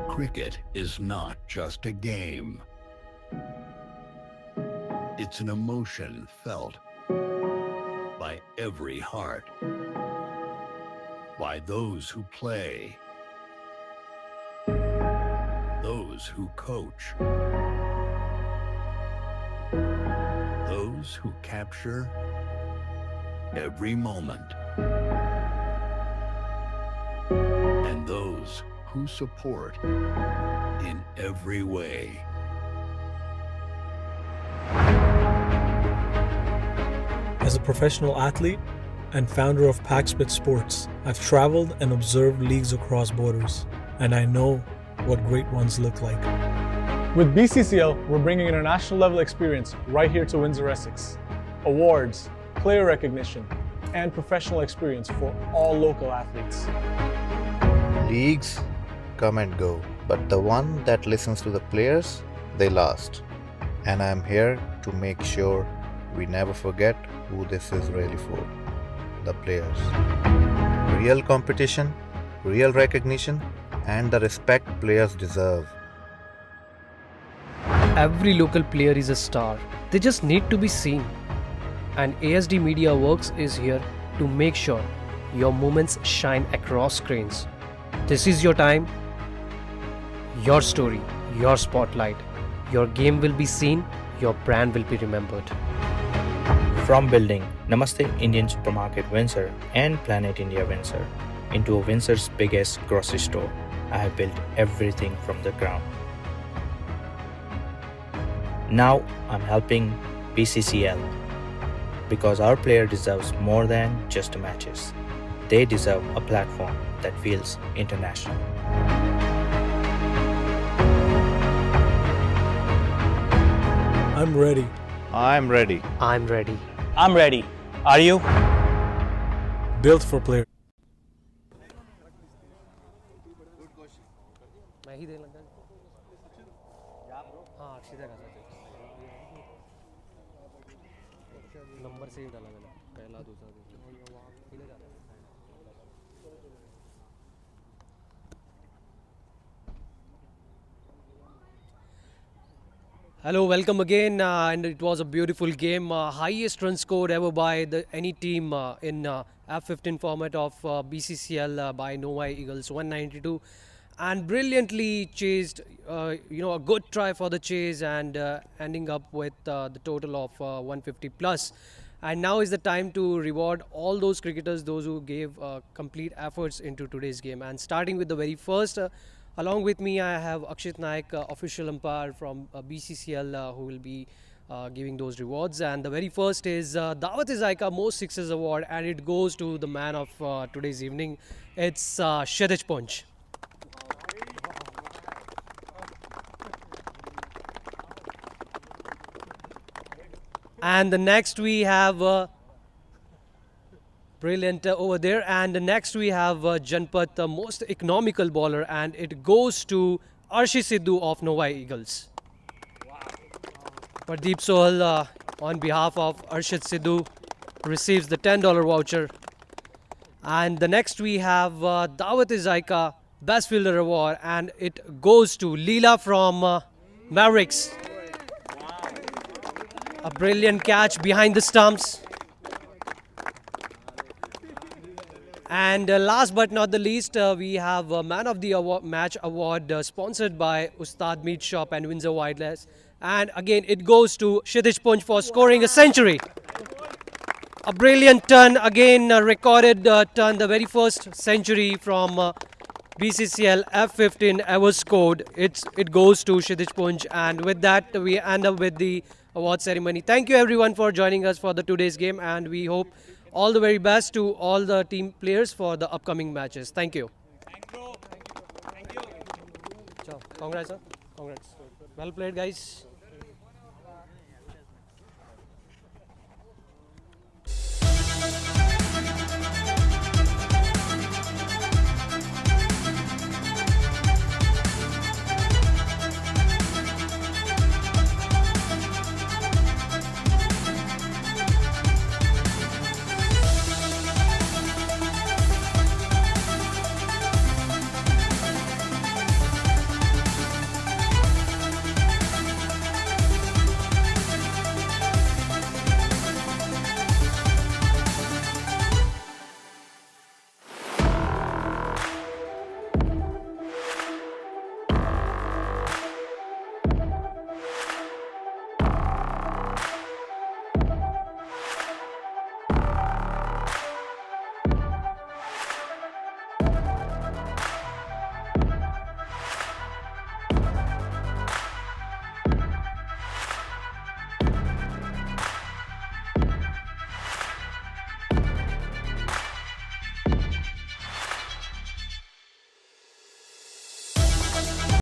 Cricket is not just a game. It's an emotion felt by every heart, by those who play, those who coach, those who capture every moment, and those who support in every way. As a professional athlete and founder of Paxbit Sports, I've traveled and observed leagues across borders, and I know what great ones look like. With BCCL, we're bringing international level experience right here to Windsor, Essex. Awards, player recognition, and professional experience for all local athletes. Leagues come and go, but the one that listens to the players, they last. And I'm here to make sure we never forget who this is really for. The players. Real competition, real recognition, and the respect players deserve. Every local player is a star. They just need to be seen. And ASD Media Works is here to make sure your moments shine across screens. This is your time, your story, your spotlight. Your game will be seen, your brand will be remembered. From building Namaste Indian Supermarket Windsor and Planet India Windsor into Windsor's biggest grocery store, I have built everything from the ground. Now I'm helping BCCL because our player deserves more than just matches. They deserve a platform that feels international. I'm ready. I'm ready. I'm ready. I'm ready. Are you? Built for players. Hello, welcome again, and it was a beautiful game. Highest run scored ever by any team in F-15 format of BCCL by Novi Eagles, 192, and brilliantly chased. A good try for the chase and ending up with the total of 150 plus. And now is the time to reward all those cricketers, those who gave complete efforts into today's game. And starting with the very first. Along with me, I have Akshit Naik, official umpire from BCCL, who will be giving those rewards. And the very first is Dawat-e-Zaika Most Sixes Award, and it goes to the man of today's evening. It's Kshitij Punj. And the next we have brilliant over there, and next we have Janpat, the most economical bowler, and it goes to Arshit Sidhu of Novi Eagles. Pradeep Sohal on behalf of Arshit Sidhu receives the $10 voucher. And the next we have Dawat-e-Zaika Best Fielder Award, and it goes to Leela from Mavericks. A brilliant catch behind the stumps. And last but not the least, we have Man of the Match Award sponsored by Ustad Meat Shop and Windsor Wireless. And again, it goes to Kshitij Punj for scoring a century. A brilliant turn, again recorded turn, the very first century from BCCL F-15 ever scored. It goes to Kshitij Punj, and with that we end up with the award ceremony. Thank you everyone for joining us for today's game, and we hope all the very best to all the team players for the upcoming matches. Thank you. Thank you. Congrats, sir. Congrats. Well played, guys.